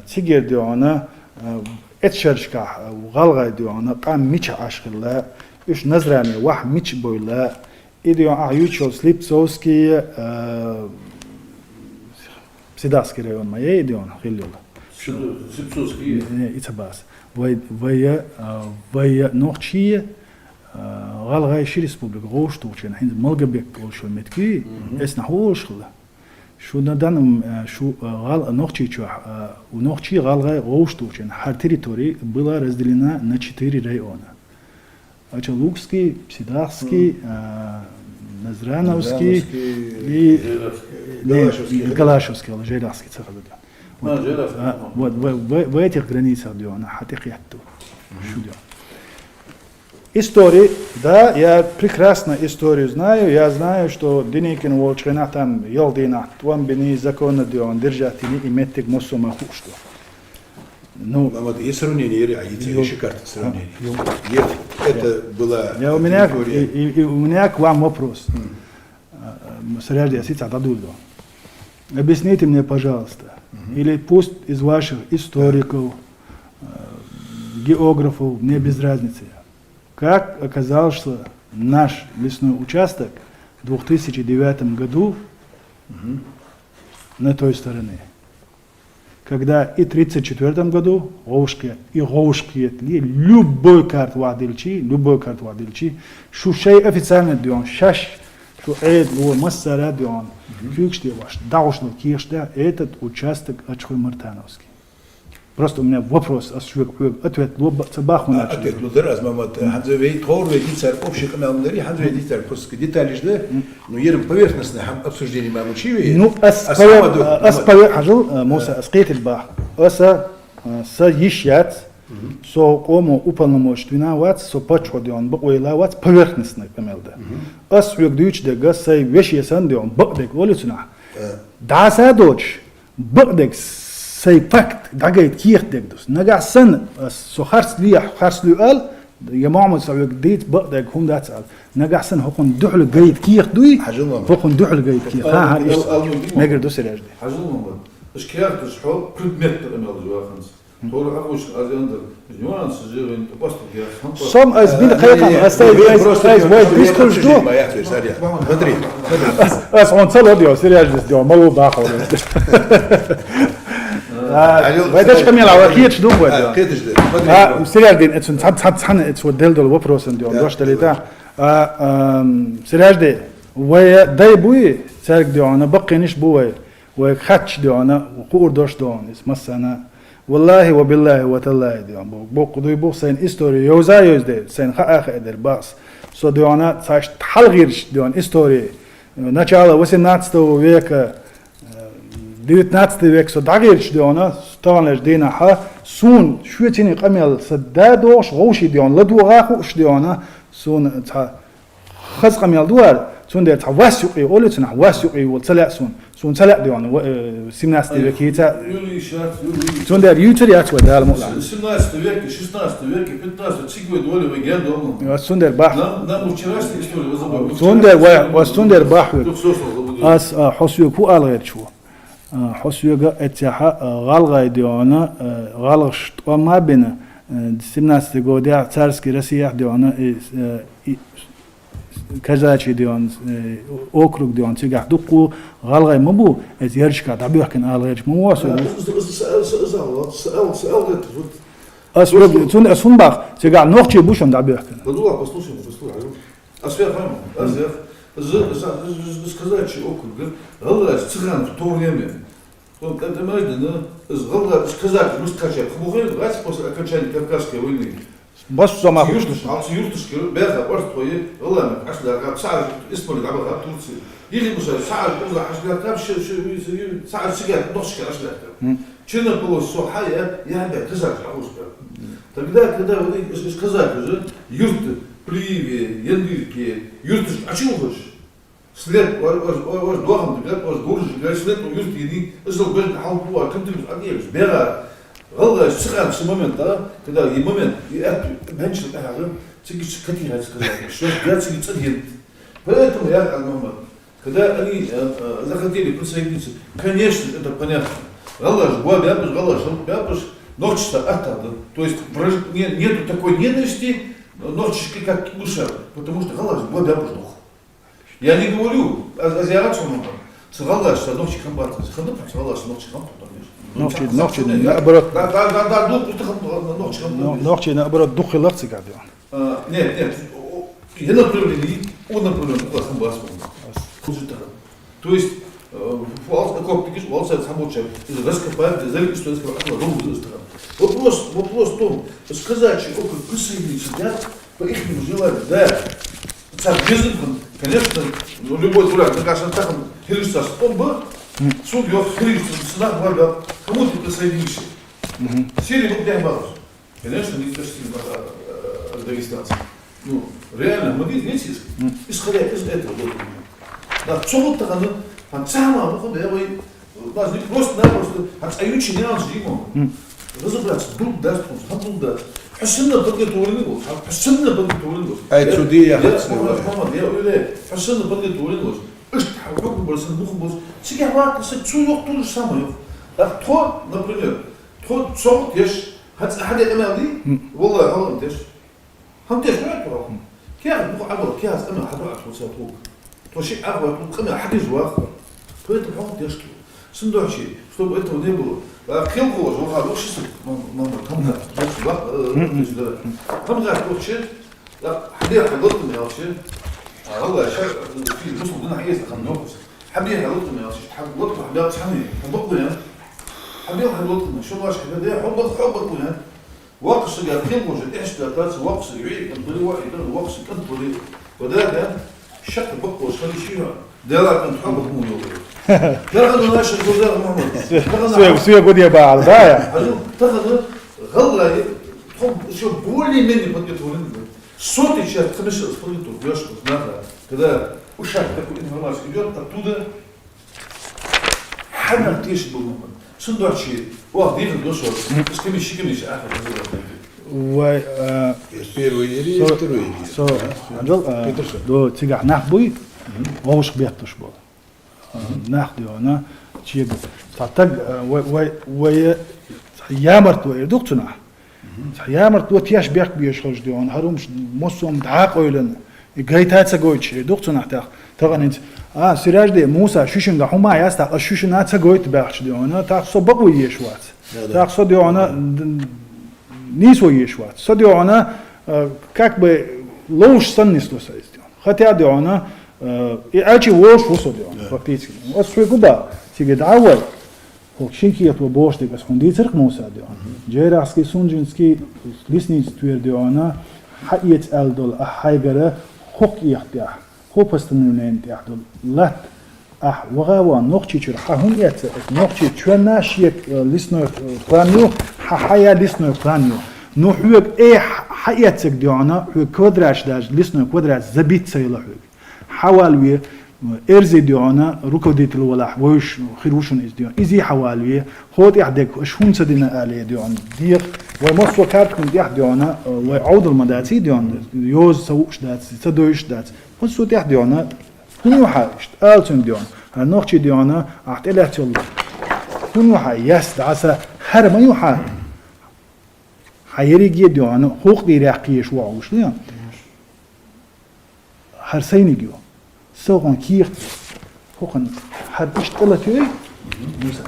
Тигер диона этшершка галга диона кам мич ашхилла уж назрами вах мич бойла идион аючел Слепцовский Сидасский район моей идион хилила. Слепцовский. Не, ицабас. Вая нохчие галгающий республика гошту учен хин малгабек болшо метки эсна хошла. Шо на данном шо гал нохчи чу у нохчи галгай гошту учен хар территории была разделена на 4 района. Ачалукский, Сидасский, Назрановский и Галашевский, Жайравский цехалда. Вот в этих границах диона хатихиатту. Истории, да, я прекрасно историю знаю. Я знаю, что Деникин Волчина там Ялдина, там бени законы дион держатели и метик мосома хушто. Ну, есть сравнение, есть карта сравнения. Это была. У меня к вам вопрос. Объясните мне, пожалуйста, или пусть из ваших историков, географов, мне без разницы, как оказался наш лесной участок в 2009 году на той стороне, когда и в 1934 году Говушки, любой карт вадильчи, шушей официально дион, шаш, что это массара дион, кюкшти ваш, даушло кишта, этот участок Ачхой Мартановский. Просто у меня вопрос, ответ Цабаху начал. Ответ Лудераз, мамат, Ханзовей, Тхорвей, Дицар, общий каналнери, Ханзовей, Дицар, просто детали жды, но ерем поверхностное обсуждение мамучивей. Ну, Хажил, Муса, Аскейтель Бах, Аса, Ищац, со кому уполномоченного, со почводион, бакуэлавац, поверхностный помелда. Ас вегдючдега, сай вешьесан дион, бакдек, волюцина. Даса дочь, бакдек, сай факт, дагайт кихдегдус. Нагасан, со харслю ал, я мамут савек дейт, бакдек, хум дацал. Нагасан, хокон духл гайт кихдуй, хокон духл гайт ких. Ха, ха, мегер дусеряжди. Хажил мамад. Ишкиярт ишхол, предмет помелда, Тоже ахуш азиандер. Нюансы живы, просто я сам. Сам аз бин қайқан аз вай дискурс жо. Смотри. Аз он цел одио сериаж дес малу бахо. Вайдаш камел авакиет ду бод. Сериаж дин этsun цан этсу делдол вопросен дио дошталита. Сериаж де ويا داي بوي سارك ديونا بقينش بوي وخاتش ديونا وقور دوش دون اسم السنة والله وبالله وتالله ديون بو قدوي بو سين استوري يوزا يوز دي سين خا اخ ادر باس سو ديونا ساش تحلغيرش ديون استوري начало 18 века 19 век со дагирш диона станеш дина ха сун шуетини камел сададош غوشي ديون لدوغا خوش ديونا سون خز قميل دوار سون دير تواسقي اولتنا واسقي وطلع سون طلع ديون 17 века سون دير يوتري اتوا دال مولا 17 веке, 16 веке, 15 цигве доли в гендом. سون دير باح Нам вчерашняя история забыл. سون دير وسون دير باح اس حسيو كو الغير شو حسيو اتيها غالغاي ديونا غالغش ما بين 17 года царский Россия диона казачи дион округ дион цигах дуку галгай мабу эт ярчка дабюхкен алгайч муасу асрог сунбах цигах нохчи бушон дабюхкен Дадула, послушай. Асфяфам, азеф, сказачи округ, галгай цыган в то время. Это можно, галгай сказать, русскача, хмугай, после окончания Кавказской войны. بس ما يورتش بيرها برضه والله ما عشان ساعه اسمه اللي عملها تونسي يجي مش ساعه والله عشان كابش ساعه سجاد نص كده عشان كنا было сухая я опять казак русская тогда когда вы сказали же юрты пливе яндырки юрты а чего хочешь след ваш дом говорят ваш город говорит след юрты не изол без халпу а ты одеешь бера والله اشتغل في مومنت كده مومنت بنش الأهل تيجي كثير هذا شو جالس يتصدق поэтому я المهم كده أني захотели присоединиться конечно это понятно والله жгва бябыш والله жгва бябыш ночь-то это то есть нету такой ненависти ночечки как душа потому что والله жгва бябыш дух я не говорю азиатцам والله что ночь комбат заходу والله что ночь комбат نوخشي نقبرت نوخشي نقبرت دخل لغتي قاعد нет я направление он направление классом басом то есть как ты говоришь волосы самочек из раскопать залить что это вопрос в том сказать что присоединиться да по их желанию да конечно любой дурак на каждом так христос он бы суд его Христос, сюда говорят, кому ты присоединишься? Сирия был не обалось. Конечно, не пришли от дагестанцев. Ну, реально, мы видите, исходя из этого. Да, чего то он сам, даже не просто-напросто, а ючи не надо ему. Разобраться, друг даст, он друг даст. حسنا подготовлены был, حسنا подготовлены был. А это суды я хочу. Я уверяю, حسنا подготовлены был. حكم برسن بخم برس سيجي واحد سو يوم طول السما يوم تخو نبرير تخو صوت يش هات أحد الأمر دي والله هو تيش هم تيش ما يكره كيف بخو عبر كيف أمر حد واحد وساتوك توشي عبر تقمع حد يزواخ فيت بخو تيش صندوق شيء شو بقيته نبلو كل قوة جو هذا وش يصير ما كم غير كم غير وش لا حد يحضر من هذا الشيء والله شيء في نص بدنا حيز خمنوكس حبيه هلطم يا شيخ حب لطم حبيه صحني حبك وين حبيه هلطم شو واش حبيه حبك وين وقص قال كم وجد ايش ثلاث وقص يعيد كم طريق واحد وقص كم طريق وده شق بق وصل شيء ده لا كنت حبك مو يوم تاخذ ناش الجزائر محمد سوي قد يباع البايع تاخذ غلا تحب شو بولي مني بدك تقولين صوت сейчас خمس اسطوريته بيشقط نقرا كده وشك تكون انفورماسيون идет оттуда حنا تيش بالمهم صندوق شيء واحد ياخذ دوشو بس كم شيء كم شيء اخر و Первый или второй. سو دو تيجح نحبوي وش بيحتش بول نحدي أنا شيء تعتق و يامرت ويردوقتنا يامرت وتياش بيك بيشخرج ديون هرومش مصوم دعاق ويلن جايتات سجويتش يردوقتنا تغنيت سراج دي موسى شوشن هما ياستا شوشنات سجويت باخش ديون تاخ صبق ويشوات تاخ صديونا نيس ويشوات صديونا как бы лоуш саннис лосайс дион хотя диона ачи вош вусо дион фактически вот свегуба тиге давал Хокшинки я твой ты господи церк Муса дион джераски сунжински лисниц твер диона хаиет алдол ахайгара хок яхтя хопастнунен яхдол лат وغاوا نقطي شر حهم يات نقطي شونا شيك لسنو بلانيو حيا لسنو بلانيو نحوك حياتك ديانا هو كودراش داج لسنو كودراش زبيت سيلا هو حوالوي ارزي ديانا ركوديت الولاح وش خيروشن از ديان ازي حوالوي خود يحدك شون سدينا الي ديان ديق ومصو كارتكم ديانا وعود المداتي ديان يوز سوش دات سدوش دات مصو ديانا كنو حاجت آلتون ديان هالنقطة ديانا احتلت الله كنو حاجت عسى هر ما يوحى حيريجي ديانا حقوق دي راقيش وعوش ديان هر سينيجيو سوغن كيرت حقوقن هر اشتلت يوي موسى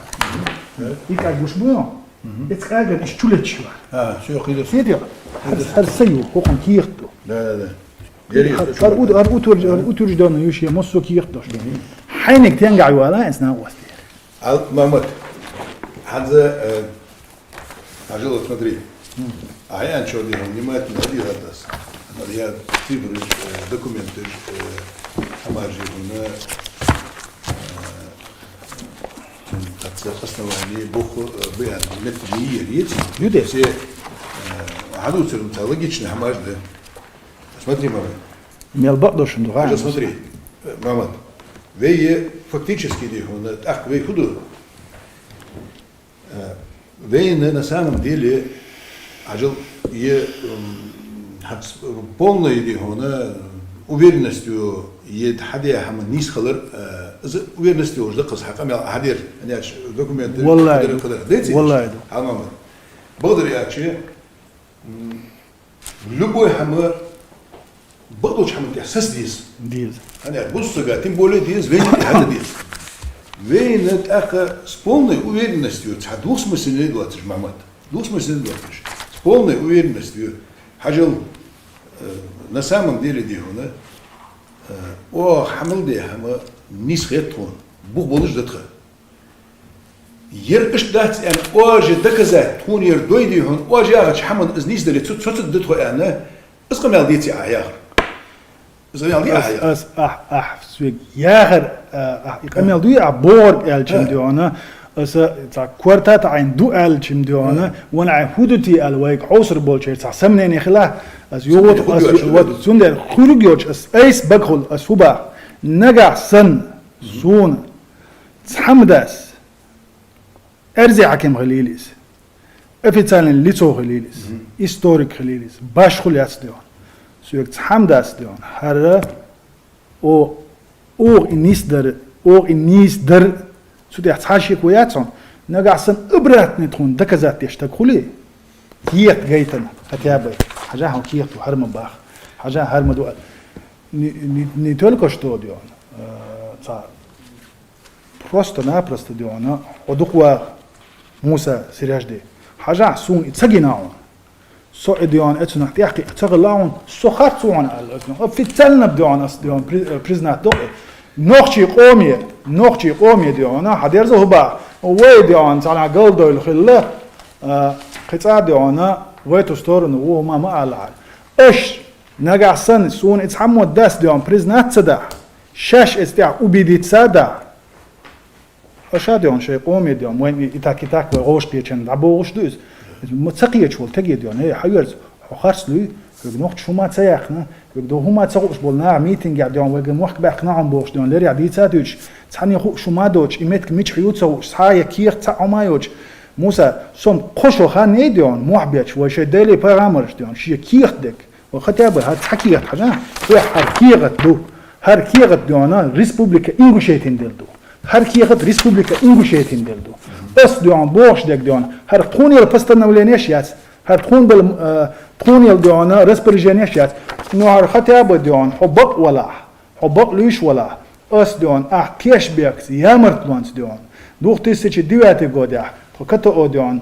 إيك عجوش بيان إتكاجن اشتلت شو شو خير سيدي هر سيو حقوقن كيرتو لا أرؤوتور جدنا يوشي مصو كيرتوش حينك تنقع ولا إنسنا وستي محمد هذا عجلة смотри أحيانا شو دي внимательно هذا я выбрал документы Амаджи на основании Буху Бен Метрии Люди все عدوس логично Амаджи смотри мама ميل بقدرش ندغى смотри мама وهي فактически دي هنا أخ وهي خدو وين на самом деле عجل يه полной دي هنا уверенностью ед حدي هم نيس خلر уверенностью уже قص حق أمي حدير يعني دокументы والله حمام بقدر يأتي любой هم بقدرش هم تحسس ديز أنا بص قاعدين بقول ديز وين هذا ديز وين أخا с полной уверенностью تحدوس مسنين دواتش محمد دوس مسنين دواتش с полной уверенностью حاجل на самом деле دي هنا о حمل دي هم نيس خيطون بوق بولش دتخ يرقش دات يعني واجه دكزات تون يردوي دي هون واجه أخش حمل إز نيس دلي تسوت دتخ أنا إسقم يالديتي عيار إسقم يالدي عيار أس سويك ياخر إقامل دوي عبور يالشم ديونا أس تا كورتات عين دو يالشم ديونا وانا عهودتي الوايك عصر بولشير تا سمنين خلا أس يوت أس يوت سندر خرجيوش أس أيس بقول أس هبا نجع سن زون تحمدس أرزي حكم خليليس أفتالن ليتو خليليس هيستوريك خليليس باش خلياس ديون سويك تحمدس ديون هذا أو إنيس در سودي أحتاجي كوياتهم نقعسن إبرات نتخون دكزات يشتكولي كيت جيتنا هتيابي حاجة هم كيت وحرم باخ حاجة هرم دو نتولكش تو ديون تا просто ديونا ودقوا موسى سراج دي حاجة سون اتسجناون سو ديون اتسنا تيحكي اتغلاون سو خاطون في تلنا بديون اس ديون بريزنات دو نوختي قومي ديونا حدير زهبا وي ديون تاع قلدو الخله قطع ديونا وي تستورن و ما على اش نقع سن سون اتحمد داس ديون بريزنات صدا شاش استيع وبيديت صدا أشاديون شيء قومي ديون وين إتاك وغوش بيشن عبوش دوز متسقية شول تجي ديون هي حيرز خرس لي يقنوخ شو ما تسيخنا يقدو هما تسوقش بولنا ميتينج ديون ويقم وحك بقناعهم بوش ديون لري عدي تادوش تعني خو شو ما دوش إمتك ميت حيوت سوش سايا كير تاع ما يوش موسى سوم قشو خان ديون محبيتش وشي ديلي بارامرش ديون شي كير دك وختابه هاد حكيت حاجة هو حكيرت دو هر كيرت ديونا ريسبوبليكا إنغوشيتين ديل دو هر كيغت ريسبوبليكا إنغوشيتين دلدو أس ديون بوش دك ديون هر تخوني البستنا ولا نشيات هر تخون تخوني الديون رسبرجي نشيات نوع خطاب ديون حبق ولا حبق ليش ولا أس ديون كيش بيكس يا مرتلونس ديون دوختي سيتش ديواتي قوديا فكتو ديون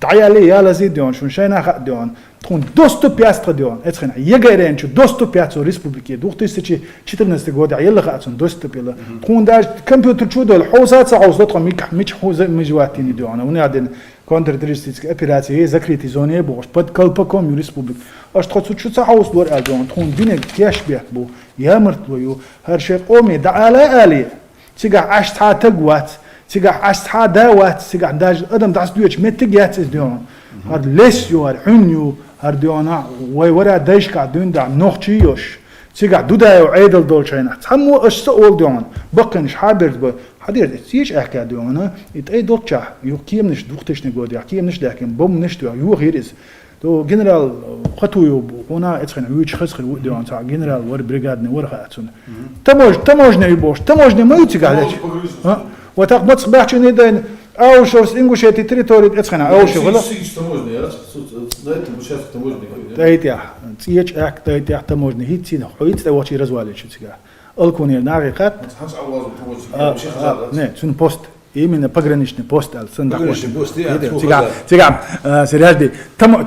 تعالي يا لزيد ديون شون شينا خد ديون تكون دوستو بياستر ديون اتخن يغيرين شو دوستو بياتسو ريسبوبليكي دوختي سيتش تشيترنس قوديا يلا خاتون دوستو بيلا تكون داج كمبيوتر شو دول حوسات عوزلتهم ميك حوز مجواتيني ديون ونادن كونترتريستيك ابيراتي هي زكريتي زوني بوش بد كلبكم ريسبوبليك اش تخصو شو تعوز دور الدون تكون دينك كيش بيك بو يا مرتويو هر شيء قومي دعالة آلية تيجا عشتها تقوات تيجا عشتها داوات تيجا داج ادم داس دويتش متجات ديون هر ليسيو هر حنيو هر ديونا وي ورا دايش قاعدين دع نوختيوش تيجا دودا وعيدل دولشينا تحمو اش سؤال ديون بقنش حابرت ب حدير تيج احكي ديونا اي دوتشا يو كيم نش دوختش نغوديا كيم نش لكن بوم نش يو غيرس تو جنرال خطويو هنا اتخن ويش خسخ ديون تاع جنرال ور بريغادني ور خاتون تموجنا يبوش تموجنا ما يتقالش وتقبط صباح شنو دين او شوس انغوشيتي تريتوري اتخن او شو ولا تموجنا يا دايت المشاف تموجنا دايتيا تيج اك دايتيا تموجنا هي تسين خويت تواتي رزوالي شو تيجا الكونير ناقيقات ما تحمش عواز تموجنا مش خلاص نه شنو بوست именно пограничный пост الصندوق Пограничный пост, تيجا سيرجدي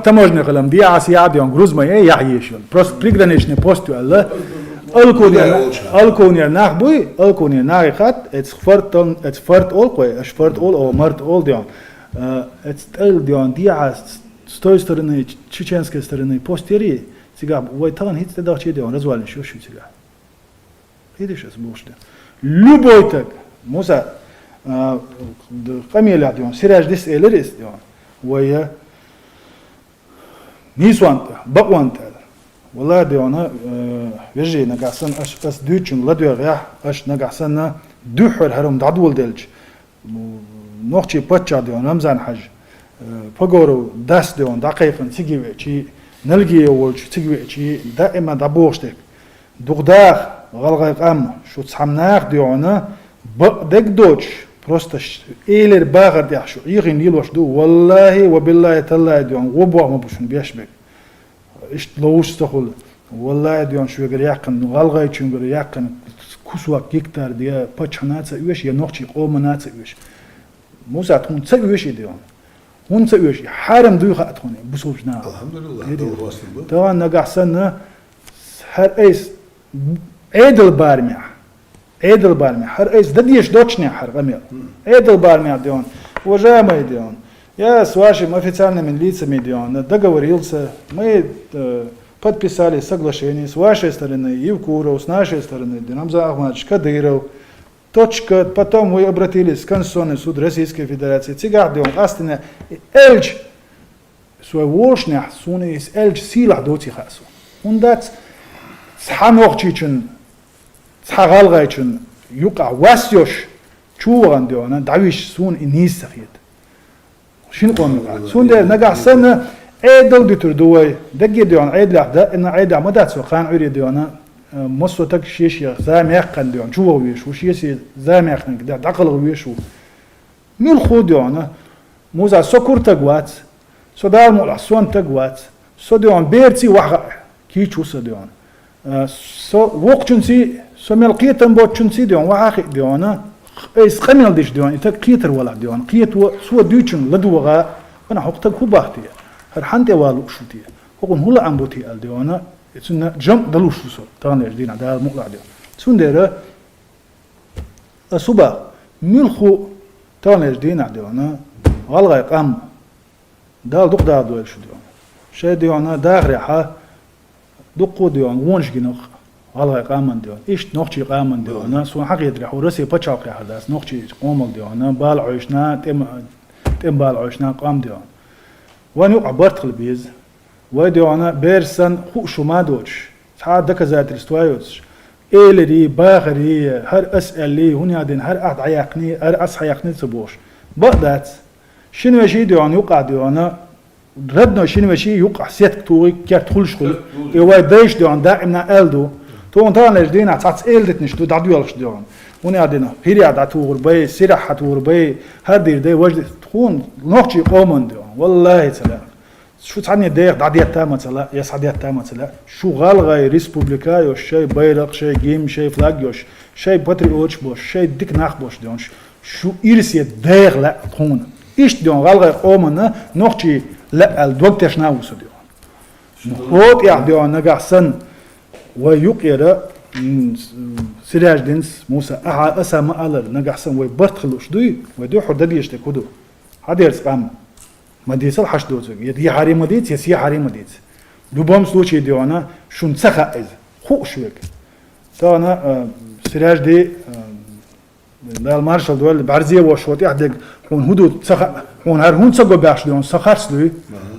تموجنا قلم دي عسيا ديون грузма يعيشون просто приграничный пост ولا الكونير ناخبوي الكونير ناقيقات اتس فرت اول كوي اش فرت اول او مرت اول ديون اتس ال ديون دي с той стороны чеченской стороны постери тига войтан хит да че дион развалин шо тига видишь es буште любой так муса قميلة ديون سراج ديس إلريس ديون ويا نيسوانت بقوانت والله ديونا وجي نقاسن أس دوتشن لدو غيا أش نقاسن دوحر هرم دعدول دلج نوختي باتشا ديون رمزان حج فقورو داس ديون دقيقا تيجي شي نلقي أول تيجي شي دائما دبوشتك دغداخ غلغي قام شو تسحمناخ ديونا بدك دوتش просто إيلر باغر ديحشو يغين يلوش دو والله وبالله تالله ديون وبوع ما بوشن بيشبك إيش لوش تقول والله ديون شو يقر يقن غالغاي شو يقر يقن كسوا كيكتر ديا باتشنات سويش يا نوختي قومنات سويش موسى تكون تسويش ديون هون تسويش حرم دوي خاطوني بسوبنا الحمد لله دور واصل طبعا نقحسن هر ايس عيدل بارميع عيدل بارميع هر ايس دديش دوتشني حر غمير عيدل بارميع ديون وجامع ديون يا свашим официальными лицами дион договорился мы подписали соглашение с вашей стороны Евкуров, с нашей стороны Рамзан Ахмадович Кадыров. Точка, потом мы обратились в Конституционный суд Российской Федерации. Цигар дион астина эльч свой волшня суне из эльч силах доти хасу. Он дат сханохчичен схагалгайчен юка васьёш чуван диона давиш сун инисахит. شنو قوم سوندر نجح سنة عيدل بتردوي دقي ديون عيد لحظة إن عيد عمدات سوقان عري ديونا مصو تك شيش زام يقن ديون شو ويش وشيسي زام يقن كده دقل ويش ميل خود ديونا موزا سكر تقوات سو دار مولا سون تقوات سو ديون بيرتي وحق كي شو ديون سو وقتنسي سو ملقيتن بوتشنسي ديون وحق ديونا ايس خميل ديش ديون إتا كيتر ولا ديون كيت سوى ديوشن لدوغا أنا حقتك هو باختي هر حنتي والو شوتي هو هلا عم بوتي الديونا يتسنى جم دلوش وصل تانيش دينا ده المقلع ديون سندرة الصبح ملخو تانيش دينا ديونا غلغا يقام دال دق دال دويل شو ديون شي ديونا داغريحة دقو ديون وونش جنوخ والله قامن ديون إيش نوختي قامن ديونا سو حق يدرح ورسي بتشاق هذا نوختي قومل ديونا بال عيشنا تم بال عيشنا قام ديون وانو عبرت قلبيز وديونا بيرسن خو شو ما دوش ساعات دك زات الاستوايوس إيلري باغري هر أسألي هنا دين هر أحد عيقني هر أس عيقني تبوش بقدات شنو شيء ديون يوقع ديونا ردنا شنو شيء يوقع سيت كتوري كرت خلش خل يواي دايش ديون دائما ألدو تو انتان لجدين عتعت إلدت نشتو دعدو يلش ديون ونادينا هيرياد عتور بي سرح عتور بي هردير دي وجد تكون نوحشي قومن ديون والله تلا شو تعني ديق دعدية تامة تلا يسعدية تامة تلا شو غالغاي ريسبوبليكا يوش شي بيرق شي جيم شي فلاج يوش شي باتريوتش بوش شي ديك ناخ بوش ديون شو إرسية ديق لا تكون إيش ديون غالغاي قومن نوحشي لا الدوكتش ناوسو ديون هوت يا ديون نقحسن ويقيرا سراج دينس موسى أسامة ألر نقحسن ويبرتخلوش دوي ويدو حدد يشتي كدو هذا يرسقام مديسل حش دوزك يدي حريم مديت يسي حريم مديت любом случае ديونا شون سخا إز خو شوك تانا سراج دي المارشال دول بعرزية وشوتي أحدق هون هدو سخا هون هر هون سقو باش ديون سخرس دوي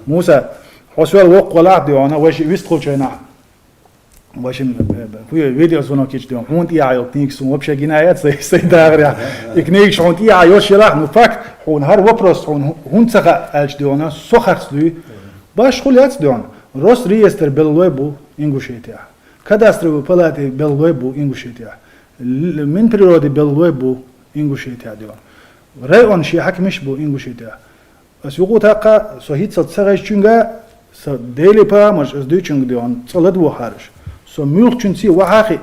موسى حسوال وق ولا ديونا وش ويستخل شينا وش في فيديو زونا كيش ديون هون تي عيل تنيكس وبش جنايات سي داغريا يكنيك شون تي عيل شراح نفك هون هر وبرس هون سخا ألش ديونا سخرس دوي باش خليات ديون روس ريستر بالويبو إنغوشيتيا كادستر بالاتي بالويبو إنغوشيتيا من بريودي بالويبو إنغوشيتيا ديون رأيون شيء حكمش بو إنغوشيتيا بس يقول تاقا سوهيت ستصغيش چونغا سو ديلي با مش ازدو چونغ ديون صلد و حارش سو ميوخ چونسي وحاقي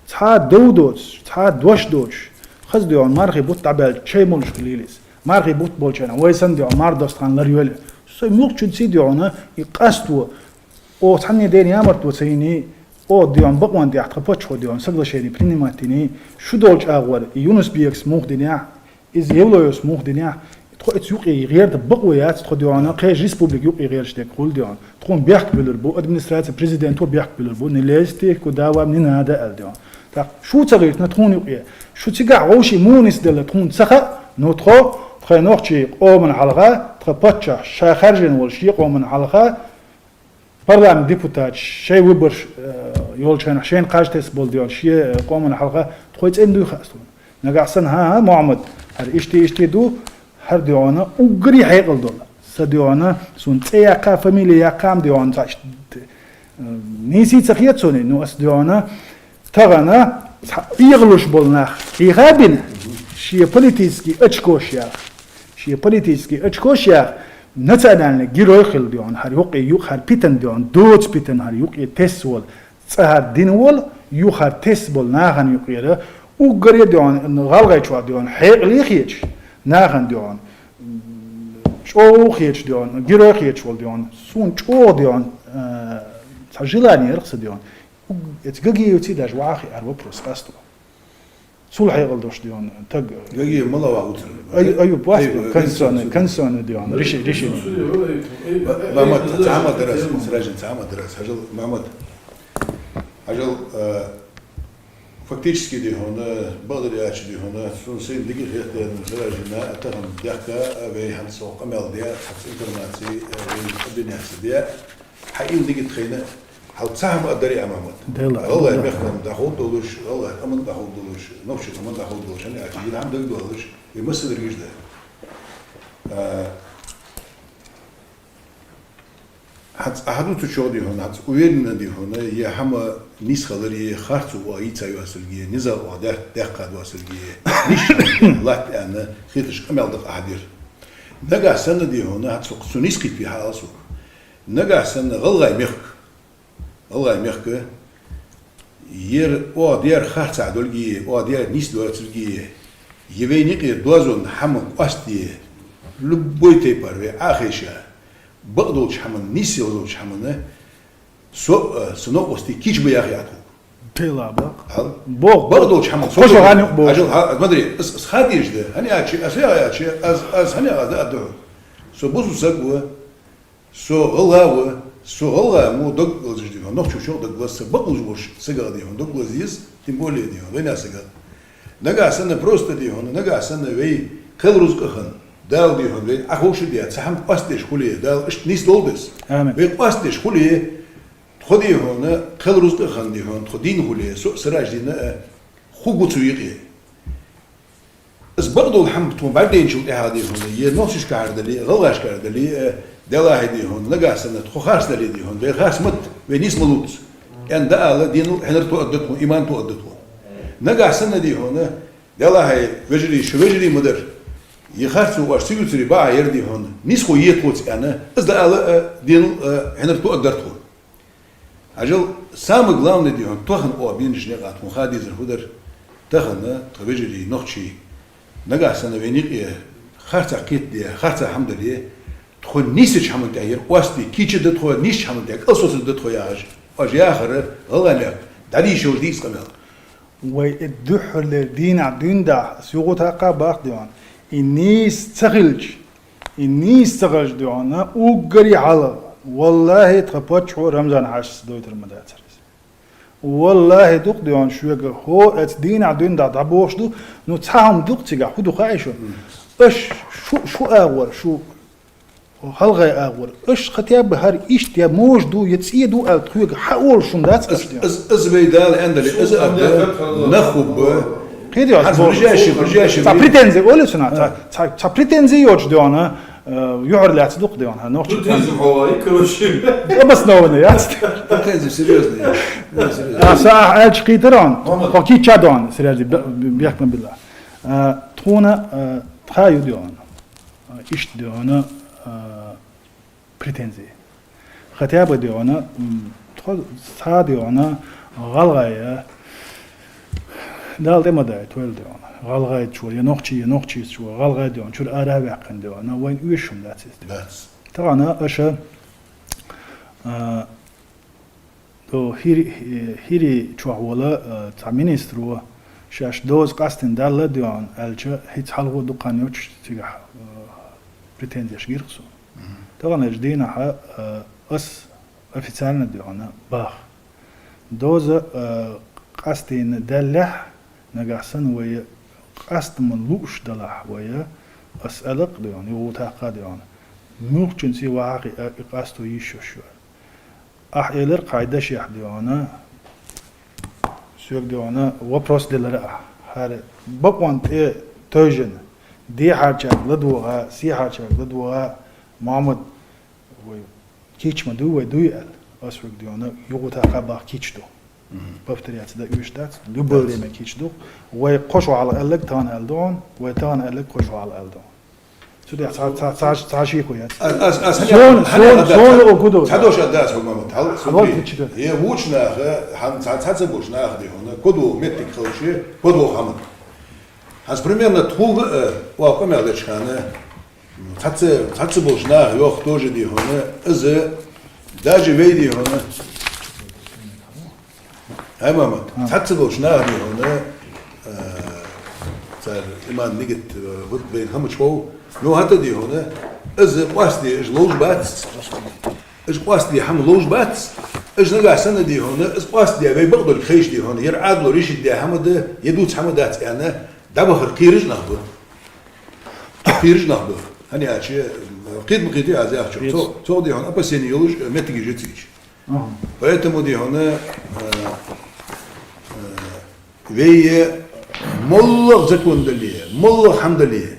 تحا دودوش تحا دوش دوش خز ديون مارخي بوت تعبال چي مولش قليليس مارخي بوت بولچانا ويسن ديون مار دوستان لريولي سو ميوخ چونسي ديون يقاستو او تحني دين يامرت وسيني او ديون بقوان دي احتقبوش خو ديون سقل شيري برينيماتيني شو دولش اغور يونس بيكس موخ دينيا إز يولويوس موخ دينيا تخو اتسوقي غير بقويات تخو ديونا قيج ريسبوبليك يوقي غير شتك قول ديون تخون بيحك بلربو ادمنستراتيف بريزيدنتو بيحك بلربو نليستي كو داوا من هذا ال ديون تا شو تغيرت نتخون يوقي شو تيقع غوشي مونس دل تخون سخا نوتخو تخي نوخشي قومن حلقه تخو باتشا شا خرجن والشي قومن حلقه برلمان ديبوتات شي وبر يولشان شين قاجتس بول ديون شي قومن حلقه تخو يتندو خاصون نقعسن ها محمد هر اشتي دو هر ديوانا وقري حيقل دولا سديوانا سون تياقا فاميليا قام ديوان تاشت نيسي تخيط سوني نو اس ديوانا تغانا يغلوش بولناخ يغابين شي بوليتيسكي اتشكوشيا شي بوليتيسكي اتشكوشيا نتسانان جيروي خل ديوان هر يوقي يوق هر بيتن ديوان دوت بيتن هر يوقي تسول تسهر دينول يوق هر تسبول ناغن يوقيرا وقري ديوان غالغاي شوا ديوان حيق ليخيج ناغن ديوان شو خيج ديوان جيرو خيج وال ديوان سون شو ديوان تجيلاني يرقص ديوان اتجاجي يوتي داج واخي اربو بروسباستو سول حيق دوش ديوان تج جاجي ملا واوت ايو باس كنسون ديوان ريشي محمد تعمد درس سراج تعمد درس محمد هجل فактически دي هنا بقدر يعيش دي هنا سونسين دقيق يحتاج مثلا جنا أتهم دقة في هالسوق أمال ديا حفظ إنترنتي الدنيا ديا حقيقي دقيق خينا هل تساهم أدري أمامه الله يمخن دخول دولش الله أمن دخول دولش نفش أمن دخول دولش أنا أكيد عم دق دولش يمثل الرجل ده هات أحدو تشودي هنا هات وين دي هنا يا حما نيس خلري خارج وعيت يوصلجي نزل وده دقة وصلجي نيش لا أنا خيتش أمل دق أحدير نجا سنة دي هنا هات سوق سونيسكي في حال سوق نجا سنة غلا يمخك ير أو ديار خارج عدولجي أو ديار نيس دواتلجي يبيني غير دوزون حما قاستي لبويتي بروي آخرشة بقدرش حمن نيسي ولوش حمنه سنو أستي كيش بياخي عتو تيلا بق بقدرش حمن خوش غاني بق أجل ما أدري اس خاديش ده هني أشي أشي أز هني هذا أدو سو بوزو سقوه سو غلا مو دق وزج دي نوخ شو دق بس بقلج وش سقا دي هون دق وزيز تيمبولي دي هون وين سقا نجا سنة بروست دي هون نجا سنة وي كل روز كخن دال دي هون وين أخوش دي سهم قاستش خليه دال إيش نيس دولدس وين قاستش خليه خدي هون كل روز كخن دي هون خدين خليه سو سراج دينا خوجو تسويقي اس برضو الحمد تو بعدين شو هذه هون هي نوشش كاردلي غلاش كاردلي دلا هدي هون نجا سنة خو خاص دلي دي هون وين خاص مت وين اسمه لوتس يعني ده دينو هنر تو أدتو إيمان تو أدتو نجا سنة دي هون يلا هاي وجري شو وجري مدر يخرسوا واش سيجري بقى يردي هون نسخو يتوت أنا إذا على دين هنا تو قدرتو عجل سام غلاون دي هون توخن أو بين جنقات مخادي زرهودر تخن توجري نقشي نجا سنة وينيق خرس عقيد دي خرس حمد دي تخون نيسش حمد داير واستي كيتش دتخو نيش حمد داير أصوص دتخو يا أج آخر غلنا دادي شو ديس كمان والدحر دين عدين دا سيوغوتا قابق ديوان النيس تغلج ديوانا وقري على والله تخبطش هو رمضان عاش دويتر المداتر والله دوق ديوان شو هو ات دين عدين دا دابوش دو نو تساهم دوق تيغا خدو خايشو اش شو اغور شو هلغي اغور اش ختياب هر ايش تيا موج دو يتسي دو التخيغ حاول شو دات از بيدال عندلي از نخوب خيدي واش برجاش تا بريتنزي ولا سنا تا بريتنزي يوج ديوانا يعر لا تصدق ديوانا نوخ بريتنزي حواي كروشي بس نونا يا بريتنزي سيريوزلي ساعة ألش قيتران وكي تشادون سيرجي بيحكم بالله تخونا تخايو ديوانا إيش ديوانا بريتنزي ختياب ديوانا تخا ديوانا غلغاية دال دم داي تويل ديوانا غلغاية شو ينوخشي شو غلغاية ديوانا شو الأرابع عقن ديوانا وين ويشهم داتس ترانا أشا تو هيري شوهولا تا مينسترو شاش دوز قاستن دال ديوان الجا هيت حلو دقانيوش تيغا بريتنزيش غيرسو طبعا جدينا ها اس официально ديوانا باخ دوز قاستين دلح نغاسن ويا قاست من لوش دلح ويا اسالق ديوان يوتاقا ديوان ممكن سي واقي قاستو يشو شو أحيالر قاعدة شيح ديوانا سوق ديوانا وبروس دلرا هذا بقوان توجن دي حاجة لدوها سي حاجة لدوها محمد كيتش مدو ودويل أسوق ديوانا يغوتا قبا كيتش دو بفتريات دا يوش دات لبولي ما كيتش دو ويقشوا على ألق تان ألدون ويتان ألق قشوا على ألدون سودي تعشي خويا شلون اوكودو تدوش داس حكومه تحل هي وچنا هم تعصبوشنا دي هنا كودو متك خوشي كودو هم has примерно труб واقع مالشخانه تعصبوشنا يوخ توجي دي هنا از داجي ويدي هنا هاي ماما تعصبوشنا دي هنا صار ايمان نيجت ود بين هم شو لو هذا دي هنا از قاستي اج لوج باتس اج قاستي حم لوج باتس اج نقع سنه دي هنا از قاستي بي بقدر الخيش دي هنا يرعاد له ريش دي حمد يدوت حمدات انا دبخر قيرج نخبر قيرج نخبر هني هادشي قيد بقيتي عزي اخشو تو دي هنا بس يولج متي جيتيش поэтому دي هنا وي مولغ زكون دليه مولغ حمد ليه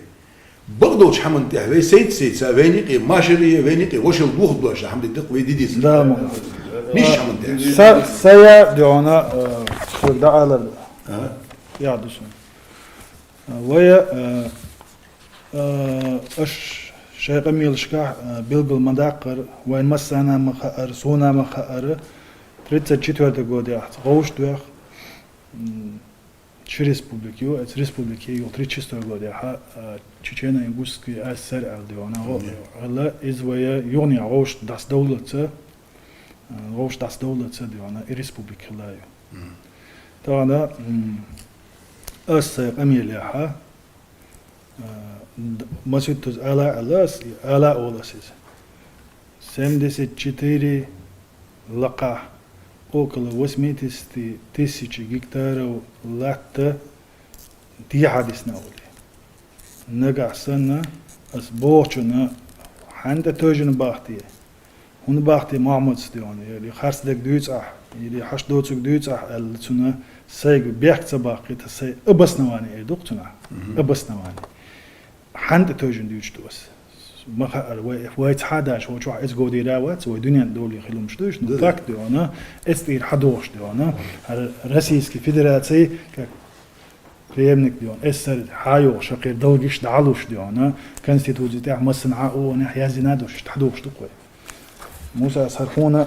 بغدوش حمد تهوي سيد سافينيقي ماشريه فينيقي وشل بوخ بلاش حمد الدق ويديديس لا مش حمد سيا ديونا دا على يا دوسون ويا اش شيء قميل شكا بلبل مداقر وين مسانا مخار سونا مخار 34 года غوش دوخ республики, это республики, его 36 года, ха Чечено-Ингушский СССР алдиона, ала извоя юни рош дас дәулетсе диона и республики лаю. Тогда ас камилия ха маситус ала оласис 74 лака около 80 тысяч гектаров латта дихадис наули. Нагасана as борчуна ханда тожин бахти. Он бахти Махмуд стион, или харсдек дюцах, или хаштоцук дюцах, алцуна сайг бехца бахти, та сай обоснование эдуктуна, обоснование. Ханда тожин дючтус. مخ ويت حداش هو شو عايز جودي راوت ودنيا دولي خلهم شدوش نفاك ديونا استير حدوش ديونا الروسيسكي فيدراتسي preemnik diyor. Eser hayo şakir dalgiş dağılış diyor. Konstitüsyon تاع مصنع ونح يزينادوش تحدوش تقوي. موسى صرخونا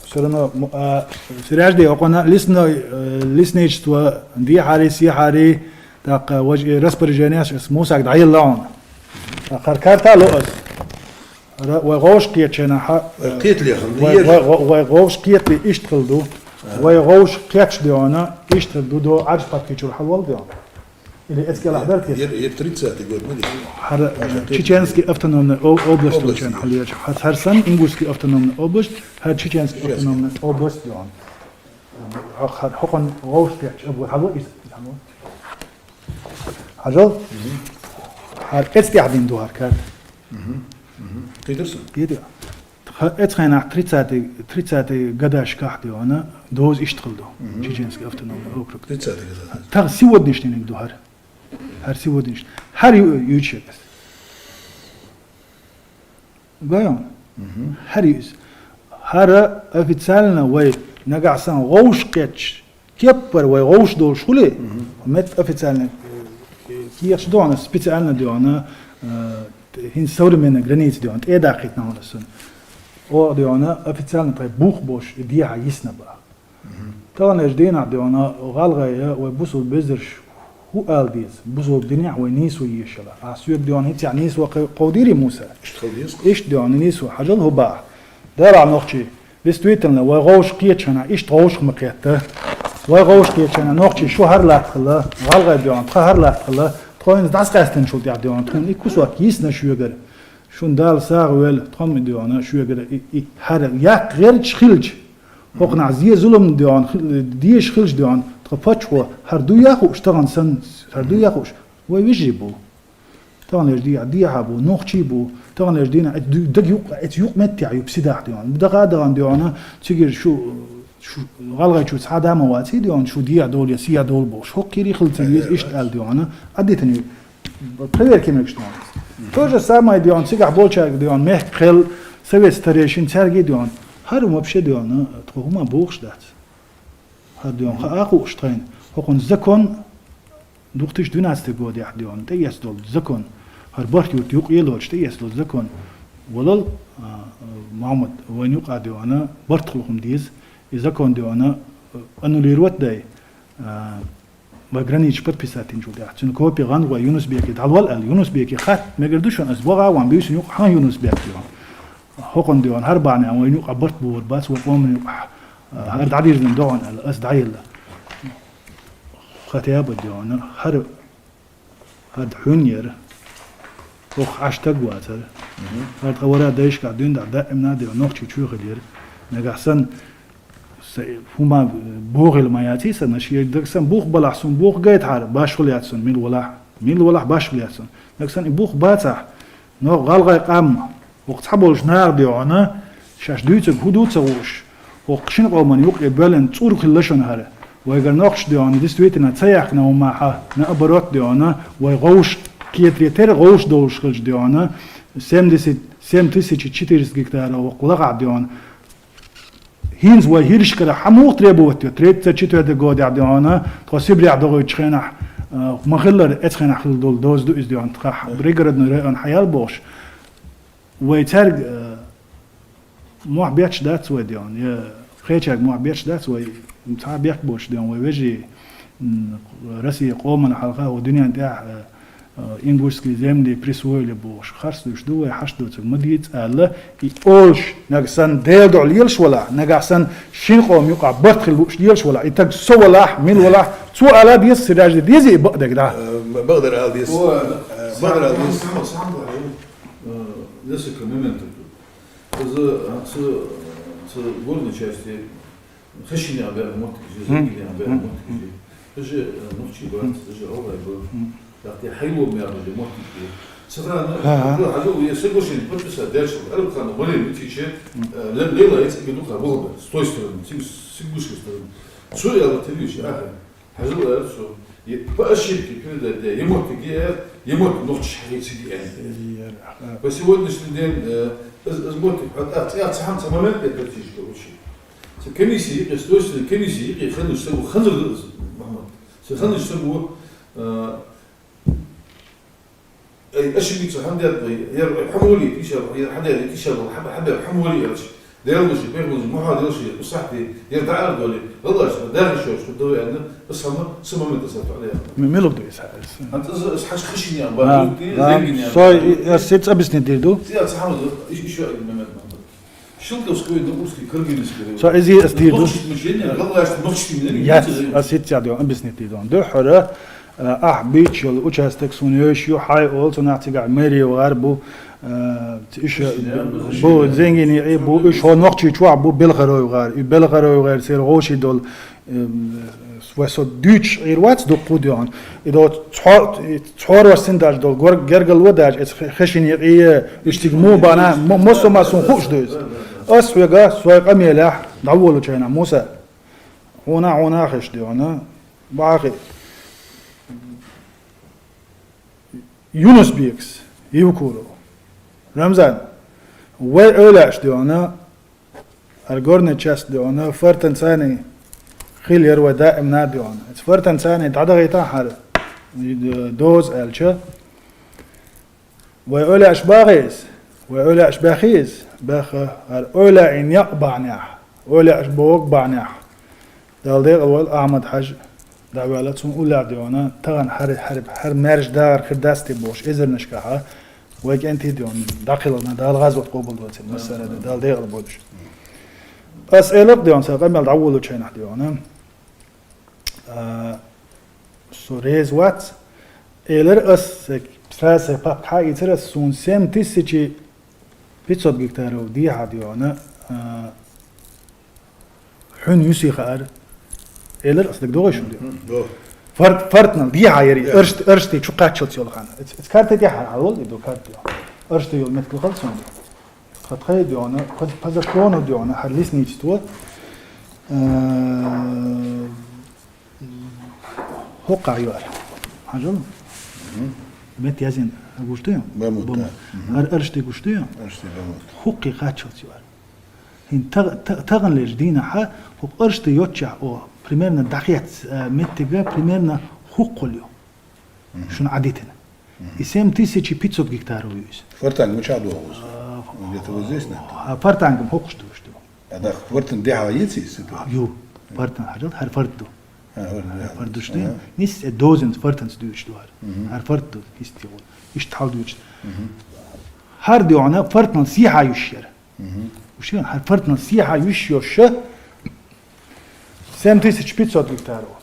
صرنا سراج دي أقولنا لسنيج تو دي حاري سي حاري تاق وجه رسبر جانيش اس موسى قد عيل لون آخر كارتا لؤس وغوش كيتشنا قيت لي خلدي وغوش كيت لي اشتغلدو وغوش كيتش ديونا اشتغلدو دو عرش باتكيتشو الحوال ديون اللي اسكال حضرت يتريد ساعتي يقول ما ادري تشيچنسكي автономный область очень халияч хатарсан ингушский автономный область ها تشيچنسكي автономный область ديون حقن غوش كيتش ابو حلو حاجه هر استعدين دوار كات قيدرسن يدي اتخينا 30 قداش كحدي وانا دوز اشتغلدو تشيچنسكي автономный округ قيد ساعتي كذا تاع سيودنيش نيدو هر سيودنيش هر يوتشيب بايون هر يوز هر افيتسالنا وي نقعسان غوش كيتش كيبر وي غوش دول شولي مت افيتسالنا كيش دونا سبيتسالنا دونا هين سوري من جرانيت دونا ايه داقيتنا هونسن او دونا افيتسالنا طيب بوخ بوش ديها يسنا بقى طبعا اجدينا دونا غالغايا وبوسو بزرش هو الديز بوسو الدنيا ونيس ويشلا اسيو دونا هيت يعني نيس وقوديري موسى اشتغل يسق ايش دونا نيس وحاجه هو باع دار نوختي بستويتلنا وغوش كيتشنا ايش تغوش مقيته وغوش كيتشنا نوختي شو هر لا تخلا غالغا دونا تخر لا تخلا تخوين داس قاستن شو ديا دونا تخون ايكوسو كيسنا شوغر شون دال ساغويل تخم دونا شوغر هر يا غير تشخيلج وقنا زي ظلم ديان ديش خلج ديان تقفتشوا هردو ياخوش طبعا سن هردو ياخوش ويجيبو طبعا دي حبو نوخشي بو طبعا يجدينا دق يوق متع يبسداح ديان بدغا دغان ديانا تيجي شو غلغي شو سعاده مواتي ديان شو دي دول يسيا دول بو شو كيري خلت ايش قال ديانا اديتني بغير كيما كشتون توجه سامي ديان سيغ بولشا ديان مه خل سوي ستريشن ترجي ديان هر مبشه دیانه تقوم بوخش داد هر دیان خا اخو اشترين هقون زكون دوختش دون است گودی دیان تیست دول زكون هر بارت یوق یلوش تیست دول زكون ولل محمد وين يقع دیانه بارت خلقم دیز زكون دیانه انو لیروت دای باگرانیچ подписать инжу да чун копи ган ва юнус беки далвал ал юнус беки хат мегердушон аз бога ван бийс юк хан юнус беки هقن ديوان هربعني أو ينوق عبرت بور بس وقوم هرد عدير من دون الأس دعيل ختياب ديوان هرد حنير وخ عشتق واتر هرد قورا دايش قاعدين دائما ديوان نوخشي شو غلير نقحسن فما بوغ المياتي سنشي دكسن بوغ بلحسن بوغ قايت حار باش خلياتسن ميل ولح باش خلياتسن دكسن بوغ باتح نوغ غالغاي قام وقت حبولش نار ديونا شاش دويتك هدوتsa وش وقشن قومن يوق بلن تصور كلشن هره ويغر نقش ديونا ديستويتنا تسيحنا وماها نقبرات ديونا ويغوش كيتريتر غوش دوش خلج ديونا 74 гектара وقلقع ديونا هينز وهيرش كلا حموق تريبوت 34 год ديونا تقسبري عدغو يتخينا مخلر اتخينا خل دول دوز دو از ديونا تخح بريغرد نريان حيال بوش ويترج موح بيتش داتس وديان يا خيتشك موح بيتش داتس وي متع بيك بوش ديان ويجي راسي قومنا حلقة ودنيا تاع إنجلسكي زمدي بريسويل بوش خرس دوش دو حش دوت مديت الله يقولش نقصن ديدو ليلش ولا نقصن شين قوم يقع برتخل بوش ليلش ولا يتك سو ولا ميل ولا سو على ديس سراج ديزي بقدك ده بقدر على ديس بقدر على ديس Несколько моментов. С горной части хащиня бер мотки, зегиня бер мотки. Же ночи бат, же овай бер. Так я хайвол мярли мотки. Садрана, хажу я соглашен подписать дальше. Арабхан более тиче. Лейла эти гидуха было с той стороны, с игушей стороны. Что я вот вижу, хажу я все. По ошибке передать, емот ночь сидит. По сегодняшний день смотрим, я сам момент я практически учил. Комиссии, государственные комиссии, хануш собу ханур Махмад. Хануш собу أي أشي بيكسر هم ده حمولي تيشر حدا تيشر حدا حمولي يرش ديرلوش بيرلوش مو هذا شيء بصحتي يرجع على دولي والله داخل شو الدولة عندنا بس هم سما متصلت عليها ميلو بدو يسأل أنت حاش خشني يعني بقولتي زين يعني صاي سيت أبس نديردو زين صحابه إيش شو المهم شو تسوي نقولسكي كرجي نسكري صاي إزي أستيردو مشينا والله عشان مخشتي من يس أسيت يادو أبس نديردو دو حرة بيتش يلا أشهستك سونيوش يو حي أول تناعتي ميري وغربو إيش بو زينجيني بو إيش هو نوقتي شو بو بلغروي غير سير غوشي دول واسو دوتش غير واتس دو قوديان إذا تحور وسنداج دول جرجل وداج خشيني إيه يشتغمو بانا موسو ما سون خوش دوز أسويقا سويقا ميلاح دعولو شينا موسى هنا خش ديانا باقي يونس بيكس يوكورو رمزان وأولاش ديانا الجورن تشست ديانا فرتن ثاني خيلير ودائم ناديانا فرتن ثاني تعدى غيتا حر دوز ألشة وأولاش باغيس وأولاش باخيز باخ أولا إن يقبعناح أولاش بوق بعناح دالديق أول أحمد حج دعوالات سون أولا ديانا تغن حر مارج دار خداستي بوش إذر نشكاها ويك أنت ديون داخلنا دال غزوة قبل دوت المسألة دال دير البودش أسئلة ديون سأقمل دعولو شيء ديونا سوريز وات إلر أس ساسة بق حاجة ترى سون سام تسجي بيتصد جكتارو دي ديونا حن يسيخار إلر أصدق دوغش ديون فرتنا دي عيري ارشتي شو قاتشلت يول خان اتكارت دي حاول يدو كارت ارشتي يول مثل خلصون قد خيد يونا قد بازكونو ديونا حرليس نيتشتو هوقع يوار حاجل بيت يازين غوشتيو بموت ارشتي غوشتيو ارشتي بموت حقي قاتشلت يوار هين تغن لجدينا ح هو ارشتي يوتشع او примерно دقيقة متجا примерно حقوليو شون عديتنا يسمى 1500 гектаров يوز فرتان مش عدو هوز где-то вот здесь فارتانكم حقشتو شتو هذا فرتان دي حوايتي ستو يو فارتان حاجات هر فردو فردو شتو نيس دوزنت فارتانس دو شتو هر فردو يستيقول يشتحال دو شتو هر ديونا فارتان سيحا يشير وشتو هر فارتان سيحا يشيوش 7500 гектаров.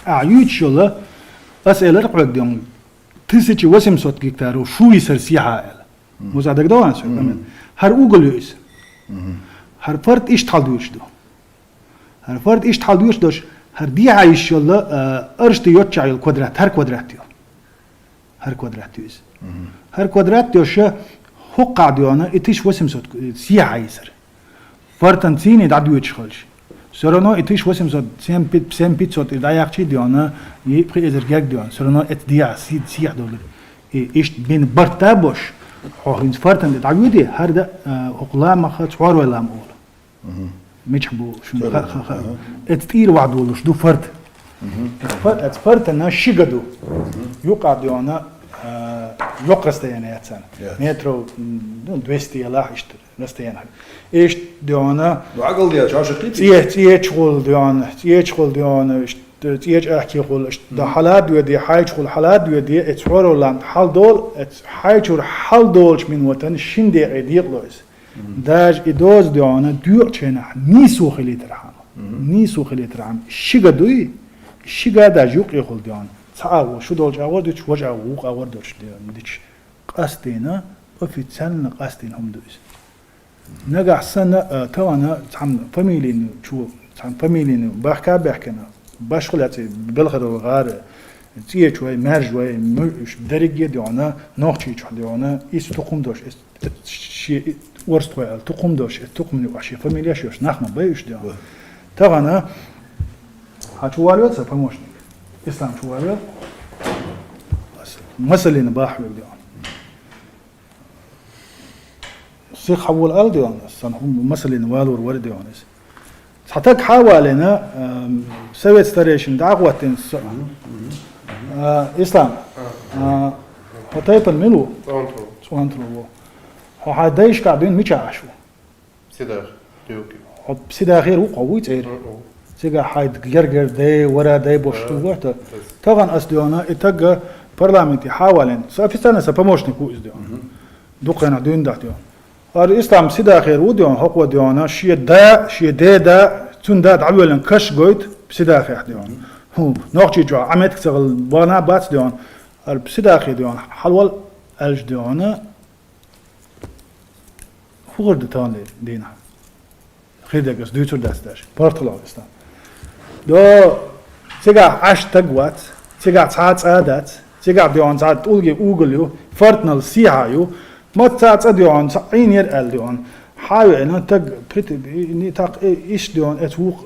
أعيش يلا أسئلة رقبك ديون 1800 гектаров شو يصير سياحة مزعدك دوان شو كمان هر أوغل يوز هر فرد إيش تحلدوش دو هر فرد إيش تحلدوش دوش هر دي عايش يلا أرشت يوتشع الكوادرات هر كوادرات يو هر كوادرات يوز هر كوادرات يوش حقع ديونا إتيش 800 سياحة يصير فرتن تيني دعدو يتشخلش سرنا إتيش 800 سام بيتسوت دايقشي ديونا يبقى إزرجاك ديونا سرنا إتديع سيح دولار إيش بين برتابوش حين فرتن دعدو دي هردا أقلام ما خد صور ولا مقول مش بو شو إتطير وعد ولا شو فرت فرتنا شجدو يقع ديونا يقرست يعني ياتسان مترو 200 لا يشتر نستيان ايش ديونا وعقل ديال شاشه قيت تيجول ديونا تيجول ديونا تيج احكي قول ده حالات ودي حاجه حالات ودي اتورو لان حال دول حاجه حال دولش من وطن شندي اديق لوز داج ادوز ديونا ديو تشنا نيسو خليت رحم شيغدوي شيغا داج يوق يقول ديونا تعاو شو دولج اورد وجع وق اورد ديش قاستينا اوفيتسيال قاستين هم دوز نجح سنة توانا تام فاميلين شو تام فاميلين بحكنا باشغلاتي بالغر وغار تيجي شوي مارج شوي مش درجة ديونا نوختي شو ديونا إيش تقوم دوش شيء ورست ويا تقوم دوش تقوم وحشي فاميليا شوش نحن بيش ديونا توانا هتشواليو سفهموشني إسلام شواليو مثلا باحلو ديونا سيخ حول ألديونس هم مثلا والور ورديونس حتى حوالينا سويت ستاريشن دعوة إسلام هتايب الملو سوانترو هو هادايش قاعدين ميشاشوا سيداخ ديوكي بسيدا غير وقوي تير سيجا حايد جرجر داي ورا داي بوشتو وقت طبعا أسديونا إتجا برلمانتي حوالين في سنة سبموشني كويس ديون دوقنا دين داتيون الإسلام سيدا غير وديون حقوق ديونا شيء دا تون دا تعبولن كش قويت بسيدا غير ديون هو نوختي جو عملت كسر بانا بات ديون بسيدا غير ديون حلول ألج ديونا هو غير دتان دينا خيدك دوتر داستاش بارتلاو إسلام دو سيجا عش تقوات سيجا تعات عادات سيجا ديون تعات أولجي أوجليو فرتنال سيهايو ما تعات ديون عين يرقل ديون حاول إن تج بريت نتاق إيش ديون أتوق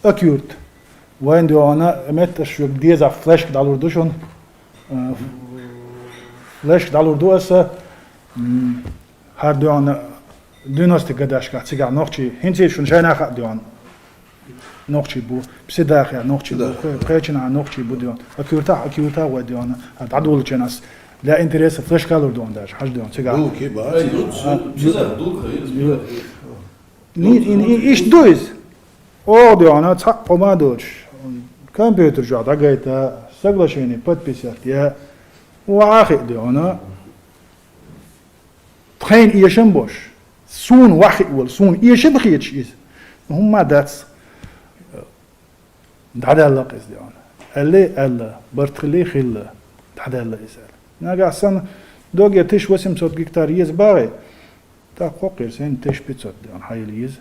أكيورت وين ديون مت شو ديزا فلاش دالور دوشون فلاش دالور دوسة هر ديون ديناستي قداش كات سيجا نوختي هنتي شون شاينا خا ديون نوختي بو بسداخ نوختي بو قيتنا نوختي بو ديون أكيورتا وديون تعدول جناس لا انتريس فلاش كالور دون داش حاج ديون سيجا دوكي باش أي دوت ني إيش دويز أو ديون تحق وما دوش كمبيوتر جادا قايتا سقلشيني подписать يا وعاخي ديون تخين إيشن بوش سون واحد ولا سون إيشن بخيتش إيش هم داتس دعدا الله قيس ديون اللي برتخلي خيل دعدا الله يسأل ناقع سن دوغي تش وسم صوت هكتار يز باغي تا قوقير سين تش بيتصوت ديون حيل يز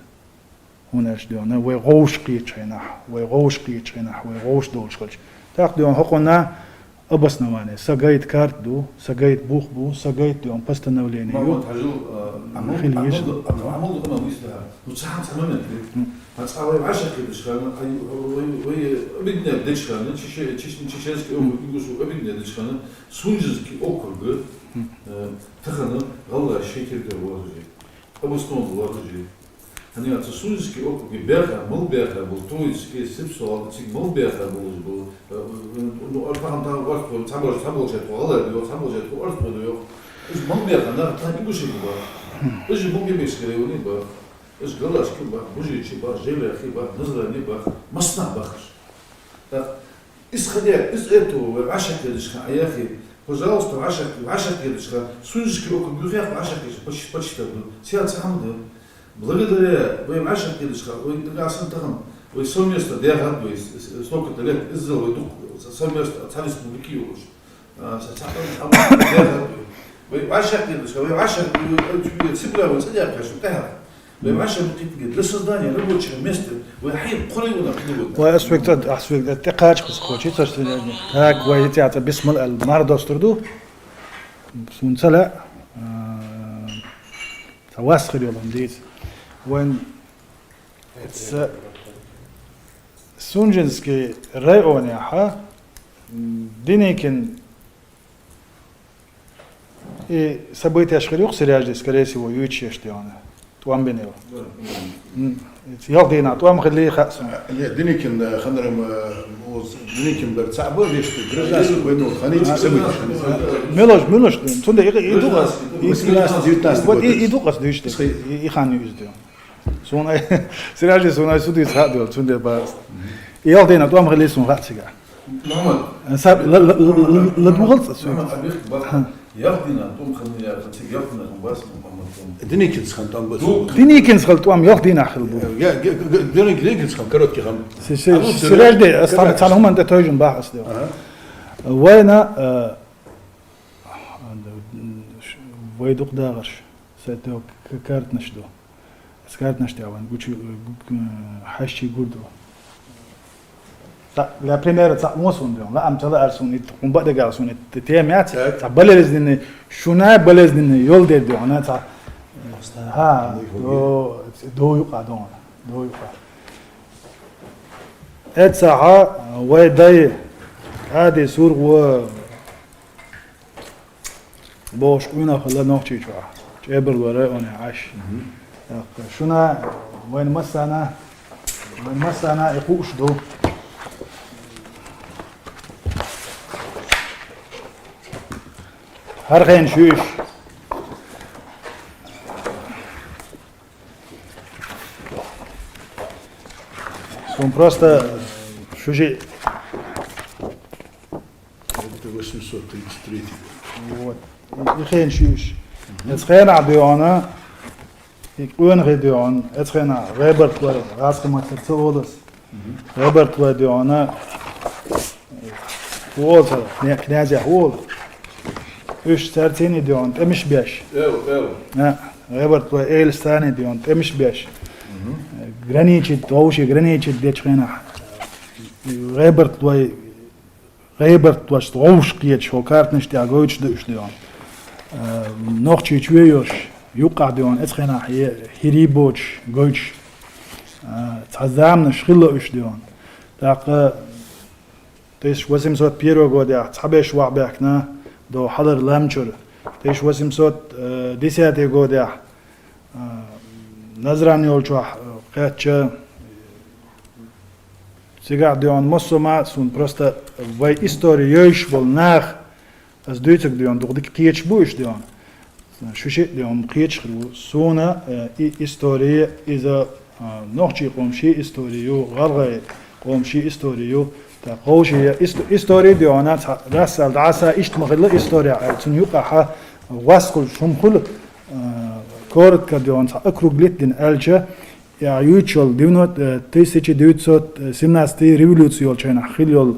هناش ديون ويغوش قيتش هناح ويغوش قيتش هناح ويغوش دولش خلش تاق ديون حقنا أبس نواني سجايت كارت دو سجايت بوخ بو سجايت ديون بست نوليني ما تحجو عمل كما ويسها وتصحى تماما هتصحى عشان كده شغال وي بدنا بدش شغال تشي او يقولوا بدنا بدش شغال سونجز كي اوكل تخنا غلا شيكر ده ورجي ابو ستون ورجي هني سونجز كي اوكل كي بيرها مو بيرها بوتويس كي سيبسو تي مو بيرها بو انه ارفعهم تاع وقت تعبوا غلا ديو تعبوا ارث ديو مش مو بيرها انا تاني بوشي بو ايش بو بيسكريوني بو إيش قلاش كيبا بوجي كيبا جيلة كيبا نزلة نيبا مصنع بخش. إيش خديك إيش إنتو عشرة كدش خا يا أخي пожалуйста عشرة كدش خا سونجك أو كبيرة عشرة كدش باش تبدو سيال سامد благодаря вы عشرة كدش خا وينقاسن تهم ويسوميست ديها ويسوق تلك إزل ويدق سوميست تاليس بوليكيوش ساتحدث عن ديها وعشرة كدش خا وعشرة سبلا وسديا بخش تهرب بمعشر مقيت للصدانية ربوتش المستر وحين قري ولا قلوب وأسويت التقاج خسقوشي تشتري هاك ويتعطى بسم المرض استردو سونسلا تواسخر يوم ديت وين سونجنسكي رايوني ها دينيكن и события шхарюк сериажди скорее всего юичешти она توام بينيو يالدينا توام خليه خاص دينيكن خنرم دينيكن برتعبو ليش برجاس بينو خنيت سبيت ملوش تونده يدوقس يدوقس ديشت يخاني يزدو سونا سراجي سونا سودي صادو تونده باس يالدينا توام خليه سون خاصيغا محمد ساب لا تبغلط يالدينا توم خليه يالدينا باس محمد دينيكن خنتان بس دينيكن خلطوام يالدينا خلبو يا دينيكن خن كروت خم سراجي اصلا هم انت توجن باحث دو وينا ويدوق داغرش ساتو كارت نشدو سكارت نشتي اوان بوچي حشي غودو لا بريمير تاع موسون ديون لا ام تلا ارسون تقوم بعد قالسون تيمات تاع بلزني شونا بلزني يول دير ديون تاع ها دو يقعدون دو يقع اتساعة ويداي هادي سور و بوش وينا خلا نوختي جوا جابر وراء عاش شونا وين مسانا يقوش دو هرغين شوش он просто шужи. Это 833 вот. يخين شوش. يتخين عديانا يكون غديان. يتخين غيبرت ورد. غاز كما تتصولس. غيبرت وديانا. وول صار. كنازي وول. إيش سرتين ديان. تمش بيش. غيبرت وإيل ثاني ديان. تمش بيش. граничит, вообще граничит дечхена. Гейберт was roofskiet, zo kaartnis die agoits dus doen. Nog twee jaar, juka doen, het geen hiriboch, goits. Tazam schille us doen. Dat is was hem zo Piero godia, tsabesh wabekna, do hader lamchur. Dat is was hem zo 10 godia. Nazrani olchu قاتش سيقعد ديون مصوما سون بروستا واي إستوريوش بالناخ أز دويتك ديون دغدك قيتش بوش ديون شو شيء ديون قيتش خلو سونا إستورية إذا نوحشي قومشي إستوريو غرغي قومشي إستوريو تقوشي إستوري ديونات راسل دعسا إشت مغلا إستوريا تنيوقع واسقل شمخل كورت كديون أكرو جلتين ألجا يا يوتشول دينوت 1917 революцию чайна хилил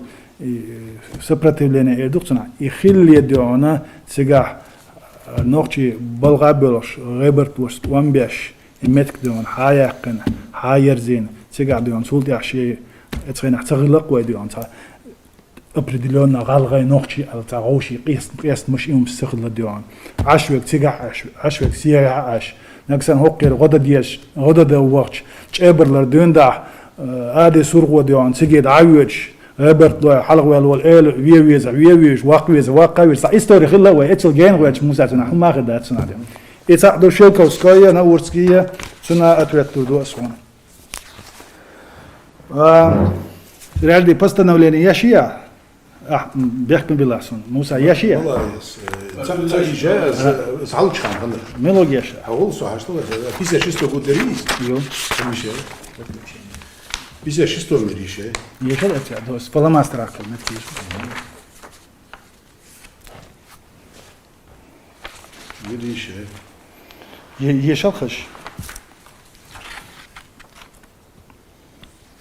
сопротивление эрдуксна и хилли диона сега ночи болгабелош реберт вост вамбеш иметк дион хаяқн хайерзин сега дион султяши эцгена цаглак вайдион та определенно галгай ночи алтауши қист мш им схла дион ашвек сега ашвек сия аш نكسن هوكر غدا دوقش تشابرلر دوندا ادي سورغو ديون سيجيد عاوج ربرت لو حلق ويل ويويز واقويز استوري خلا وي اتل جين ويتش موساتنا ما غدا تسنا دي ايتا دو شيلكوسكايا نورسكيا سنا اتوتو دو اسون رالدي постановление яшия بيحكم بالله موسى ياشيا والله جاء زعلت خان ميلوج ياشا هقول صح что это 56 год рис يو мише 56 мише يشل это до спаламастра меткиш мише يشل خش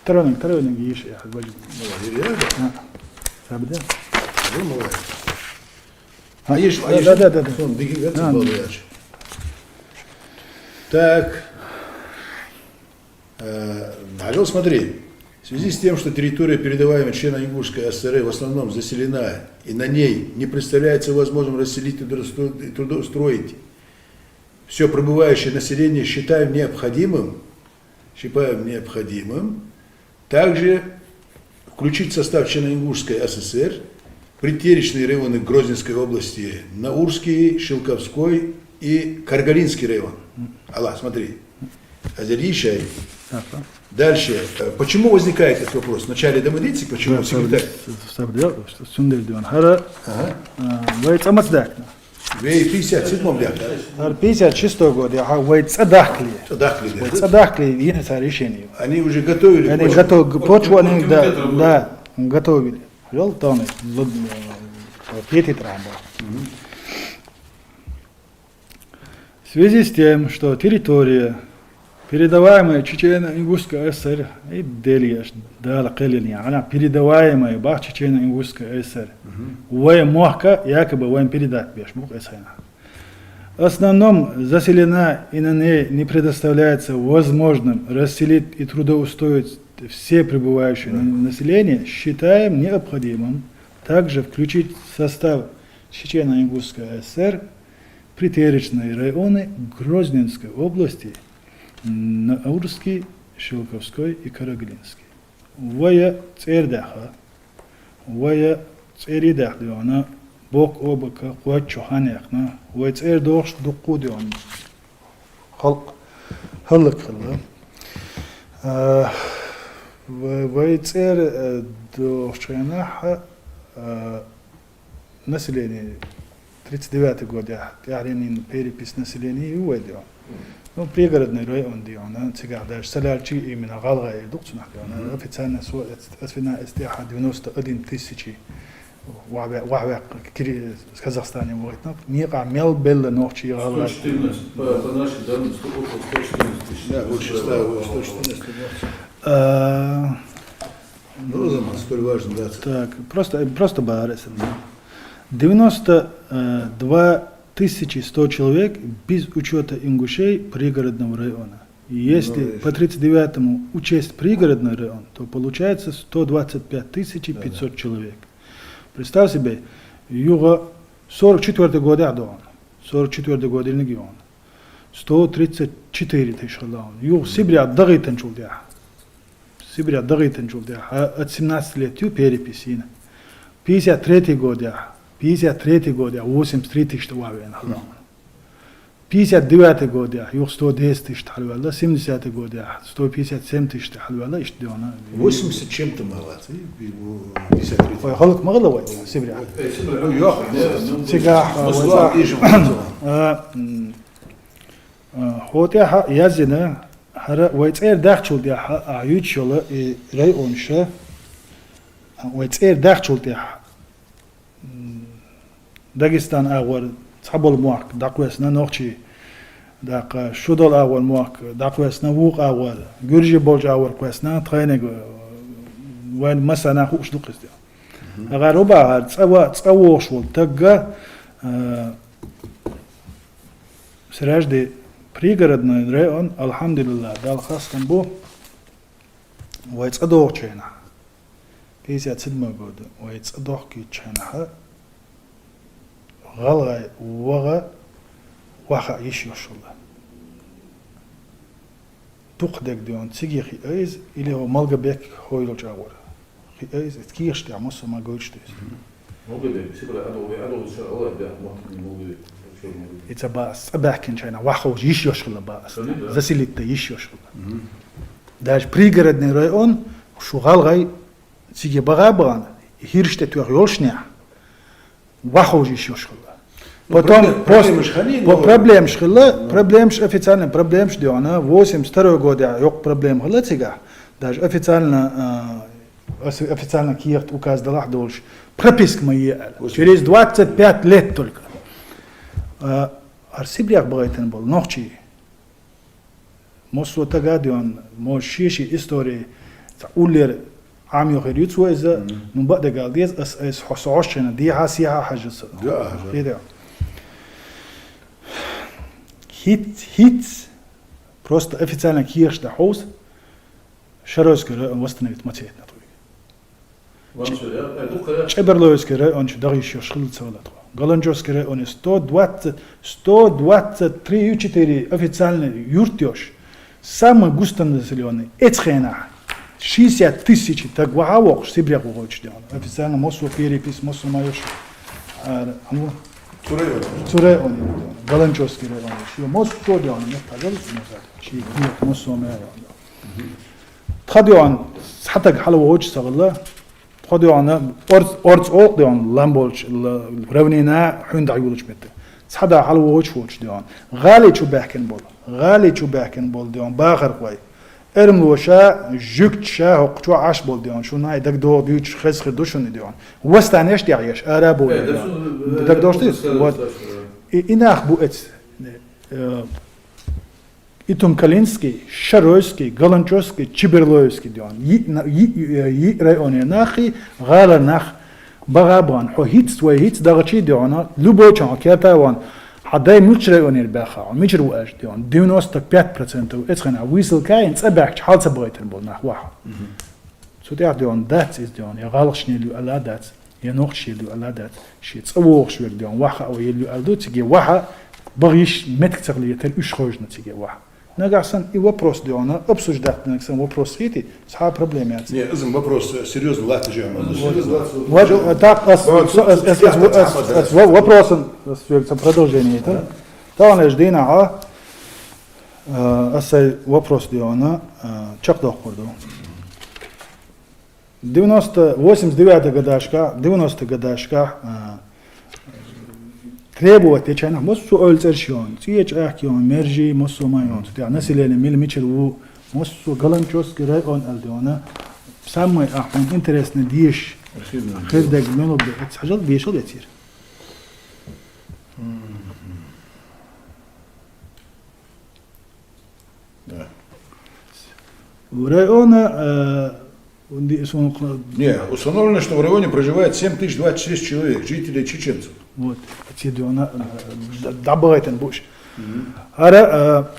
ترونك يش يا حبيبي Sabida? Да. Так, Галил, смотри, в связи с тем, что территория, передаваемая членам Ингушской ССР, в основном заселена, и на ней не представляется возможным расселить и трудоустроить все пребывающее население, считаем необходимым также включить в состав Черно-Ингушской ССР предтеречные районы Грозненской области, Наурский, Шелковской и Каргалинский район. Аллах, смотри. Азеришай. Дальше. Почему возникает этот вопрос? Вначале домодите, почему секретарь? В 57 лет. 56 год, я говорю, цадахли. Цадахли, это решение. Они уже готовили. Они готовы, почву они, да, готовили. Вел там, пятый трамбо. В связи с тем, что территория, передаваемая Чечено-Ингушской ССР, и Делияш, да, она передаваемая бах Чечено-Ингушской ССР, вой мохка, якобы воем передать беш, мух эсэна. В основном заселена и на ней не предоставляется возможным расселить и трудоустроить все пребывающие население, считаем необходимым также включить в состав Чечено-Ингушской ССР притеречные районы Грозненской области, Наурский, Шелковской и Карагалинский. Вая цердаха, вая церидах диона, бок обака, куат чоханехна, вая цердохш дукудион. خلق هلق خلا ويتصير دوشينا население 39 год يعني перепись населения увидел. Ну пригородный район диона цигар даже солярчи именно галга идукцнах диона официально освина استиاحة 91 тысячи وعوق كري Казахстане وقتنا نيقع ميل بيل نوحشي галга 114, по нашим данным, 114 тысяч. Да, лучше ставить 114. Ну, zaman столь важно, да. Так, просто баресен. 92 100 человек без учета ингушей пригородного района. И если по 39-му учесть пригородный район, то получается 125 500 человек. Представь себе, юго 44 года Адон, 44 года регион, 134 тысячи лаун. Юг Сибиря дагитен чулдя. Сибиря дагитен чулдя. От 17 лет ю переписина. 53 года. 53 года 83 тысячи лаун. 59 года юг 110 тысяч халвала. 70 года 157 тысяч халвала. 80 чем-то мало. 53. خلق مغلوة سبري تجاه هوتها يزنا هر ويتير داخل ده عيود شلا رأيونشه ويتير داخل ده داغستان أول صحبل موك داقوسنا نوخشي داق شدل أول موك داقوسنا ووق أول جورجي بولج أول قوسنا تخينه وين مثلا خوش دقيس ده أغربا تصوّش والتجا سراج دي пригородный район الحمدلله دال خاص كان بو ويتصدوق تشينا 57 года ويتصدوق كي تشينا غلغة وغا وخا يشوشلا تقدك ديون تيجي ايز اللي هو مالغبك هويلو جاور ايز تكيش تاع مصر ما قولش تيس موجود سيبرا عدو الله ده موجود إذا باس أباكين شينا واحد يشوشلا باس زسيلت يشوشلا داش بريغردني رايون شو غالغاي تيجي بغابان هيرشت توغ يولشنيا واحد يشوشلا Потом проблем шхила, официально проблем ждёна, 82 года yok проблем хила тига. Даже официально киехт указ далах дольш. Прописка моя. Через 25 лет только. Арсибрях багайтен был, нохчи. Мосу тагадион, мос шиши истории. Уллер عام يخرج وإذا من بعد قال ديز أس حصاشنا دي حاسيها حاجة كده هيت просто официально киеш да хаус шаройская восстановит матетна туй чеберлойская он что даже еще шхилца вала галанджовская он 123 официально юртёж самый густонаселенный эцхена 60 тысяч так вахавок сибряк угоч делал официально мосу перепись мосу майош Цурей он галанчовский район ши мос что делал не пожалуйста ши мосу майош тхадион хатаг халу угоч сагла тхадион орц ок дион ламболч равнина хунда юлч мете тхада халу угоч угоч дион гали чу бахкен бол дион бахар قوي ارملوشا جوكتشا هقتو عاش بول ديون شو ناي دك دو بيوتش خس خدوشون ديون وستانيش ديعيش ارابو دك دوشتيس إناخ بو ات إتوم كالينسكي شارويسكي غالانچوسكي چبرلويسكي ديون ي رايوني ناخي غالا ناخ بغابان حو هيتس وهيتس دغتشي ديونا لوبوچان كيتاوان حداي ملتش رايوني الباخا ميجر واش ديون 95% اتخنا ويسل كاين صباح حال صبغيت البول ناخ واحد سو ديون ذات از ديون يا غالشني لو الا ذات يا نوخشي لو الا ذات شي تصوغ شوير ديون واحد او يلو الدو تيجي واحد بغيش متكتغليه تل اش خوجنا تيجي واحد ناقصن и вопрос диона обсуждать наксам вопрос хити ца проблемы ат не изм вопрос серьезно латы же вот так вопрос продолжение это то он ждина Ассай вопрос диона чакдох курду. 89 годашка, 90 годашка требовать течана моссу өлцершион, тиеч ахкион, мержи моссу майон, тя население милимичер у моссу галанчоский район альдиона. Самый интересный диш خردك منو بتحجل بيشل يصير в районе Не, установлено, что в районе проживает 7026 человек, жителей чеченцев. вот эти она добавит больше. Ара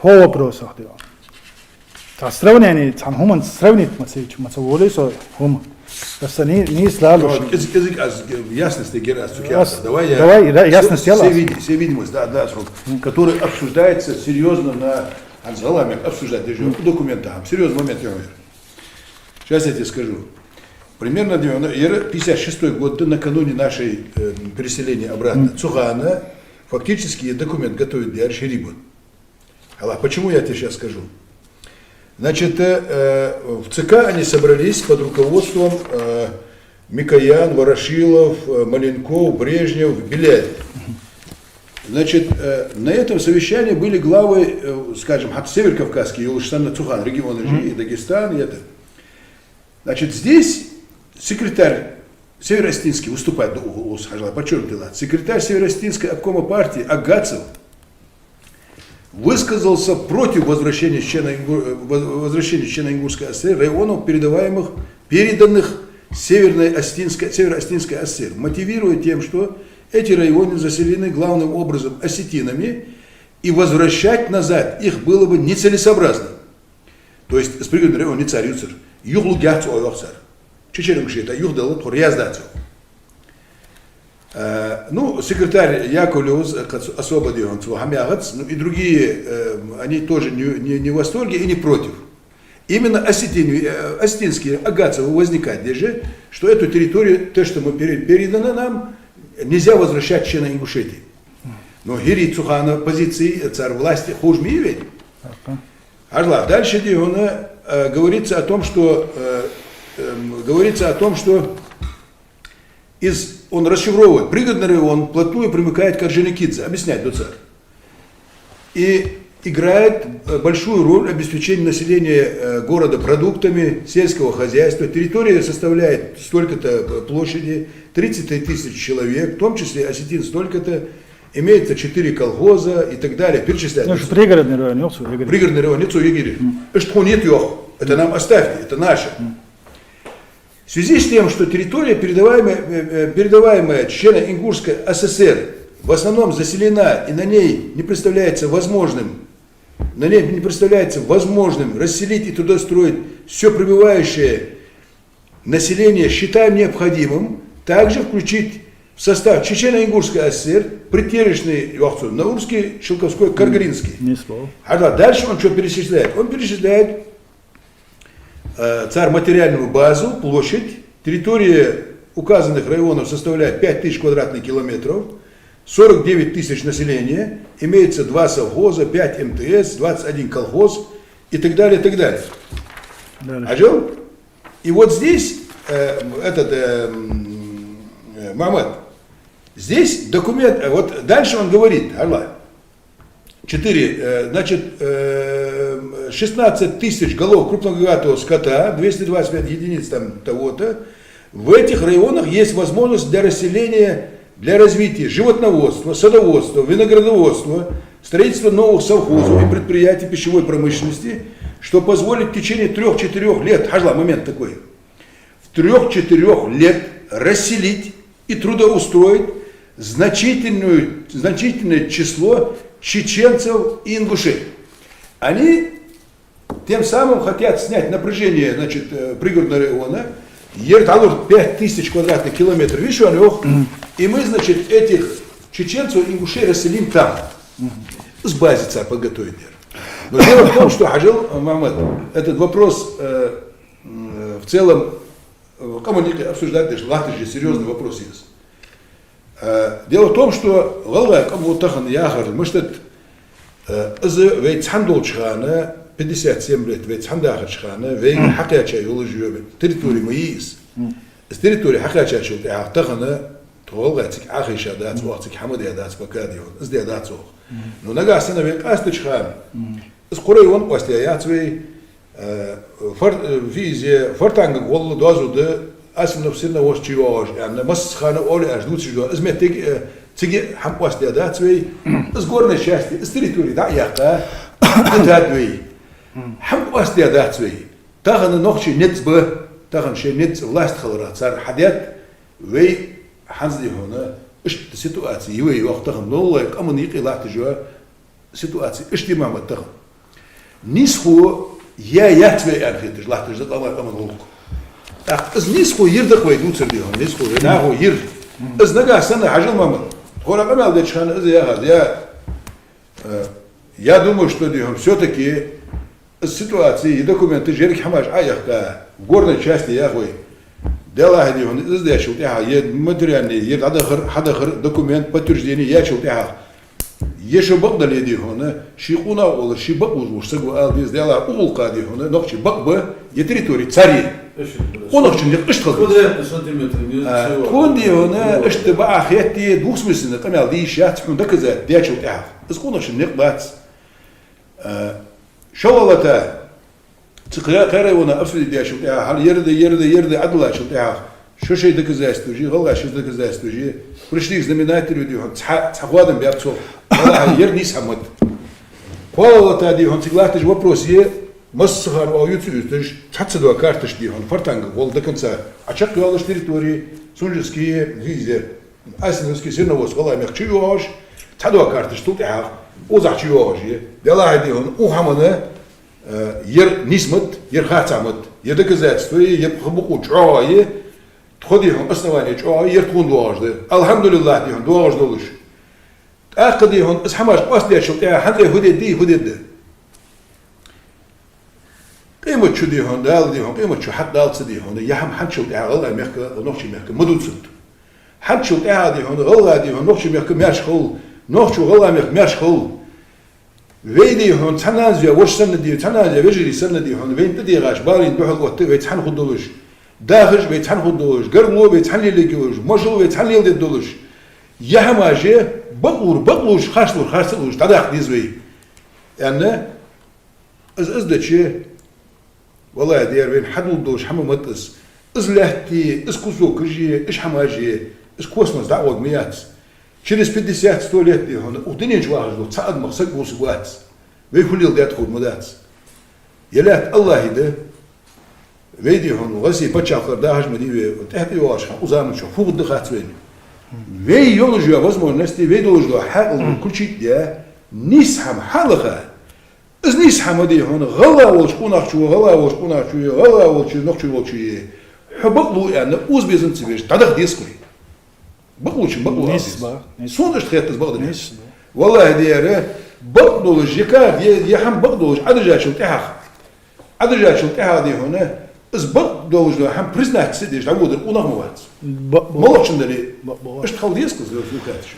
هو вопрос ахтио. Та сравнение, там хуман сравнить мацаволей со хум. Это не слалуш. Язык ясности герас. Давай ясность все видимость, да, который обсуждается серьезно на Анзаламе, обсуждать даже по документам. Серьезный момент, я уверен. Сейчас я тебе скажу. Примерно 56 год, накануне нашей переселения обратно, Цухана фактически документ готовит для Аршерибун. Почему я тебе сейчас скажу? Значит, в ЦК они собрались под руководством Микоян, Ворошилов, Маленков, Брежнев, Беляев. Значит, на этом совещании были главы, скажем, Северокавказский, Юлышсан, Цухан, регионы и Дагестан, и это. Значит, здесь секретарь Северо-Остинский выступает, подчеркнуто, секретарь Северо-Остинской обкома партии Агацев высказался против возвращения Чечено-Ингушской ССР районов, переданных Северо-Остинской ССР, мотивируя тем, что эти районы заселены главным образом осетинами, и возвращать назад их было бы нецелесообразно. То есть, с пригодным районом не царь юцер, юглу гяцу ойвахцар. Чечеремши это юхдалот хорьяздацу. Ну, секретарь Яковлев особо делает Хамягац, ну и другие, они тоже не в восторге и не против. Именно осетинские Агацевы возникает даже, что эту территорию, то, что мы передано нам, нельзя возвращать Чечено-Ингушетии. Но Гири Цухана позиции царь власти хуже ведь. Дальше говорится о том, что он расшифровывает, пригородный район вплотную примыкает к Орджоникидзе, объясняет Дуцар. И играет большую роль в обеспечении населения города продуктами сельского хозяйства. Территория составляет столько-то площади, 33 тысячи человек, в том числе осетин столько-то, имеется 4 колхоза и так далее. Перечисляет. Пригородный район, Пригородный район, Ницу Егири. Это нам оставьте, это наше. В связи с тем, что территория, передаваемая Чечено-Ингушской ССР, в основном заселена и на ней не представляется возможным расселить и туда строить все прибывающее население, считаем необходимым также включить в состав Чечено-Ингушской ССР притеречный Наурский, Шелковской, Каргаринский. Дальше он что перечисляет? Он перечисляет царь материальную базу, площадь, территория указанных районов составляет 5000 квадратных километров, 49 тысяч населения, имеется 2 совхоза, 5 МТС, 21 колхоз и так далее, и так далее. И вот здесь, Мамед, здесь документ, вот дальше он говорит, 16 тысяч голов крупногатого скота, 225 единиц там того-то. В этих районах есть возможность для расселения, для развития животноводства, садоводства, виноградоводства, строительства новых совхозов и предприятий пищевой промышленности, что позволит в течение 3-4 лет, момент такой, в 3-4 лет расселить и трудоустроить значительное число чеченцев и ингушей. Они тем самым хотят снять напряжение, пригородного района, 5000 квадратных километров, и мы, этих чеченцев и ингушей расселим там. С базы царь подготовит. Но дело в том, что Хаджил Махмед, этот вопрос в целом, кому не обсуждать, даже латыши, серьезный вопрос есть. Дело в том, что Галга Камутахан Яхар Мыштет вейт Хандол Чхана 57 лет, вейт Хандахар Чхана, вейт Хакяча Юлажиобин, территории Маис. С территории Хакяча Чхана, Галгатик Ахиша Дац, Вахтик Хамадия Дац, Бакадион, Сдия Дацох. Но Нагасана вейт Астачхан. С Курейон после Яцвей визе Фортанга Голла Дозуда. أسمع نفسنا واشتياج يعني مس خانة أولي أجدود شجوا إزمة تيجي حمقاس ده تسوي إزقورنا شاستي استريتوري ده يقع تدوي حمقاس ده تسوي تاخن نخشي نتبه تاخن شيء نت ولاست خلرات صار حديات وي حنزلي هنا إيش السيتواتي وي وقت تاخن نولك أما نيقي لا تجوا سيتواتي إيش دي ما تاخن نيسخو يا تسوي أنخيتش لا تجد الله أما نولك إز نيسخو يردك ويدون سرديهم نيسخو ناهو ير إز نجا سنة حاجة ماما خورا قمال ده شان إز يا هذا يا думаю, что дихом все-таки ситуации и документы жерик хамаш аяхта горной части яхвой дела дихом из дешил тяха ед материальный ед хадахр документ подтверждение я чил тяха еще багдали дихом шихуна ол шибак уж сагу ал без дела улка дихом нохчи бакбы е территории цари он очень يقشطل. كون دي هنا اشتباه خياتي دوس مسنا قمال دي شات حون دكزات دياتشو تاع اسكون اش نقبات شولتا تقرا قرا وانا افسد دياتشو تاع هل يرد عدلا شو تاع شو شي دكزات توجي غلا شو دكزات توجي برشتيك زمينات دي هون تخوادم بيابتو والله يرني سمد قولتا دي هون تقلاتج وبروسيه مسخر او ютюб чатсадо карташ ди он фортанга гол до конца ачак ялыш территории сунжские визе асинский синовос гола мягчиош чадо карташ тут а озачиош дела ди он ухамана ер нисмат ер хатамат ер доказательство ер хабуку чои тходи он основание чои ер тундуажды алхамдулиллах ди он дуаждулыш акди он اسحماش قصدي شو تاع حد هدي قيمة شو دي هون دال دي هون قيمة شو حد دال تدي هون يهم حد شو تاع غلا ميحكا ونخشي ميحكا مدوسد حد شو تاع دي هون غلا دي هون نخشي ميحكا ماشخول نخشو غلا ميحكا ماشخول ويدي هون تنازيا وش سنة دي تنازيا وجري سنة دي هون وين تدي غاش بارين دوحل وقت ويتحن خدولش داخش ويتحن خدولش قرمو ويتحن ليجوش مشو ويتحن ليدولش يهم اجي بقلوش خاشلوش تداخ ديزوي يعني از دشي والله دير وين حد ودوش حمو متس از لهتي از كوزو كجي اش حماجي از كوسمس دعوة ميات через 50-100 лет دي هون ودنيا جواهر تصعد مقصد وسوات ويقول لي دات خود مدات يلات الله يده ويدي هون وغسي بتشاخر داهج مدي تحت يواش وزامن شو فوق الدخات وين وي يولجوا возможности ويدولجوا حق كل شيء ده نسحم حلقه از نسحم دي هون غلا وشكون شو غلا وشكون شو غلا وشي نخشي وشي حبقلو يعني اوز بيزن تبيش تدخ ديسكري بقلو نسبة صوتش تخيط تزبغ والله ديره بقلو الجكار يحم بقلو عدجات شو تاعها عدجات شو تاعها دي هون از بقلو جو حم بريزناك سيديش تعود ونغموات مالوش ندري اش تخول ديسكو زو كاتش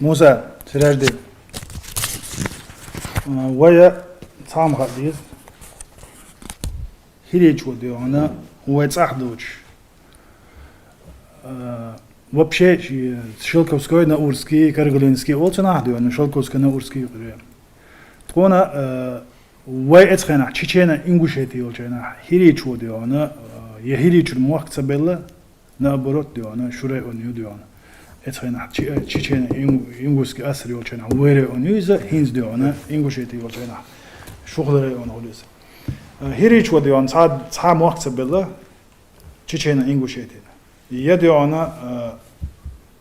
موسى سراج دي ويا صام خديز هيريج ودي انا ويتصاحدوش вообще Шелковской на Урский, Каргалинский, олче нахдю, на Шелковской на Урский говорю. Тона ويأتخنا تشينا إنجوشيتي olchena هيريج ودي انا يهيريج الموقت سبلا نابروت دي انا شوري اونيو دي انا اتخنا تشينا إنجوسكي أسري olchena ويري اونيو إذا هينز دي انا إنجوشيتي olchena شغلري اون هوليس هيريج ودي انا صار موقت سبلا تشينا إنجوشيتي يدي انا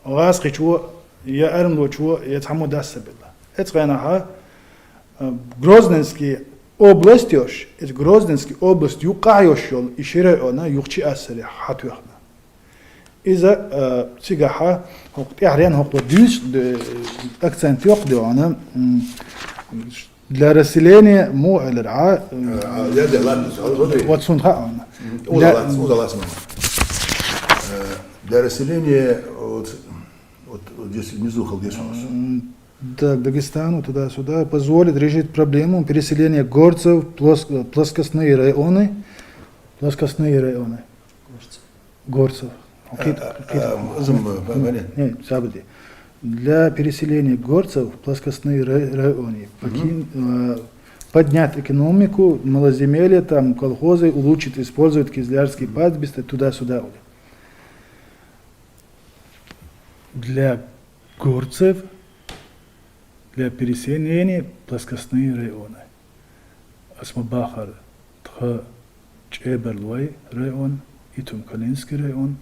غاسقي شو يا ارملو شو يتحمو داس سبلا اتخنا ها Грозненский область ёш, это Грозненский область юка ёшёл, и шире она юхчи асери хатуяхна. Иза цигаха хокт яхрен хокт дюс акцент ёх ди она для расселения муэлера. Вот сунха она. Для расселения, вот здесь внизу Халдесонус. Так, Дагестану, туда-сюда, позволит решить проблему переселения горцев в плоскостные районы. Горцев. Нет, забуди. Для переселения горцев в плоскостные районы. Поднять экономику, малоземелье, там, колхозы, улучшить, использовать кизлярские пастбища, туда-сюда. Для горцев, для переселения плоскостные районы. Асмабахар, Тха, Чеберлой район, Итумкалинский район,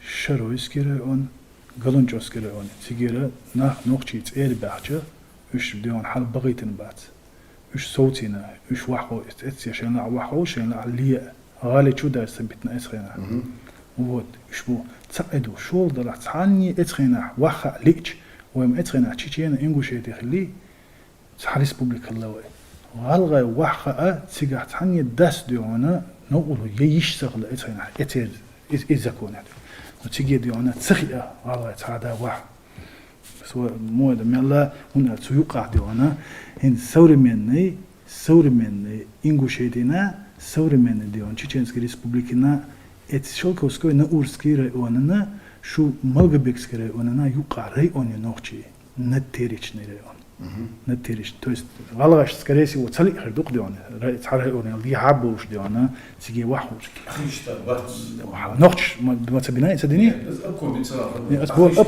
Шаройский район, Галунчевский район. Тигера на ногчиц Эльбахча, уж بدون حل بغيتن بات. уж صوتنا уж وحو استأتي شينا وحو شينا عليا غالي شو دار سبتنا إسخينا. вот уж بو تساعدوا شو ضلع تعني إسخينا وحا ليش ويم إسخينا تشينا إنجوشي تخلي سحريس بوبليك اللوي. غالغا وحا تسيجا تعني داس ديونا نقولوا ييش سغل إسخينا إتير إزكونا. وتيجي ديونا تسخيا غالغا تعدا وح. سواء مودا ملا هنا سيوقع ديونا هن современный ингушетина современный дион Чеченской республикина эти Шелковской Наурский районына шу Малгобекский районына юқа районе ногчи натеричный район. Натеричный. То есть галгаш скорее всего цали хердук дион районе ли хабуш диона сиги вахуш. نوخش ما تبيناه سدني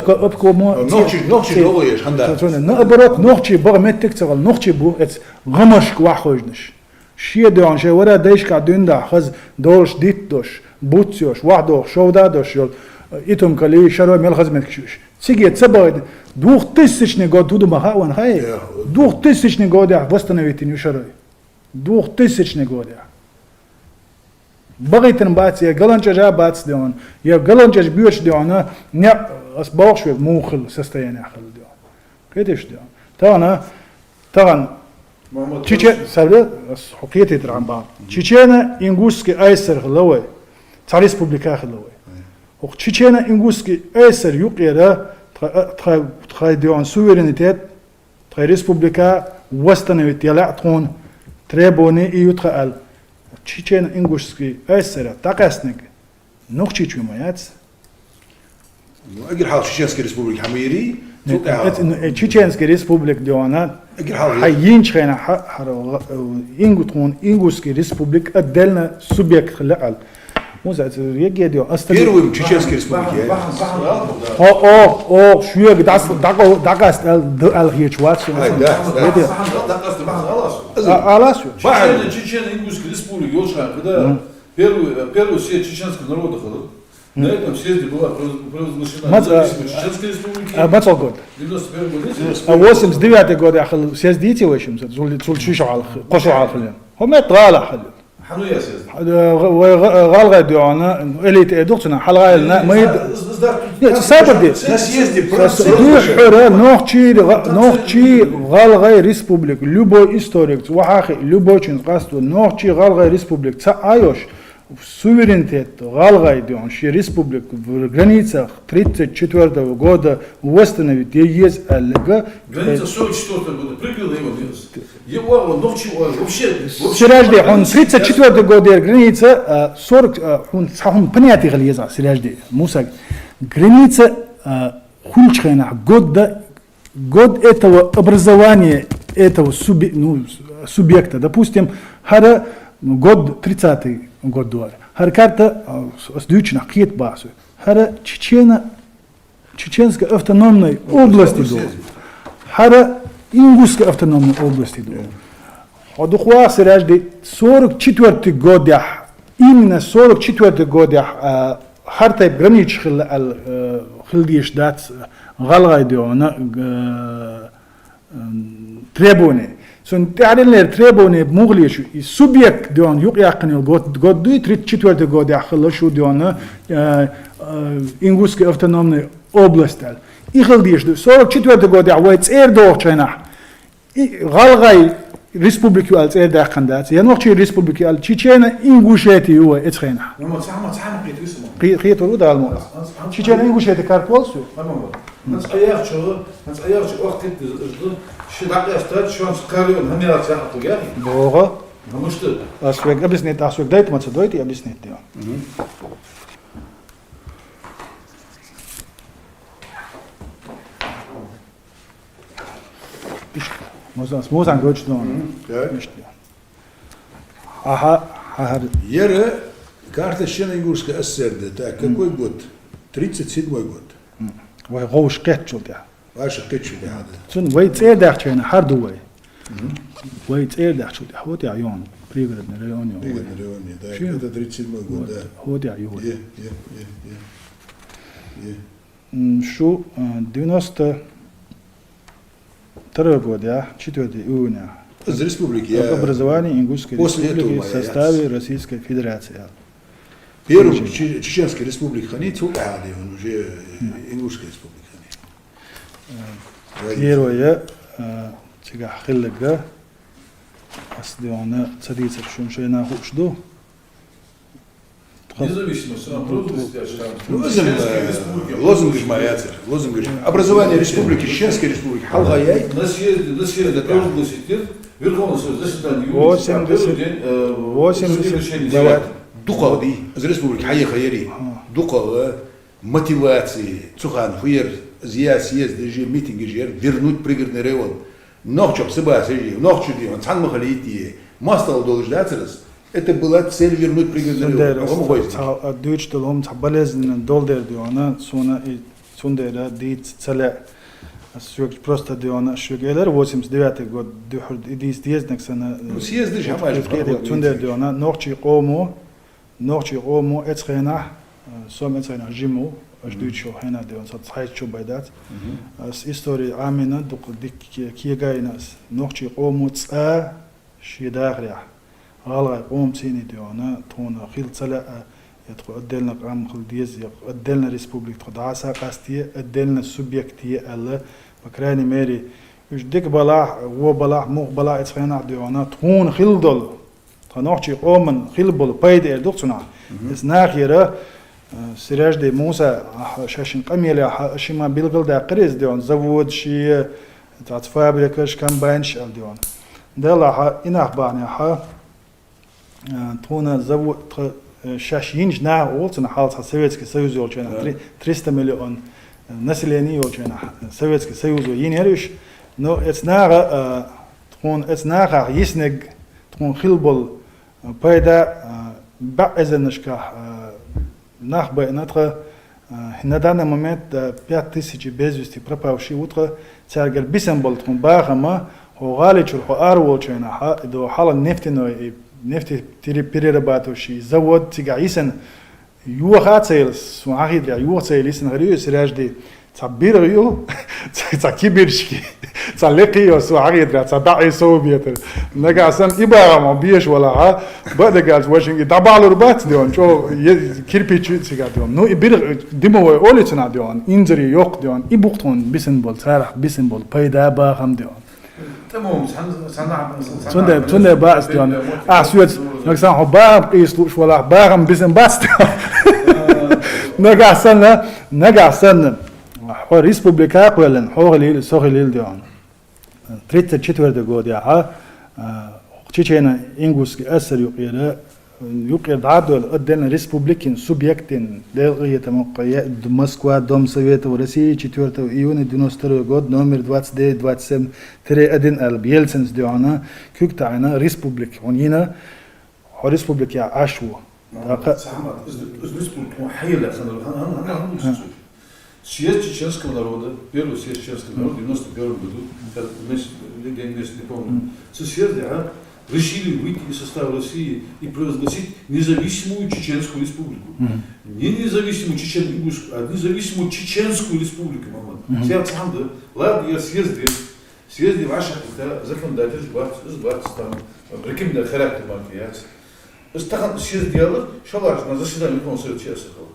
أبكو ما نوخش لغويش هندا نأبرك نوخش بقى متك تقول نوخش بو ات غمش واحوجنش شيء دون شيء ورا دايش قاعدين دا خز دولش ديت دوش بوتسيوش واحدو شو دا دوش يل إتهم كلي شروا ميل خز متكشوش سيجي تسبعد دوخ تسشني قاد تودو مها وان هاي دوخ تسشني قاد يا وستنويتين يشروا دوخ تسشني قاد يا بغيتن باتس يا قلنجة جا باتس ديون يا قلنجة بيوش ديون نيا أسبوع شوي موخل سستيان يأخذ ديون كيدش ديون طبعا تيجي سبلة حقيقة ترعم بعض تيجينا إنجوسكي أيسر خلوي تعريس بوبليكا خلوي وق تيجينا إنجوسكي أيسر يقيرا تخاي ديون سويرينيتيت تخاي ريسبوبليكا وستنويت يلا تكون تريبوني يتخال Чечен ингушский эсера такасник ногчи чумаяц. أجل حال Чеченской республики Хамири. Чеченской республики диона. حيين شخينا ингутون ингушский республик отдельно субъект хлеал. مزعج يجي ديو أصلا. Первым Чеченской республики. شوية دعاس الهيجوات. Алас. Чечена Ингушской республики, когда первый съезд чеченского народа ходил, на этом съезде была провозглашена независимость Чеченской республики. 91 год. 89 год я ходил съезд дети в общем, зульчишь ал, قشوا على خلين. هم طلع حلو. حنو يا سيد. غالغا ديونا اللي تدوقنا حلقة لنا ما يد. سابر دي. съезде حرة نوخشي غالغا ريسبوبليك любой историк وحاخي любой чин قصدو نوخشي غالغا ريسبوبليك تعايش суверенитет غالغا ديون شي ريسبوبليك в границах 34 года восстановить ЕС ЛГ. Граница 44 года прикрыла его делать. Его ногчи вообще. Сиражди, он 34 года граница 40 он сам понятие غليظة сиражди Муса граница хульчхена год этого образования этого субъекта, допустим, хара год 30-й год дуар, хара карта сдючна кит басу, хара чеченской автономной области дуар, хара ингушской автономной области дуар. А духуа сиражди 44 год именно 44 год хартай гранич خلديش دات غلغة ديونا تريبوني سون تعلن تريبوني بمغليش سوبيك ديون يقيقني الجود دي تريد четвертый год يخلصوا ديونا إنغوسكي автономный областال يخلديش دو 44 год يعويت إير دوغ چينح غلغة республики ал цэдэ кандат я нохчи республики ал Чечена Ингушетия юа эцхена ما تعمل قيت اسمه قيتو دالمو Чечена Ингушетия карполсу Hans ayakçı vakti şu dakika start şu an çıkarıyorum hem ya çakı ya. бога Namıştı. асвег объяснит асвег дайт маца дойт и объяснит дио Мозан гөч дон Ага Ера карта Шенегурска ССРД, так, какой год? 37-й год. вай гоуш кэтчул да Ваша кычу да хады. Цун вай цэдах чэна харду вай цэдах чул да вот я ён пригородный район Пригородный район, да, Чё? это 37-й год, да. вот я ён Е. Шу 92 год, я 4 июня. Из республики я Образование Ингушской После республики этого в я составе Российской Федерации. первый Чеченской республики ханит, он уже Ингушской республики ханит. Первое, чего хиллега, асдиона царицер шуншейна хушду. Независимость, она трудность, я считаю. Лозунг Жмаяцер, лозунг образование республики, Чеченской республики, Халгаяй. На съезде провозгласитель Верховного Совета заседания 89 Духовный из республики Хая Хаяри. Духовая мотивации, Цухан, Хуер, Зия съезд, митинги, вернуть пригородный район. Нохчоп, Сыба, Сежи, Нохчу, Цан Махалити, Мастал Долждацерс. Это была цель вернуть пригородный район. Дүйчтелом болезненно долдер диона, сундера дит целя. Просто диона шугелер 89 год дюхр идис диезнек сана. Съезды же хамаш. Сундер диона нохчи қому эцхена сом эцхена жиму аждүйчо хена дион сат хайчо байдат. С истории амина дук дик киегайнас нохчи қому ца шидагря. غالغ قوم سيني ديونا تونا خيل صلا يدخل أدلنا قام خل ديز أدلنا ريسبوبليك تخدعسا قاستية أدلنا سوبيكتية الله بكراني ماري وش ديك بلاح و بلاح موق بلاح إتخينا ديونا تون خيل دل تنوحشي قومن خيل بول بايد إردوك صنع إس ناخيرا سراج دي موسى شاشن قميلة شما بيلغل دا قريز ديون زود شي تعت فابريكش كان باينش ديون دلا إناخ باني تونا زود شاشينج نا أولتنا حالة Советский Союз يولчена 300 миллион населения يولчена Советский Союз ينهرش но эцнага тон эцнага يسنج тон خلبل пайда баэзенешка нахбе натра на данный момент 5000 без вести пропавшие утро царгер бисембол тон багама хогаличур хоар يولчена до حالة нефтяной نفتي перерабатывающий завод тигаисен юхацел суахид я юхацелисен غريو سراجدي تعبيريو تعكبيرشكي تعلقيو суахид تعدعي سوبيت نجاسن ابا بيش ولا بعد قالت واشنطن دبالو ربات ديون شو كيربيتشي تيغاديون نو بير ديمو اوليتنا ديون انجري يوق ديون ابوقتون بيسنبول صراحه بيسنبول بايدا باهم ديون تمام Zunde baas dion. Suet nagsan ho baam qislu shwala baam bisan bast. Nagasan ho Respublika qwelan ho lil sokhil dion. 34 god ya Чечена Ингушский эсер يقير عدل قدنا ريسبوبليكين سوبيكتين لغاية موقع Москва Дом Совета в России 4 июня 92 год номер 29-27-1 Ельцин сделана كيكتعنا ريسبوبليك ونينا هو ريسبوبليك يا عشو республика حيلة съезд чеченского народа, первый съезд чеченского народа в 91 году, я не помню, съезды решили выйти из состава России и провозгласить независимую Чеченскую республику. Не независимую Чеченскую, а независимую Чеченскую республику. Ладно, я съезды ваших законодательств, там, рекомендую характер маркиации. Стахан съезд делал, шалаш на заседании Верховного Совета Чеченского.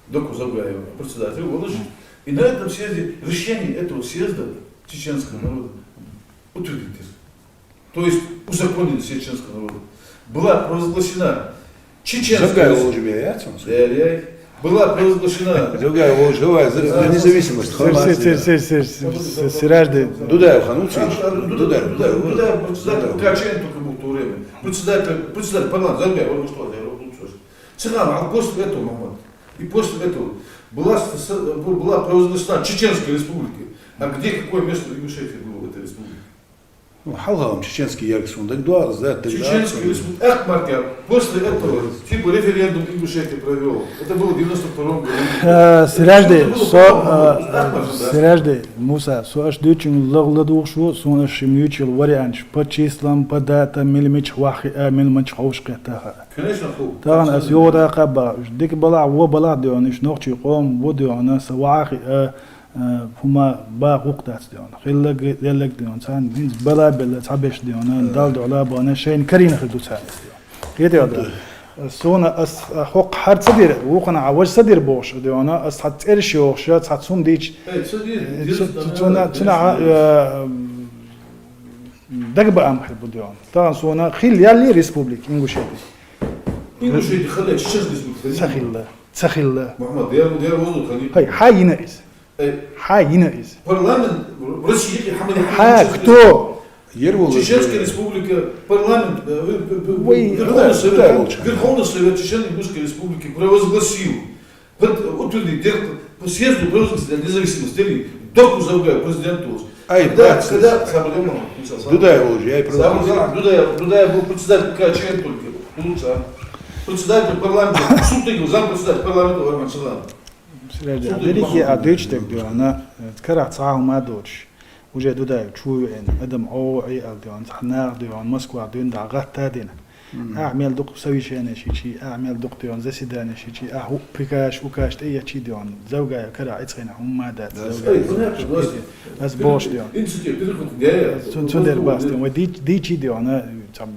Доку Завгаева, председатель, выложил. И на этом съезде решение этого съезда чеченского народа утвердить. то есть узаконили чеченского народа. Была провозглашена чеченская Загай Волжи яйца. была провозглашена Загай Волжи за независимость. Сиражды. Дудаев Хануцич. Дудаев председатель Качен только был в то время. Председатель парламента, Загай, он что, Цыган, а после этого, Махмад, и после этого была провозглашена Чеченская республика. А где, какое место в Ингушетии было в этой республике? Халгалам чеченский ярксон, так дуар, да, тогда. Чеченская республика. Эх, Маркер, после этого типа референдум Ингушетия провел. Это было в 92 году. Сиражды, Муса, суаш дючин лагладушу, суаш мючил вариант, по числам, по датам, милимич вахи, милимич хаушкета. Конечно, ху. طبعا اسيودا قبا ديك بلا وبلا ديونش نوختي قوم وديونا سواخي هما با وقتات ديون خلق يلق ديون سان بينز بلا تعبش ديون دال على بانا شين كرين خدو سان كيدي هذا سونا اس حق حر صدير وقنا عوج صدير بوش ديونا اس حت ارشي وخش حت سوم ديش سونا دغبا ام حب ديون طبعا سونا خيل يالي ريسبوبليك انغوشيتي Ингушетия خلت Чеченская республика. تسخيل Махмад, я воздух ходил. هاي حاينا إز حاينا إز Парламент в России ها кто Чеченская республика, парламент, Ой, Верховный Совет Чечено-Ингушской республики провозгласил, утвердил, по съезду провозгласил независимость, только Загай, президенту. Когда Дудаев Волжи, я и провозгласил. Дудаев был председатель КЧН только, председатель парламента, сутки, зампредседатель парламента Варман Шалан. دريكي أديش تبدو أنا تكره تعاهم ما دوش وجا دودا شو إن أدم أو أي ألديون صحنا ديون مسكوا ديون دعغات تادينا أعمل دق سوي شيء أنا شيء أعمل دق ديون زي سيدان شيء أهو بيكاش وكاش أي شيء ديون زوجة كره إتخينا هم ما دات بس بوش ديون تندر باس ديون ودي شيء ديون أنا تام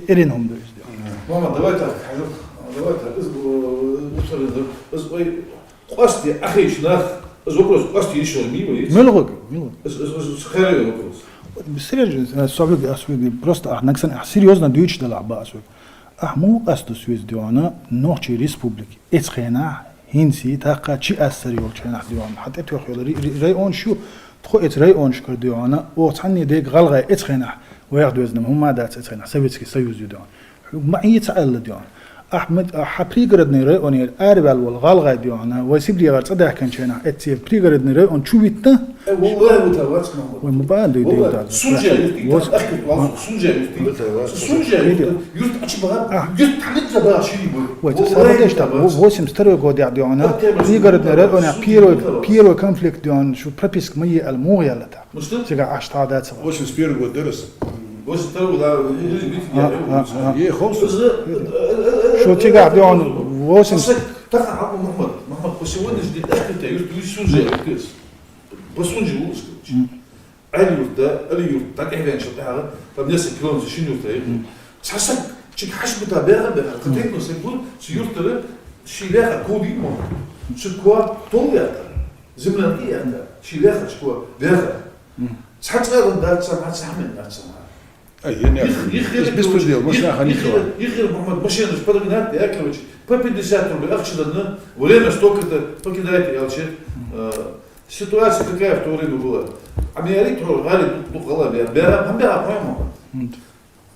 إرينهم دوش ديون ماما давай Кости, ахичнах, вопрос, Кости еще мимо есть? ملغق Схаревый вопрос. Серьезно, особенно просто наксан серьезно дюйч дала басу. Му асту свиз диона нохчи республики. Эцхена хинси таqa чи асер йолчена дион. حتى تخيل ريون شو تخو ات ريون شكر ديونا او تعني ديك غلغه اتخنا وياخذ وزنهم هم دات اتخنا سويتسكي سيوز ديون. معي تعال ديون. أحمد حبريغردني رأوني الأربع والغالغ ديونا وسيبلي غير صدق كان شينا اتسيف بريغردني رأون شو بيتنا والله متواصل ومبان دي والله سونجا سونجا يرت أشبه يرت حنجة بقى شيء وتسابقش تبع وسم سترو قد ديونا بريغردني رأوني بيرو كونفليكت ديون شو بريبسك مية المويا لتا سيجا عشتادات سوا Очень с первого года درس. Больше второго, да, Ей холст. شو تيجا ديون وسم Так, Махмад, по сегодняшний день, это юрт сунжа, по сунжа улуска. Алиюрт, так я венчал, там несколько километров шинюрта. Сасак, чик хашбита бера, катейно секунд, сюртера, шиляха коди мо. Чиква толята, землянтията, шиляха чиква бера. Сачгадон датса, мацамен датса. Беспредел, машина ханихова. Ихер Махмад, машина, подогнать, Яковлевич, по 50 рублей, ахчиладно, время столько-то, покидайте, Ялче. Ситуация какая в то время была? А меня ритро, гали, тут голове, бера, прямо.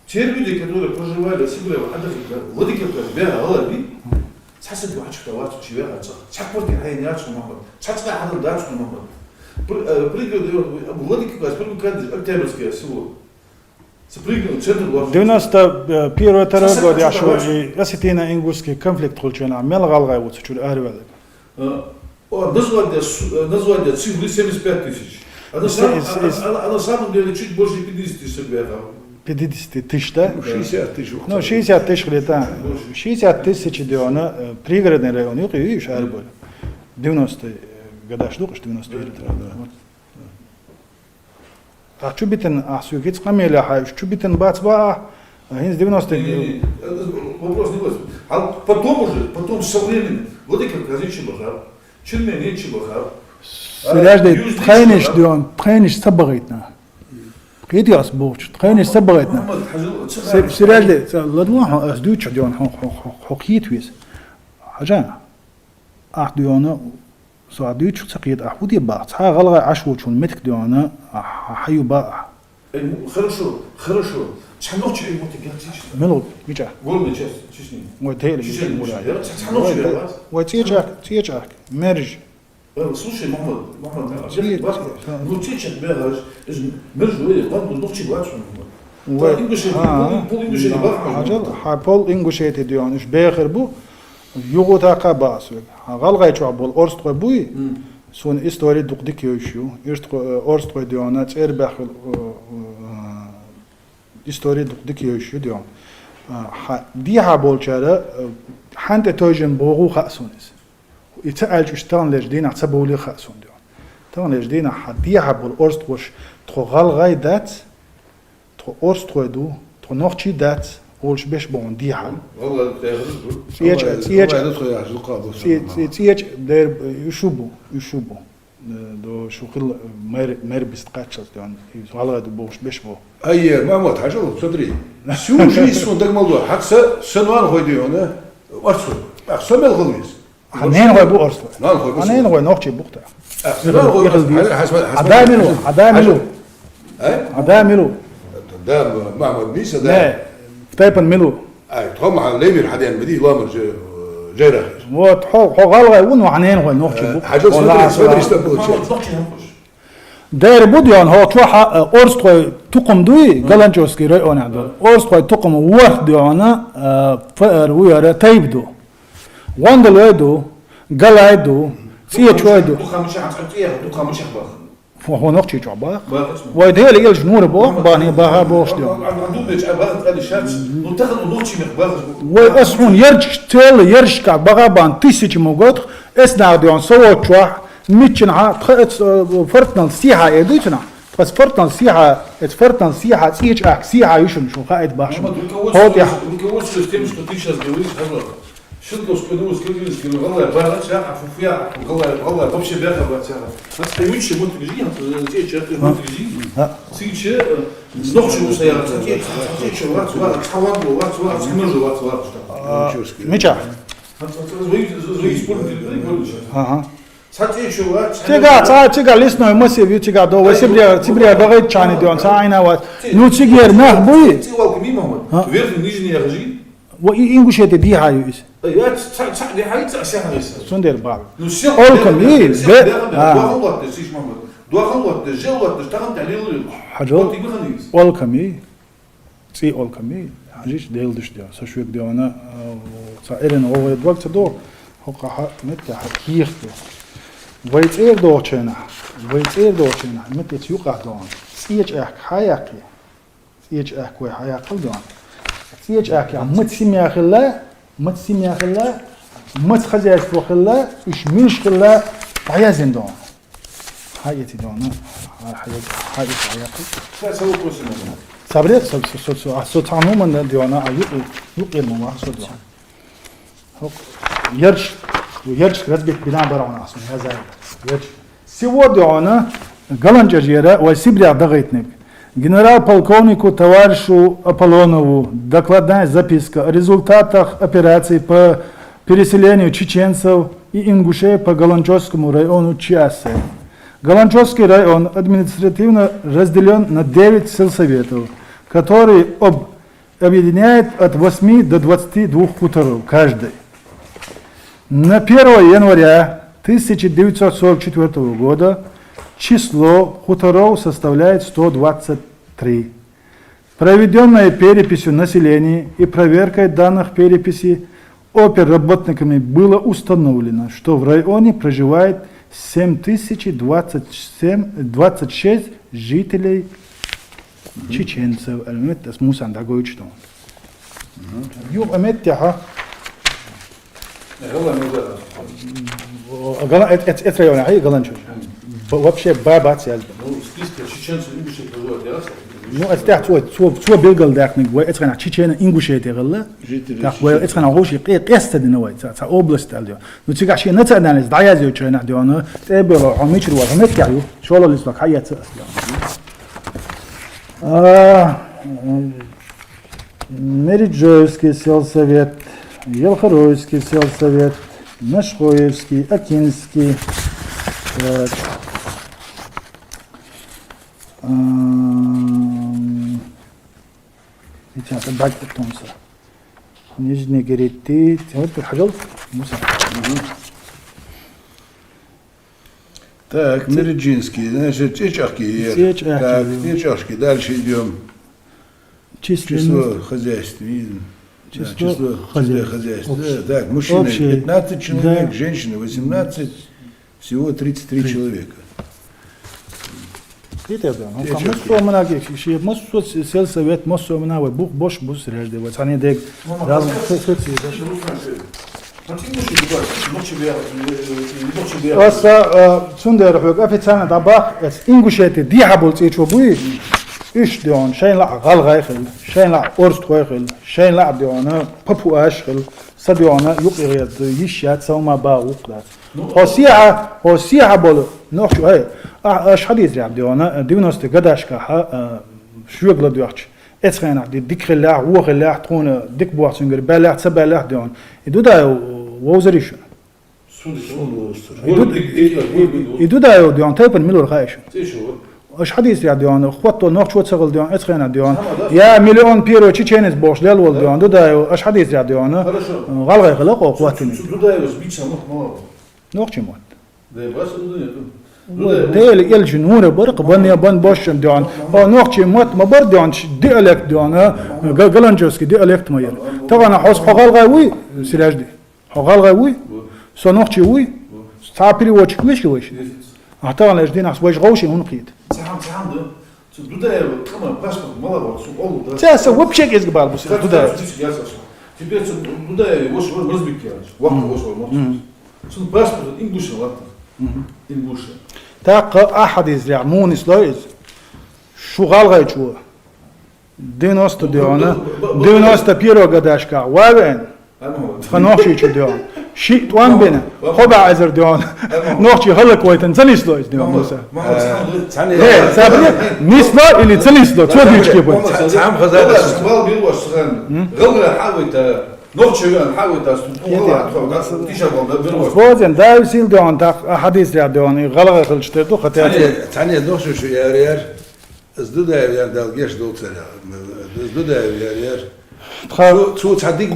Те люди, которые проживали в Сибири, Владимир, бера, голове, сасад вачка, вачка, чевера, чакпорти, хайнячку, Махмад, чачка, хадан, дачку, Махмад. Пригоды, Владимир, Октябрьское село. 91 год я шо осетина ингушский конфликт холчена мелгалгай вот чур арвал. Название цифры 75 тысяч. А на самом деле чуть больше 50 тысяч бегал. 50 тысяч, да? 60 тысяч. Ну, 60 тысяч лета. 60 тысяч диона пригородный район, и видишь, арболь. 90-е года штука, 90-е лета. А что битен, сюгиц камеля, что битен бацба, из 90-е. Вопрос не важен. А потом со временем, Владимир Казич Бахар, Черменич Бахар. Сюряжды, тхайниш дион, тхайниш сабагитна. قيدي أصبوش تخيل السبغتنا محمد حاجة سيرال لدوا أسدوش ديون حقيت ويس حاجة أحديونا صعدوش تقيد أحودي بعض ها غلغة عشوش والمتك ديونا حيو بقى хорошо شحال وقت شي موتيكاتيش ملو بيجا قول لي شنو وتهيل شحال وقت وتيجاك مرج слушай محمد ну течет бегаш مرجو قد نقطي واش حاجة حبول إنجوشيت ديونش بآخر بو يوغوتا قباسو غلغة يشعبول أرست قبوي سون إستوري دقدك يوشيو أرست قديونا تير بآخر إستوري دقدك يوشيو ديون دي حبول شارع حنت توجن بوغو خاسونس يتعالج اشتغل لجدين عصبولي خاسون ديون تون لجدين حدي حبول أرست قش تخو غلغة دات تخو أرست قدو تخو نوخشي دات قولش بيش بون دي حال والله تيج دير يشوبو دو شغل مر بيستقاتش ديون والله دو بوش بيش بو أي ما موت حاجة صدري شو جي سون دك موضوع حتى سنوان هويدي هنا وارسو أقسم الغليظ هنين هو بو أرسل هنين هو نوخشي بوقتا عداملو دام معمد ميسا دام لا فتايبن ملو أي تهم على ليبر حدين بدي لامر جيرا وتحو غلغة ونو عنين هو نوخشي بوقتا حاجة صدري استقبل داير بوديان هو تروح أورستوي تقوم دوي غلانجوسكي رأي أنا دول أورستوي تقوم وقت ديانا فأر ويا تايبدو واندلويدو غلايدو سيتشويدو هو نقطة جعبا ويدهي اللي يلج نور بو باني باها بوش ديون ويأسحون يرج كا بغا بان تيسيج موجود اسنا ديون سوو تروح ميتشنها فرتنا سيحة يدوتنا بس فرتنا سيحة سيج اك سيحة يشن شو قائد باش هو دي شدوا سكنوا والله بارك شاف فيها والله بمشي بيها بتاعها ما تقيمش منتجين تيجي منتجين تيجي نخشوا سيارات تيجي وات تحول وات تمرجوا وات ميتشا زي سبورت ها ساتي شو وات تيجا لسنا مسيف تيجا دو وسيبريا بغيت تشاني دون ساينا وات نو تيجير نهبوي تي والكمي محمد ويرد نيجي يا غجي وإنجوشيت دي هاي يس يا تسعدي هاي تسعها سندير باب أولكم إيه دوا تسيش محمد دوا جوات تشتغل تعليل حاجة أولكم إيه سي أولكم إيه حاجيش ديل دش ديا سشويك ديانا صائرين هو يدوق تدور هو قح متى حكيخ ويتير دوتشنا متى تيوقع دوان سيج أحك حياكي سيج أحك وحياكل دوان سيج أحك متسمي أخلا مت خزاش فوخلا إيش منش خلا عيازين دون حياتي دون حياتي سووا كوسنا صبرت صوت عموما ديونا يقل ما صوت هو يرش رزبك بنا برعون عصم هذا يرش سوى ديونا قلن جزيرة وسيبريا ضغيتنك Генерал полковнику товарищу Аполлонову докладная записка о результатах операции по переселению чеченцев и ингушей по Галанчевскому району Чиасы. Галанчевский район административно разделен на 9 сельсоветов, которые объединяют от 8 до 22 хуторов каждый. На 1 января 1944 года число хуторов составляет 123. Проведенная переписью населения и проверкой данных переписи оперработниками было установлено, что в районе проживает 7026 жителей чеченцев. Это смысл такой, что يوم أمتها это район, а я голландчик. Вообще бабать я. Ну, списки чеченцев ингуши проживают, ясно? Ну, это то белгал дакник, во это на чечена ингуши тегала. Так, во это на гоши قصة دنوي، تا область تاليو. Ну, تيجي شيء نتأنى دعاية وشيء نحديونه، تقبل عميش رواه، هم يتكلموا، شو الله لسه حياة أصلا. Мериджоевский сельсовет, Елхоровский сельсовет, Нашхоевский, Акинский, это бак Томса. Нижний Герети, вот приходил Муса. Так, Мериджинский, значит, Чечахки. Так, Чечахки. Дальше идем. Число хозяйств. Число хозяйств. Так, мужчины 15 человек, женщины 18, всего 33 человека. Видите, мусо многие, ши мусо сельсовет, мусо много, бух бош бус режде, вот они дег, да, Оса цундер хог официально dabach, es ingushet die habol цечо буи, иш дион, шайн ла галгайхил, шайн ла орстхойхил, шайн ла диона папуашхил, садиона юqiriyat yishat sawma ba uqlat. Hosiya bol نوخ هاي اش حديث يا ديونا ديونست قداش كا شو يقلا دوخش اتخينا دي ديك خلا هو خلا تكون ديك بواتسنجر بالا تبالا ديون يدودا ووزريش يدودا ديون تايبن ملور خايش اش حديث يا ديون خوتو نوخ شو تشغل ديون اتخينا ديون يا مليون بيرو تشينيز بوش لول ديون دودا اش حديث يا ديون غلغي خلقو قواتني نوخ شمون ديل الجنون برق بني بن بوشن ديون او نوخشي مات ما بر ديون ديالكت ديون غلانجوسكي ديالكت ماير طبعا حوس حقال غاوي سراجدي حقال غاوي سو نوخشي وي صابري وچ كويش ويش احتا لاش دين احس ويش غوشي هون قيد دودا كما باسبورت مالا بس اول تا سو وبشيك از قبال بس دودا теперь دودا وش مزبك وقت وش سو باسبورت انجلش وقت انجلش تاق احد يزعمون سلايز شو غالغاي شو دينوست ديونا دينوست بيرو قداشكا وين خنوخشي شو ديون شي توان بينا خبا عزر ديون نوخشي هلك ويتن تسلي سلايز ديون موسى ايه سابري ميسلا اللي تسلي سلايز تو ديش كيبون تعام خزانة استقبال بيروش صغان غلغة حاويتا نوخشي حاويتا استقبال تيشا بيروش فوزن دايو سيل ديون تاق حديث يا ديون غلغة خلشتيتو خطياتي تعني نوخشي شو ياريار ازدودا ياريار دالجيش دوتسرا ازدودا ياريار تو تصدق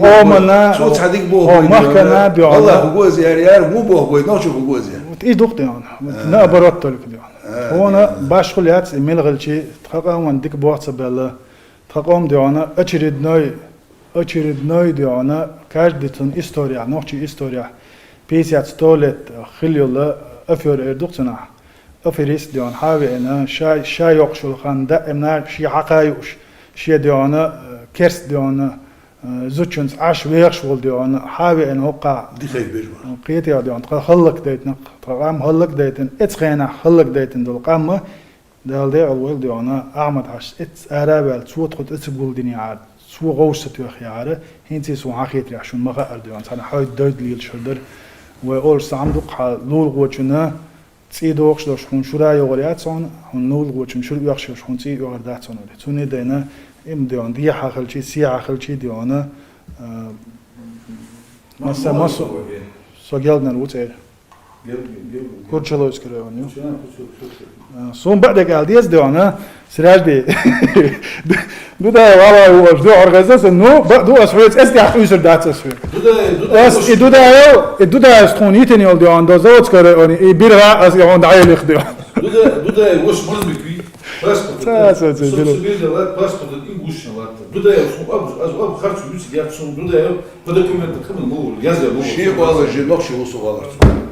تو تصدق بوه محكمة ديون والله بقوز ياريار مو بوه بوي نوخشي بقوز يعني ايش دوق ديون نا برات تلك ديون هنا باش خليات ملغلشي تقاوم ديك بوقت بلا تقاوم ديون очередной ديون каждый тон история نوخشي история 50 لет خليولا افير اردوقتنا افيريس ديون حاوي انا شاي يقشل خان دائما شي حقايوش شي ديون كرس ديون زوتشنز عاش ويرشول ديون حاوي ان وقع ديخيك بيجوا قيتي ديون خلق ديتن قام خلق ديتن اتخينا خلق ديتن دول قام دالدي اول ديون احمد عاش ات ارابل صوت خد اتقول دنيا عاد سو غوست يخياره هنتي سو حقيت ريح شو مغا اردوان صار حاول دود ليل شدر واول صامدق لول غوچنا تسيدوخ شلوش خون شورا يغريات صون هون نول غوچن شو يخش خون تي يغردات صون توني دينا ام ديون دي حخلشي سي حخلشي ديونه مسا مسو سو جلدنا الوتير كورچلوس كريونيو سون بعد قال ديز ديونه سراج دي دودا والله هو دو اورغازاسيون نو دو اسويت استي حوزر داتس دودا استونيتني ول دي اندازوت كريوني بيرا از يوند عيل يخدو دودا وش مزبكي باسبورت باسبورت انجلش دودا اب خرج يوس ياتسون دودا بدوكيمنت كم مول يازا شي والله جي نوخشي وصو والله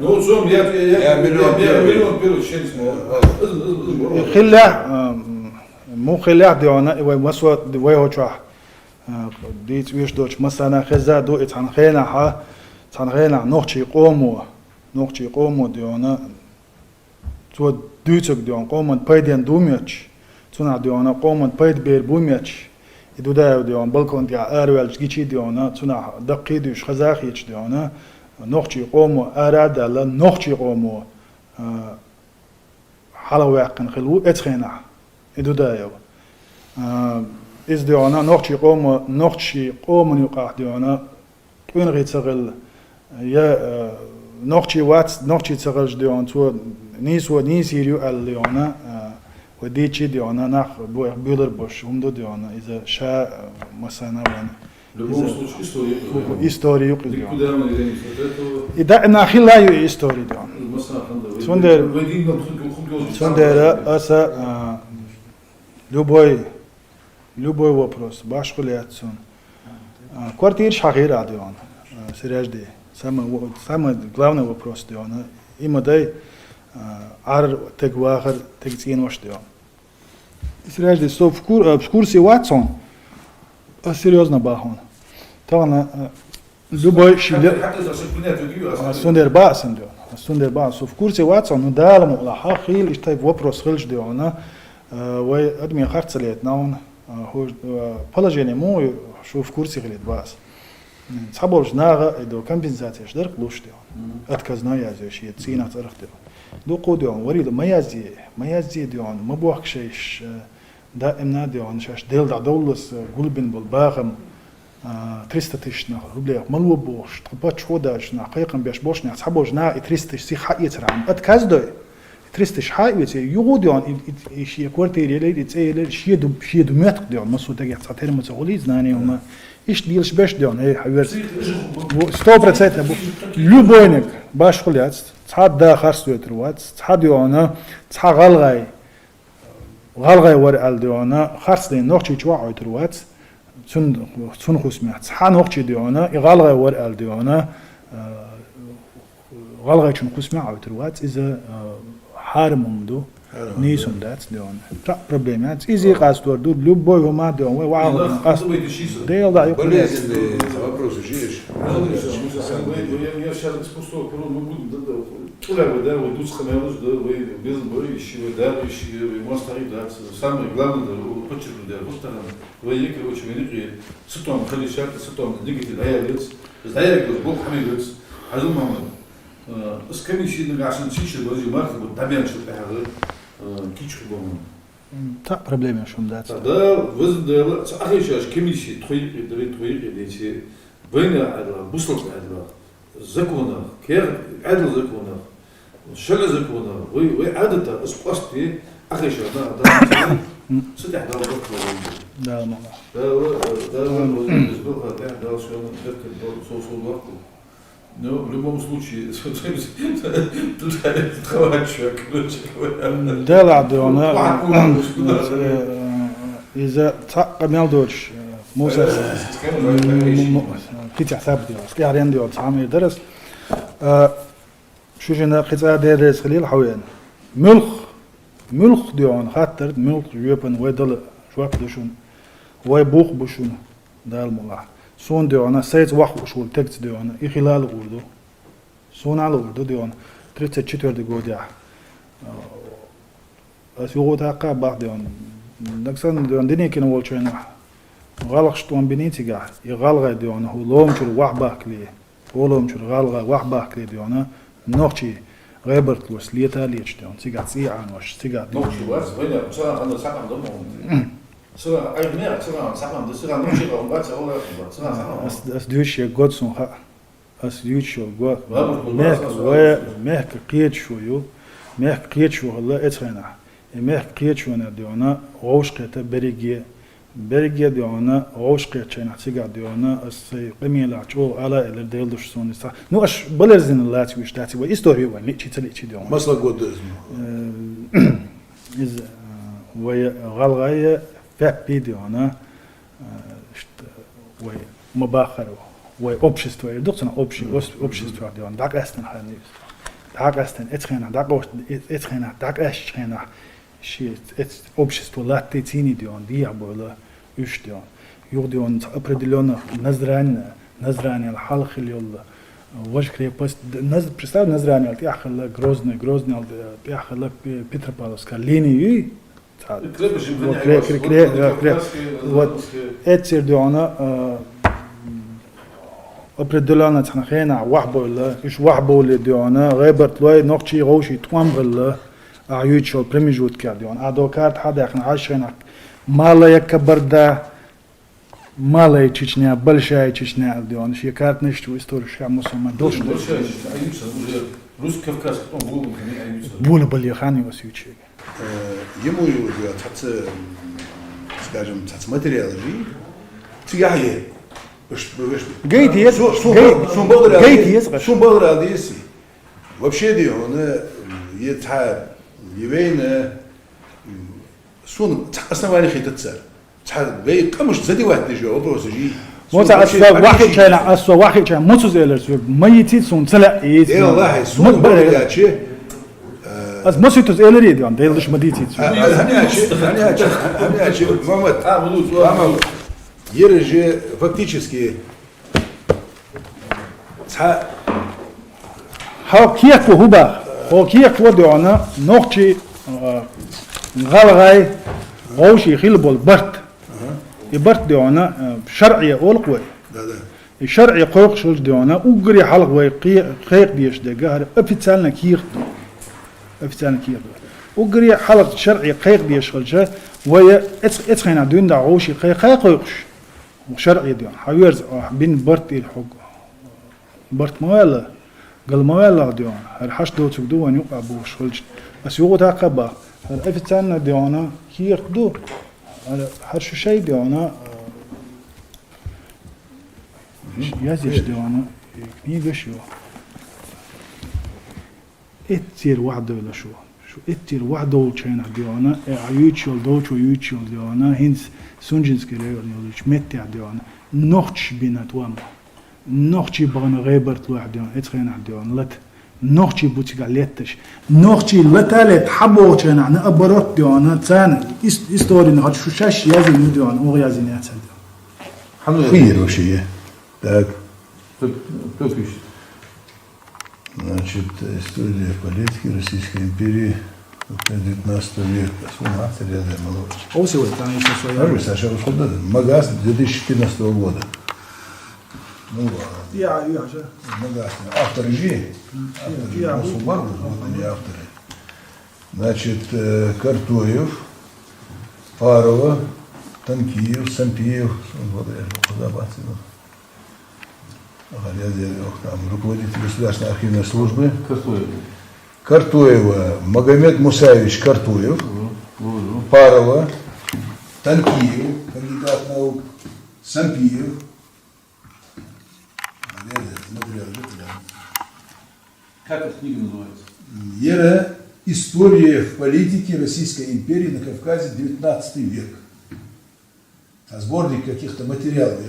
نو زوم يا مليون بيرو شي اسمه خلا مو خلا ديونا ومسوا ويهوچا ديت ويش دوچ مثلا خزا دو اتان خينا ها تان خينا نوخشي قومو ديونا تو دوچك ديون قومن بايدن دوميچ تنا ديونا قومن بايد بير بوميچ يدودا ديون بالكون ديا اروالج گيچي ديونا تنا دقيدش خزاخيچ ديونا نوخشي قومو اراد لا نوخشي قومو حلو واقن خلو اتخينا يدودا إز ديونا نوخشي قوم يقع ديونا وين غير تغل يا نوخشي واتس نوخشي تغلج ديون تو نيس يريو ال ديونا وديتشي ديونا ناخ بيولر بوش هم ديونا إذا شا مثلا В любом случае история. историю ديونا Куда мы идем? Вот это. إذا ناخلا يو историю ديونا Сундер. Сундер أسا любой вопрос башкуляцию. Квартир шахир адион. Сережди. Самый главный вопрос диона. Има дай ар тегвахар тегцин ваш дион. Сережди со в курсе Ватсон. Серьезно бахон. Тогда любой шиле. Сундер басен дион. Сундер бас. В курсе Ватсон. Ну далому лаха хил иштай вопрос хилж диона. Вай адми харцалет наун. Положение мой, что в курсе говорит вас. Саболж нага и до компенсации ждер лучше. Отказная язык, цена царахте. До кодион, варил маязи дион, мабуах шейш, да имна дион, шаш дел да доллас гульбин был багам 300 тысяч рублей. Малу бош, топач ходаш на хайкам беш бош на саболж на и 300 тысяч сихаец рам. Отказдой. 300 حائط يقودون شيء كوارتير يلي تسيل شيء دميت ديون مسو تاع تعتير مسؤولي زناني هما ايش ديلش باش ديون هي حويرت 100% любойник باش خليات صاد دا خرس وتروات صاد ديونا صا غالغاي ور ال ديونا خرس دين نوخشي تشوا وتروات سن خصمات صا نوخشي ديونا غالغاي ور ال ديونا غالغاي تشن خصمات وتروات اذا حارم دو نيسون دات دون проблемات إذا قاستور دو любой هما دون وعاود قاست ديل دا يقول Вопросы же есть. Я сейчас спустил, мы будем да, вот тут схемелось, да, вы без боищего, да, вы можете да, самое главное, подчеркну, да, вот там, вы який очень великий, сутом халишат, сутом двигатель, аялец, знаете, Бог хамилец, азум мамад. С комиссией на нашем чище вроде марка вот табен что кичку бомон. Та проблема шум дат. Тогда вызвали, ахишаш комиссии твои эти война адла, буслок адла, закона, кер адл закона, шел закона, вы адата спасти ахишаш да. Сюда да вот. Да, мама. Да, что но в любом случае, тут человек, да, ладно, إذا قبل دوش موسى كيت حساب ديال سكارين ديال تعمير درس شو جينا قطع درس خليل حوين ملخ ديون خاطر ملخ يوبن ويدل شواب دشون ويبوخ بشون دال ملاح سون ديون سيت واخ شو تكت ديون إخلال وردو سون على وردو ديون 34 جوديا أسيوغو تاقا باق ديون دكسان ديون ديني كنا والشينا غالق شتوان بنيتيغا يغالغا ديون هو لومشر واح باكلي ولومشر غالغا واح باكلي ديون نوخشي غيبرت لوس ليتا ليش ديون سيغا سيعان واش سيغا نوخشي واس وين سا انا ساقم دمون سا اي مير سا ساقم سا نوخشي غون بات ولا سا ساقم اس دوش غودسون خا اس دوش غو مهك قيد شويو مهك قيد شو هلا اتخنا مهك قيد شو انا ديونا غوشقته بريغي ديونا غوشقه چينا سيغا ديونا اس قميلا چو على الديل دشسون سا نو اش بلرزن لاتي وش داتي و استوري و نيتشي تليتشي ديون مسلا قد از وي غلغايه فابي ديونا وي مباخر وي общество يدقنا общество ديون داك استن حنيس داك استن اتخنا داك اشخنا شيء общество латитини ديون ديابولا уж ديون يوديون определенно назрание الحلق اللي وجه крепость представь назрание ты ахла грозный ты ахла Петропавловская линии вот эти ديونا определенно تخنا وحبولا ايش وحبولا ديونا غيبرت لوي نقشي غوشي توامغلا عيوتشو بريميجوت كارديون ادو كارت حدا احنا عايشين Малая Кабарда, Малая Чечня, Большая Чечня, где он еще карты что историю ша мусульман должен. Большая Чечня, Аюца, уже Русско Кавказ, потом был Аюца. Була Бальяхан его сючек. Ему его скажем, материалы же, тяги. Гейт есть, Шум Баград есть. Вообще де он يتها يبين سون основание хитат цар. Цар бей камуш зади вахт же вопрос же. Вот أسوأ واحد كان موسوس إلى سوق ميتين سون طلع إيه. إيه والله سون برجع أز موسوس إلى ريد يعني دايلش مديتي. أنا محمد يرجع فактически هاو كيف هو هو كيف ودعنا نقطي غلغاي غوشي خلبول برت يبرت دعنا شرعي أولقوي الشرعي قوق شول دعنا وقري حلق وي قيق ديش دقاه أفتالنا كيخ وقري حلق شرعي قيق ديش خلشة ويا اتخينا دون دا غوشي قيق قيقش وشرعي دعنا حويرز بين برت الحق برت موالة قال موالة دعنا هالحش دوتك دوان يقع بوش خلش بس يوغو تاقبا هالأفتالنا دعنا كيخ دو هرشو شيء دعنا يازيش دعنا كنيجة شو اتير وحده ولا شو اتير وحده وشينا دعنا عيوتشول دوتشو يوتشول دعنا هنس سونجنس كلير يولش متى دعنا نوختش بينات واما نوختش بغنا غيبرت واحد دعنا اتخينا دعنا لت نوختش بوتيك عليتش نوختش لتالت حبو شينا عنا أبرت دعنا تانا история на хочу шаш язык не дён о язык не отсад Хуер вообще. Так. Кто пишет? Значит, история политики Российской империи в 19 века. Суммация ряда молодых. о сегодня там еще своя Скажи, Саша, вот Магаз 2014 года. Ну ладно. я же Магаз. Авторы же. Мусульман, не авторы. Значит, Картоев, Парова, Танкиев, Сампиев, там, руководитель государственной архивной службы. Картоева, Магомед Мусаевич Картоев, Парова, Танкиев, кандидат наук, Сампиев. Как эта книга называется? Ера «История в политике Российской империи на Кавказе 19 век». А сборник каких-то материалов.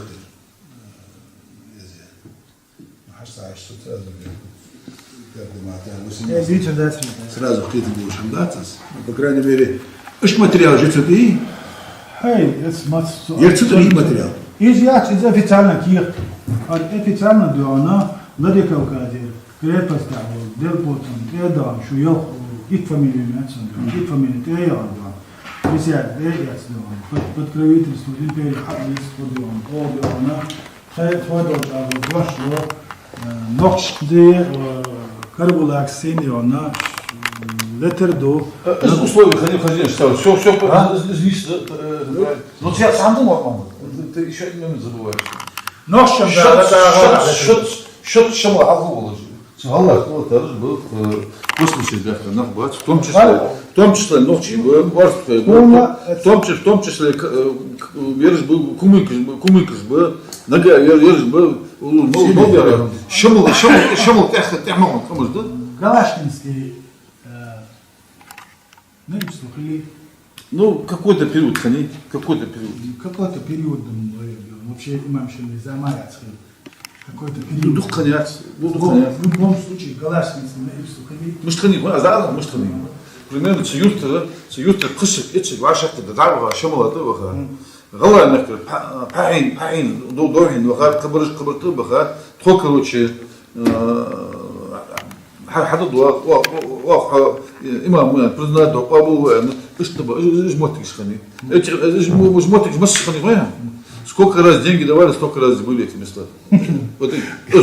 Сразу кто-то будешь отдаться. По крайней мере, что материал же это и? هاي اسمع يرتدي материал. يجيات إذا في تعلنا كير في تعلنا دعنا لدي كوكادير كريت بس تعبوا دير بوتن كذا شو يخ يكفى من الماتسون يكفى من تيار دعنا بيساعد بيجلس دعنا بتكرويت السودين بيجي حق يسقط دعنا أو دعنا خير فادو تعبوا برشلو نقش دي كربولاك سين دعنا لتر دو Условия хозяин ставят. Все, извините. Но я сам думал, ты еще один момент забываешь. نقش Счет шама агула. Аллах был в космосе нахбат, в том числе ночи, в том числе веришь был кумыкс был, нога веришь был, шамал тяхмал, кому ждет? Галашкинский слухали. Ну, какой-то период, хани, какой-то период. Какой-то период, вообще имам Шельми замаяц. Какой-то период. Дух ханят. В любом случае, Галашкинский слухали. Муштхани, азар муштхани. Примерно цюрта кусик, эти ваши дадава, шамала тываха. Гала нахер, паин, дорин, ваха, кабарыш кабарты баха, то короче, حدد واقع إمام برزناد وقابو اشتبه жмотик خني эти жмотик خني ваня сколько раз деньги давали столько раз были эти места вот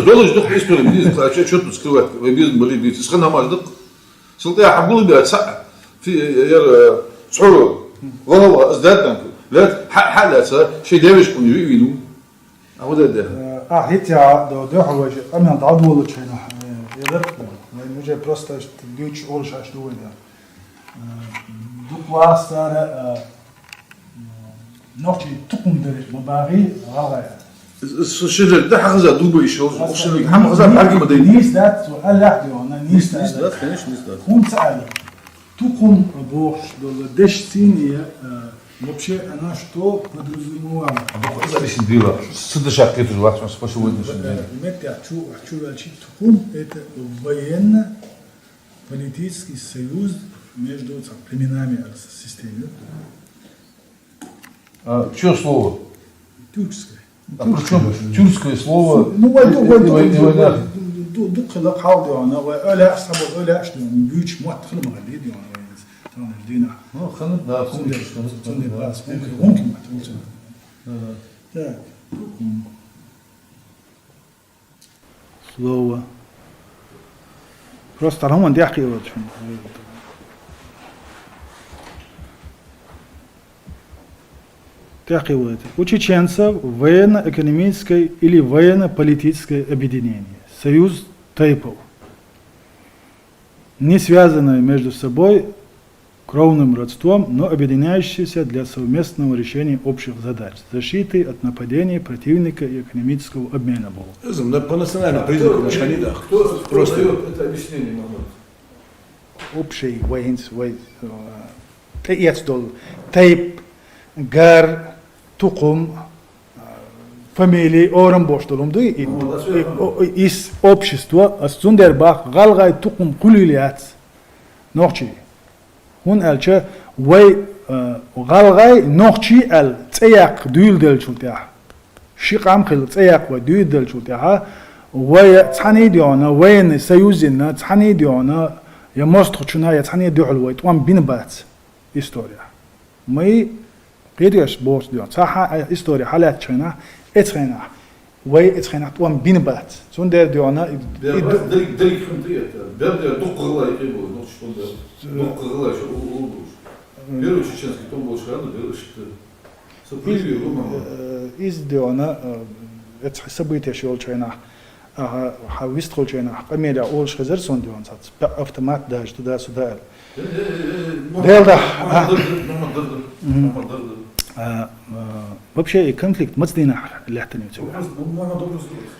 доллар ждут история бизнес а что тут скрывать бизнес были бизнес خنا ما ждут سلطة حقول بها في ير صعود والله ازداد لا حالة شيء دايش كون يوينو أهو ده هيتيا دو حواج أنا عضو ولا شيء يقدر ما يجي просто بيوتش أول شيء شو ده دوك واسطة نوتي تقوم درج مباغي غاية الشجر ده حاجة دوبه يشوف الشجر هم حاجة بعد ما ده نيس ذات وقال لا ديونا نيس ذات خليش نسداد هم سأل تقوم بوش دول دش سينية вообще она что подразумевала? ليش نديرها صدق شاكي في الوقت ما سباش ودنا Я хочу начать тхум это военно-политический союз между племенами системы. Что слово? Тюркское. А причем тюркское слово? Ну, دوك لا قاودي انا ولا اصحاب ولا اشتو بيوتش مو تخلم غادي دي انا دينا خلنا لا ممكن ما تقولش لا слово просто هم عندي احكي вот у чеченцев военно-экономическое или военно-политическое объединение, союз тайпов, не связанные между собой кровным родством, но объединяющиеся для совместного решения общих задач, защиты от нападений противника и экономического обмена. По национальному признаку нашли, да. Просто это объяснение надо. Общий тайп, гар, тукум, фамилии, орам боштолумду из общества, Сундербах, Галгай, тукум, кулилиац, ночи. هون ألشة وي غالغاي نوخشي ال تياق دويل دل شلتها شيق عم خل تياق ودويل دل شلتها وي تحني ديونا وين سيوزنا تحني ديونا يمستخشنا يتحني ديول وي توام بينبات إستوريا مي قيديش بورس ديون صح إستوريا حالات شنا إتخنا وي إتخنا توام بينبات سوندر ديونا دلك خمتية بيبدأ دق غلا يقيبوا دق غلا شو بيرو чеченский том был шрана бيرو что соприли из диона это событие шел чайна хавист хол чайна камеля ол шезер сон дион сац автомат даже туда-сюда делда вообще конфликт мацдина ляхтани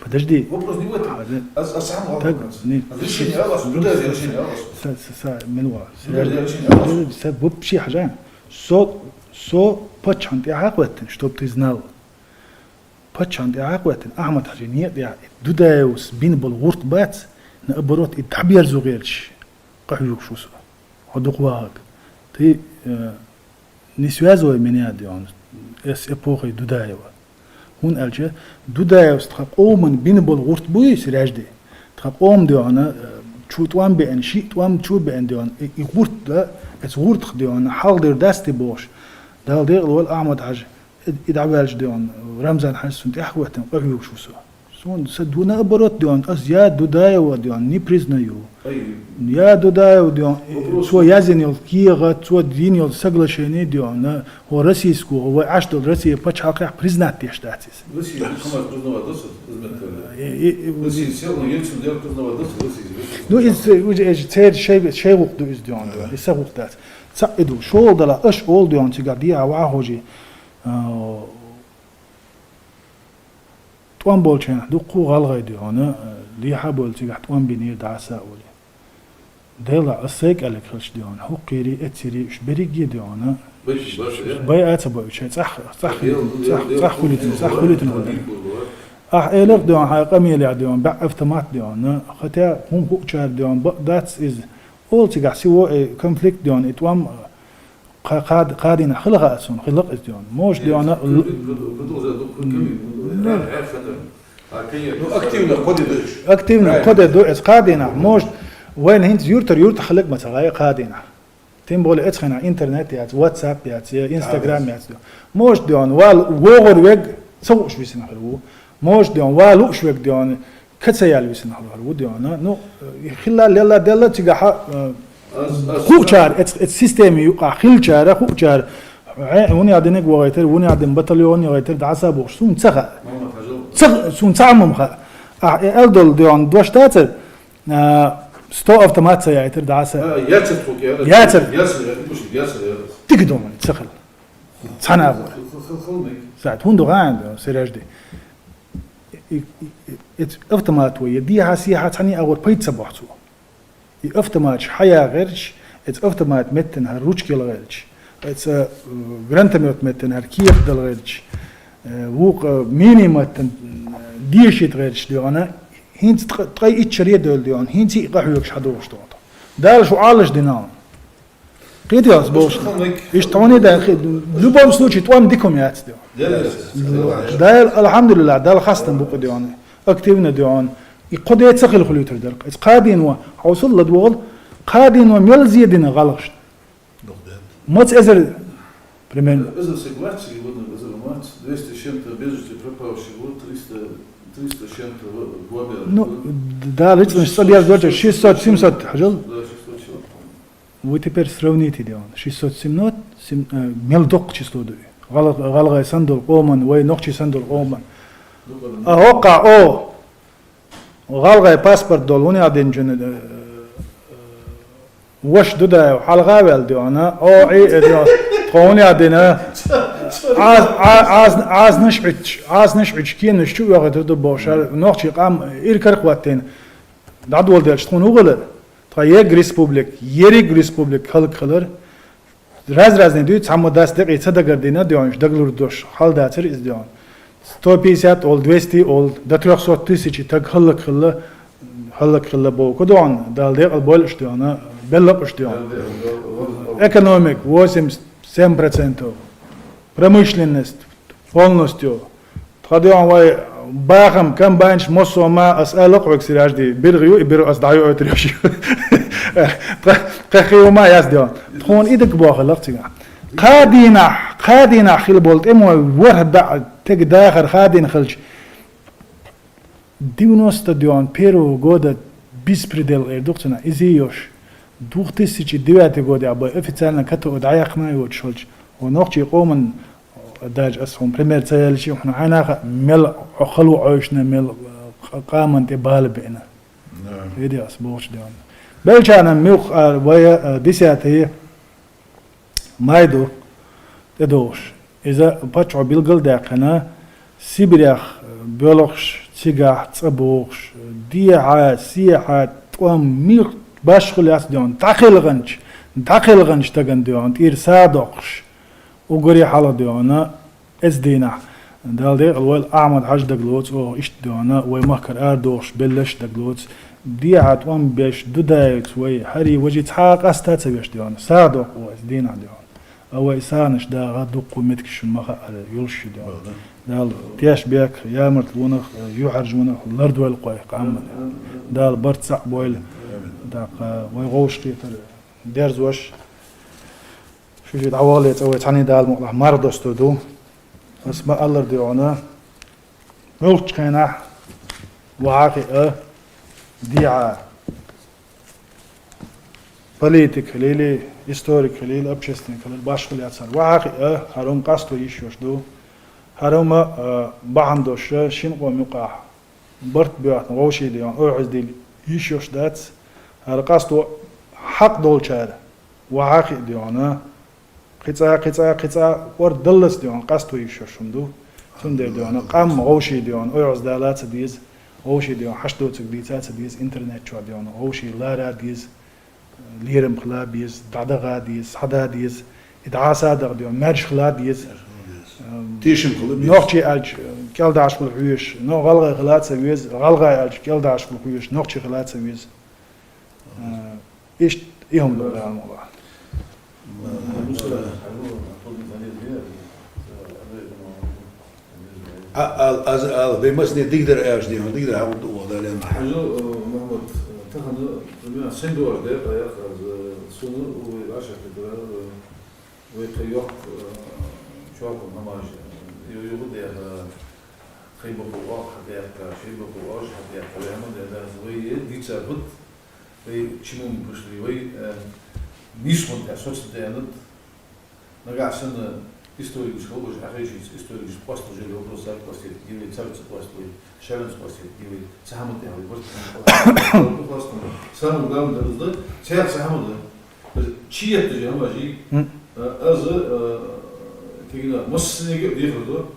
подожди вопрос не в этом а сам вопрос нет решение Аллаха туда решение Аллаха منوا вообще حاجة со почант я акватен чтоб ты знал почант я акватен Ахмад حاجة нет я дудаус бин был ворт бац наоборот и табьер зугелч قحيوك شو سو هدوق واق ты не связывай меня дион с эпохой Дудаева он альче Дудаев стхап оман бин был ворт буй сражди стхап ом диона شو توام بين شيء توام شو بين ديون يقول ده اسورت ديون حاضر داستي بوش ده دير الول احمد حاج ادعوالج ديون رمزان حسن تحوتن قهوه شو سو سون سدونا برot ديون اس يا دوداي وديون ني признаю я дудаю дион сво язенил кига сво динил соглашение дион о российскую о аштол Россия почалка признать те штаты Россия команд признавать досыт Россия сел на Ельцин делал признавать досыт ну из شيء وقت из дион из وقتات صعدوا شو دلا اش اول ديون تقديها واهوجي توان بولشين دقو غالغاي ديون لي حبول تقعد توان بيني دعسا اولي ديلا السيك على كرش ديون هو قيري اتسيري شبريجي ديون باي اتبو شيء صح خليتن إلف ديون هاي قميلة ديون بعفتمات ديون خطأ هم بوشار ديون that is all تقع سوى conflict ديون اتوام قادين خلق أسون خلق ديون موش ديون أكتيفنا قد دو إس قادين موش وين هنت يورتر خلق مثلا قادين تيم بقول اتخنا إنترنت يات واتساب يات إنستغرام يات موش ديون وغور ويج سوش بيسنا خلو موش ديون والو شوك ديون كتسيال بيسنا خلو ديون نو خلال يلا دلا تيجا خوشار السيستم يقع خلشار خوشار وني عدنك وغيتر وني عدن بطليون يغيتر دعسا بوش سون تسخ محمد حجل سون تعمم خ ألدل ديون دوش تاتر ستو أوتومات يغيتر دعسا ياسر فوق ياسر. ياسر مش ياسر تقدم تسخل صنع أول خلني ساعت هون دغان سراج دي أوتومات ويا دي هاسي هتعني أول بيت سبحتو أوتومات حياة غيرش أوتومات متن هالروج كيل غيرش جرانتميوت متن هالكيف دل غيرش ووق ميني متن ديشيت غيرش ديانا هين تقي إتشريد دول ديان هين تي قحوك شحدوش دوتا دال شو عالش دينام قيد ياس بوش إيش توني ده لبام سلوشي توام ديكم ياتس ديان دال الحمد لله دال خاصة بوق ديان أكتبنا ديان يقود يتسخل خليتر دلك قادين وحوصل لدول قادين وميل زيدنا غلش ما تأزر بريمين إذا سيجواتي يقولنا إذا مات 200 شنطة بيجي تبرقوا شغل 300 شنطة بوابير نو دا ليش مش صديق دوجة 600 700 حجل وتبر سرونيتي ديان 600 700 ميل دوق تشتو دوي غلغة سندل قومن وي نقشي سندل قومن أوقع أو غلغة باسبورت دولوني عدين جن وش دودا وحلقة والديانا أو عي قوني عدينا عاز نشعج كين نشتو وقت دو باشر نقشي قام إيركر قواتين دعد والديش تكون وغلط تايق ريسبوبليك يريق ريسبوبليك خلق خلر راز ندوي تسمو داس دقي تصدق دينا ديانش دقلور دوش حال داتر إز ديان 150 أول 200 أول دتروح صوت تيسيجي تق خلق بو كدوان دال ديق البولش ديانا بلقش ديان экономик 87%, промышленность полностью. Традион вай бахам камбанч мосома асалок вексиражди биргю и бир асдаю отрёши. Тахиума яздион. Тхон идек бахалактига. قادينا خيل بولت إمو ورد تقداخر خادين خلش 99 перу года беспредел эрдуктина изиёш 2009 года або официально като удаяхна и отшолч ونوقتي قومن داج اسهم بريمير تسالشي وحنا عنا مل خلو عيشنا مل قامن تبال بينا نعم هيدي اسبوش ديون بلجانا ميخ ويا ديساتي مايدو تدوش اذا باتشو بيلقل داقنا سيبريخ بيولوخش تيغاح تصبوخش ديعا سيحات توام ميخ باشخل ياس ديون تاخلغنش تاقن ديون تير سادوخش وقري حالا ديونا اس دينا دال دي الوال احمد حاج دقلوت او اشت ديونا وي مهكر اردوش بلش دقلوت دي عطوان بيش دودايت وي هري وجي تحاق استات بيش ديونا سادوق و اس دينا ديونا او اسانش دا غدوق ومتكش المخا يلش ديونا دال تياش بيك يامرت ونخ يحرج ونخ الارض والقوي قام دال برتسع بويل دا وي غوش تيتر ديرز وش شو جد عوالي تسوي تاني دال مقلع مرض استودو اسمع الله ديونا ملك كينا وعاقي ديعا بوليتيك ليلي هيستوريك ليلي ابشستنك الباشخل ياتسر وعاقي هروم قاستو يشوش دو هروم بعندوش شنقو مقاح برت بيوات نغوشي ديون اوعز دي يشوش داتس هر قاستو حق دول شار وعاقي ديونا قطع ورد دلس ديون قاستو يشوشندو تندر ديون قام غوشي ديون اوعز دالات ديز غوشي ديون حشدو تقديتات ديز انترنت شو ديون غوشي لارا ديز ليرم خلا ديز دعدغا ديز حدا ديز ادعاسا ديون مرج خلا ديز تيشن خلا نوخشي الج كل داش بالحويش نو غلغا خلات سويز غلغا الج كل داش بالحويش نوخشي خلات سويز ايش ايهم الموضوع we must niet dichter ergens die dichter houden door dat alleen. حاجة محمد تخن سندور ده يا سونو وعشرة كده ويخيوك شوكو نماج يقول ده خيبة بواق حتى شيبة بواج حتى كلامه ده زوي دي تثبت وي شموم بشري وي نيش من أساس ده нагашена исторический образ, исторический посту жили образ, посту гивит, царцы посту, шеренс посту гивит, сахамат я говорю, самое главное, да, царь сахамат, чьи-то же, амажи, азы, тегина, массинеге дихло,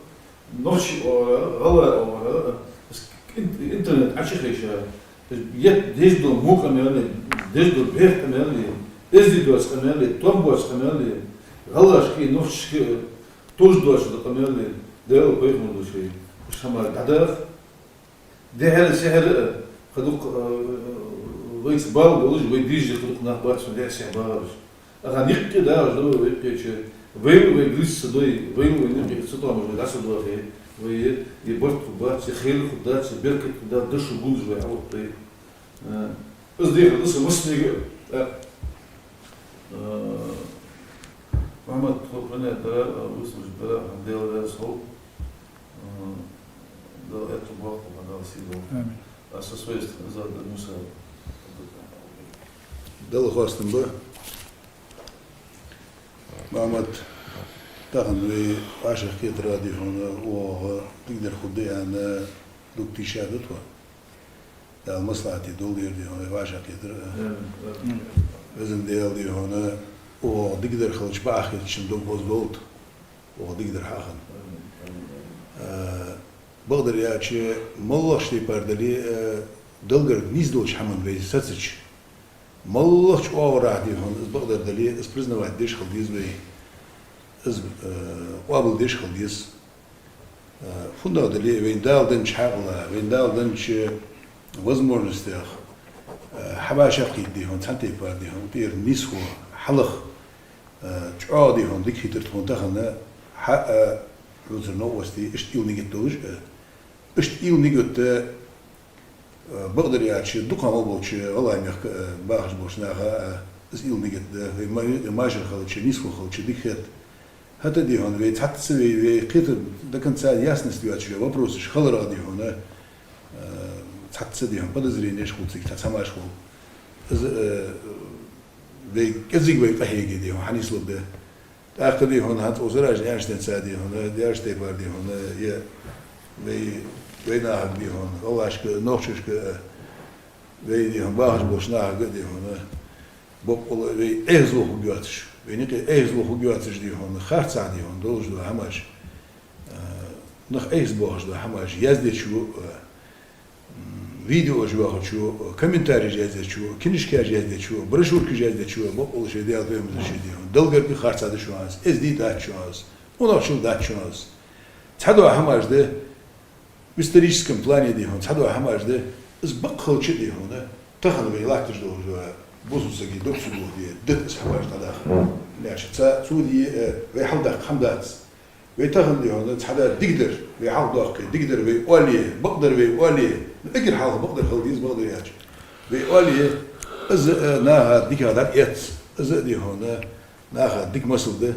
ночи ора, гала ора, интернет ачихайша, здесь был мук амели, здесь был бех амели, эздидос амели, томбос амели, галашки, ночки, тоже дос амели, дело поехал души, шамар кадах, дехер сехер, خدوك ويس بال بقولش ويديجي خدوك نخبات من داس يعبارش أغانيك كده أجدو ويبكيش ويلو ويجلس صدوي ويلو وينبي صدوا مش ويدعس صدوا خير ويبرت خدات سخيل خدات سبركت خدات دش وجوز ويعود طيب قصدي خلص مسني محمد خلنا ترى وصل جبرا عندنا ده صوب ده أتوقع وهذا سيدو آمين. أساسويست زاد موسى دل خواستم به محمد تاخن وي عاشق كيت رادي هنا و تقدر خدي أنا دكتي شهادت و دا مصلحتي دول يردي هنا عاشق كيت لازم ديال هنا و تقدر خلش باخر شندوق بوزبوت و تقدر حاخن بقدر يا شيء مالله شيء بردلي دلقر نيزدوش حمل بيز ساتش مالله شو أورادي هون بقدر دلي إسبرزنا واحد ديش خلديز بي إز قابل ديش خلديز فندا دلي وين دال دنش حقلا وين دال دنش وزمور نستيخ حباش قيدي هون سنتي باردي هون بير نيسو حلق شعادي هون ديك هيتر تكون دخلنا حق روزر نوستي اشتيو نيجتوج اشتيو نيجت بقدر يعيش دكان أول شيء والله يميخ باخش بوشناها اشتيو نيجت ما يجر خالد شيء نيسكو خالد شيء ديكت حتى دي هون ويت حتى سوي قيت ده كان ساعد ياسنس ديوات شيء وبروسش خلرا دي هون حتى دي هون بدزرين ايش خلص كي تسمع شو وي كزيك وي قهيجي دي هون حنيس لبده آخری هون هات وزراج اینشتن سادی هون دیارش تباردی هون یا وی نهاد بی هون والله که نوشش که وی دی هون باهش boş نهاد دی هون بقول وی ایزلو خویاتش وی نیک ایزلو خویاتش دی هون خرط عادی هون دوش دو همش نخ ایز باهش دو همش یزدی شو ویدیو جواه شو کامنتاری جزده شو کنیشکار جزده شو برشور کی جزده شو بقول شيء دیال تویم شيء دی هون دلگر کی خرط عادی شو هست از دی داد شو هست اون شو داد شو هست تدو همش ده историческом плане دی هون تدو همش ده از بقول چی دی هون تخن وی لاکتش دو بوسوسگی دوکسو دی دت همش داخل لاش تا سودی وی حمدك حمدات وی تخن دی هون تدا دیگر وی حمدك دیگر وی اولی بقدر وی اولی اگر حال بقدر خلدیز بقدر یاج وی اولی از نها دیگر هذا ات از دی هون نها دیگ مسل ده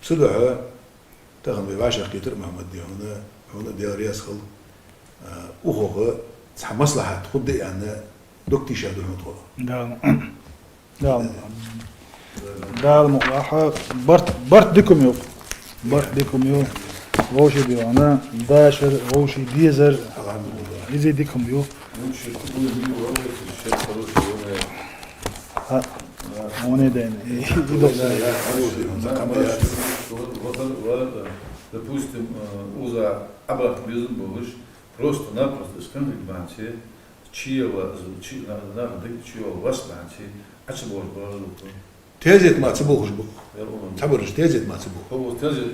سلوها تخن وی عاشق كتر محمد دی هون ديال رياس خل وخوه مصلحة خد يعني دكتي شادو هتوه دال مقاحة برت ديكم يو غوشي بيوانا باشر غوشي ديزر إزي ديكم يو هوني دين допустим, уза абрат безум болуш, просто-напросто скандик банче, чиева, чиева вас банче, ачы болуш болуш. تهزت ما تبوخش بخ تبرش تهزت ما تبوخ هو تهزت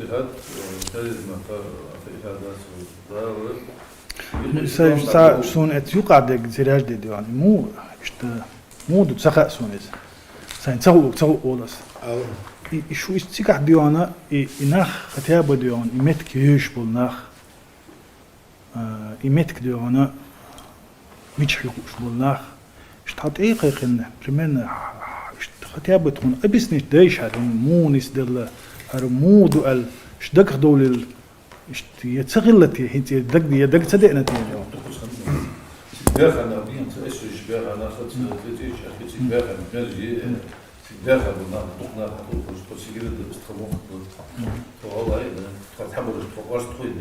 ما سا سون ات يقعد زراج دي يعني مو مو دو تسخ سونيز سان تسو اولس شو استيقع ديوانا إنخ ختيابة ديوان إمتك يشبل نخ إمتك ديوانا ميتش يشبل نخ اشتحط إيه قيقنا برمينا ختيابة تكون أبس نيش دايش هذا مو نيس دل هذا مو دوال اشتدق دول يتسغلتي هنتي يدق صدقنا تيجي بيرخنا بين تأسش بيرخنا خدت تيجي أخذت بيرخنا ملجي داخل بالنار طقنا حطوا في السجيرة استخدموها والله تحبوا تقواش تخيل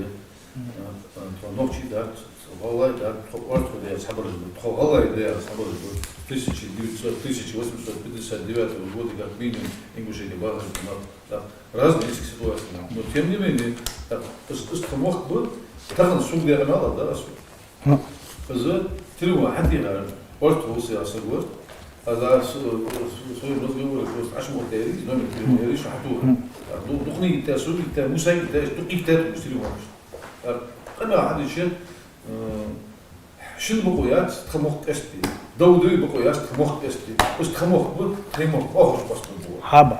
نوكشي دارت والله دارت تقواش تخيل أصحاب الرجل والله ده أصحاب الرجل 1959 года как минимум Ингушетия была разные ситуации. Но тем не менее, استخدموها تاخذ السوق ديال المال ده أسوأ. فإذا تلو حد يغير ورث هو سياسة ورث هذا سوي نص يقول لك 10 موديل نوم التلو يريش حطوه دقني تاسوق موسى دقي تاتو تلو أنا هذا الشيء شنو بقويات تخمخ أستي دودري بقويات تخمخ أستي بس تخمخ بود تخمخ آخر بس تبوه حابة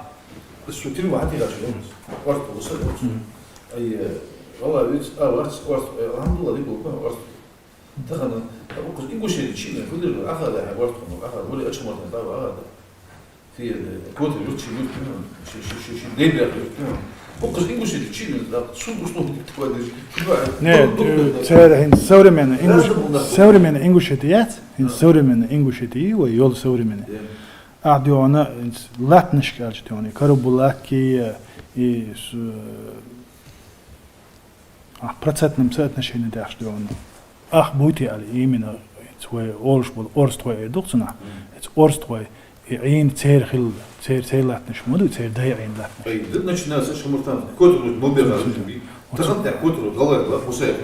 السوتين واحد يلاش يوم ورث وصل أي والله بيت ورث الحمد لله دي بقول ورث تخنا أقول إنكو شيء تشيله كل أخذ ورث أخذ ولا أشمر تبع أخذ في كوت الجوت شيء ليه بيأخذ أقول إنكو شيء تشيله لا شو بسلوه تكوادر ne hen savremene Ingushetiyat hen savremene Ingushetiyi ve yol savremene ahdi ona latnish kalçti oni karabulaki и с процентным соотношением дашь он ах будете ali именно твой орствой доксна орствой عين تير خل تير لاتنش مودو تير داي عين لاتنش أي ضد ناس شمرتان كتر مبلغ تخنت كتر غلط لا مساعد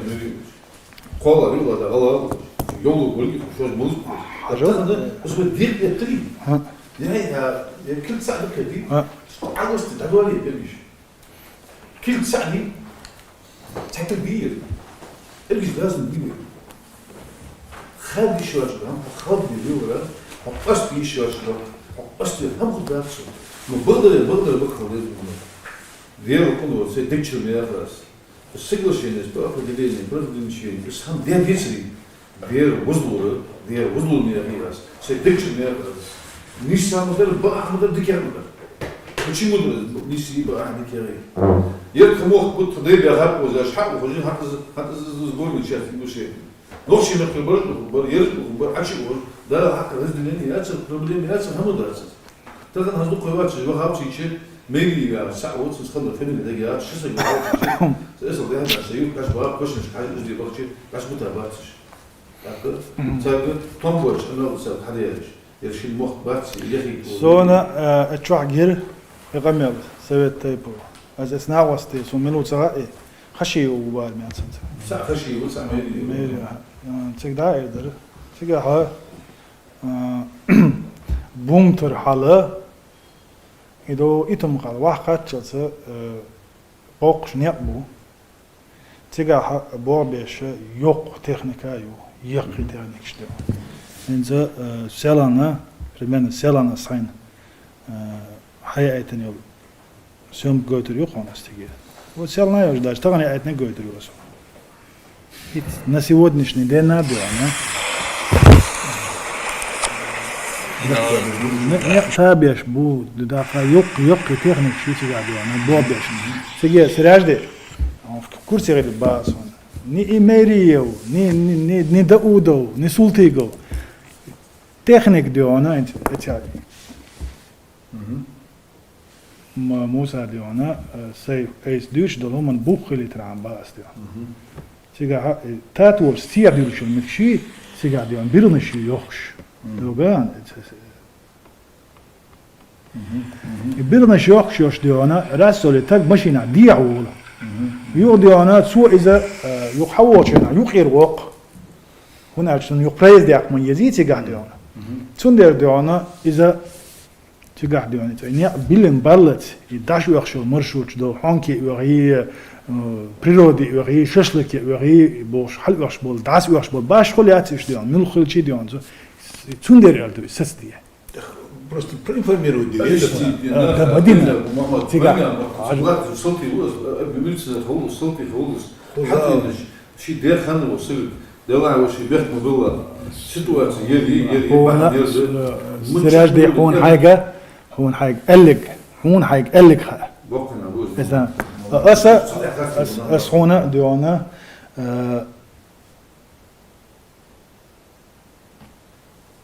قال ريلا ده غلط يوم يقول شو الموز هذا بس بديك يتري نهاية كل ساعة كذي عاوز تدور لي بيش كل ساعة دي تحكي بير اللي لازم بير خالي شو أشبه خالي بيورا حقشت إيش يا شباب حقشت هم خداتش مبادر بكرة ديالو كله سيدكشن ميراث السيكلوشين بقى بديلين برودنشين بس هم ديالسري ديال وزلو ميراث سيدكشن ميراث نيسا مثلا بقى مثلا ديكير وشي مدرس نيسي بقى ديكير يركم وقت كنت ضيب يا هاب وزاش حق وخرجين حتى زبون من شاف شيء نوشي من خبر يركم خبر عشي ده حق رزق لين ياتس بروبليم ياتس هم دراسة ترى هذا قوات شيء وهاب شيء ميلي يا ساعة وقت خلنا فين اللي جاء شو سوي سأسأل ده هذا شيء كاش بقى كوش مش حاجة جديد بقى شيء كاش متابعتش تاكل تنبوش أنا وصل حدا يرشي المخ باتش يخي سونا اتشوح غير يقمل سويت تايبو از اسنا وستي سو منو صغائي خشي وبال ما تنت ساعة خشي وساعة ميلي تقدر يقدر تقدر بومتر حاله إذا إتم قال واحد جلسة باقش نيابو تيجا بوربيش يوق تكنيكا يوق تكنيك شدوا إنزا سلانة رمنا سلانة صين حياتنا يوم سوم قوتر يوق أنا استجيل وسلانة يوجداش تغني حياتنا قوتر يوصل на сегодняшний день набирано تابعش بو دافع يق تكنيك شو تقعد أنا بوابش سجى سراجدي في كورس غير باس ني إيميريو ني داودو ني سولتيجو تكنيك ديونا أنت تشادي ما موسى ديونا سيف إيش دوش دلهم من بوخلي ترعم باس ديونا سجى تاتول ستير ديوش المكشي سجى ديونا بيرنشي يخش دوغان بيرنا شيوخ شوش ديونا راسولي تاك ماشينا ديعو يو ديونا سو اذا يحوشنا يخير وق هنا عشان يقريز دياك من يزيد تيغا ديونا تندر ديونا اذا تيغا ديونا ني بيلن بالت يداش يخشو مرشوش دو حونكي وغي природи وغي ششلكي وغي بوش حل وخش بول داس وخش بول باش خلياتش ديون من خلشي ديون تندر يالدو سستيه Просто проинформируют да, Мадина. صوتي بملس هو صوتي حتى شيء دير خلنا وصل دلع وشي بيخدم بالله سيتواتي يلي سراج دي هون حاجة هون حاجة قالك بوقنا بوز إذا أس هنا ديونا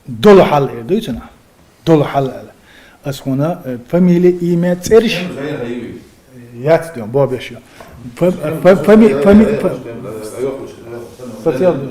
دول حل دويتنا دول حل أسخنا فاميلي إيمات إرش يات ديون بابيشيو فامي أيوة.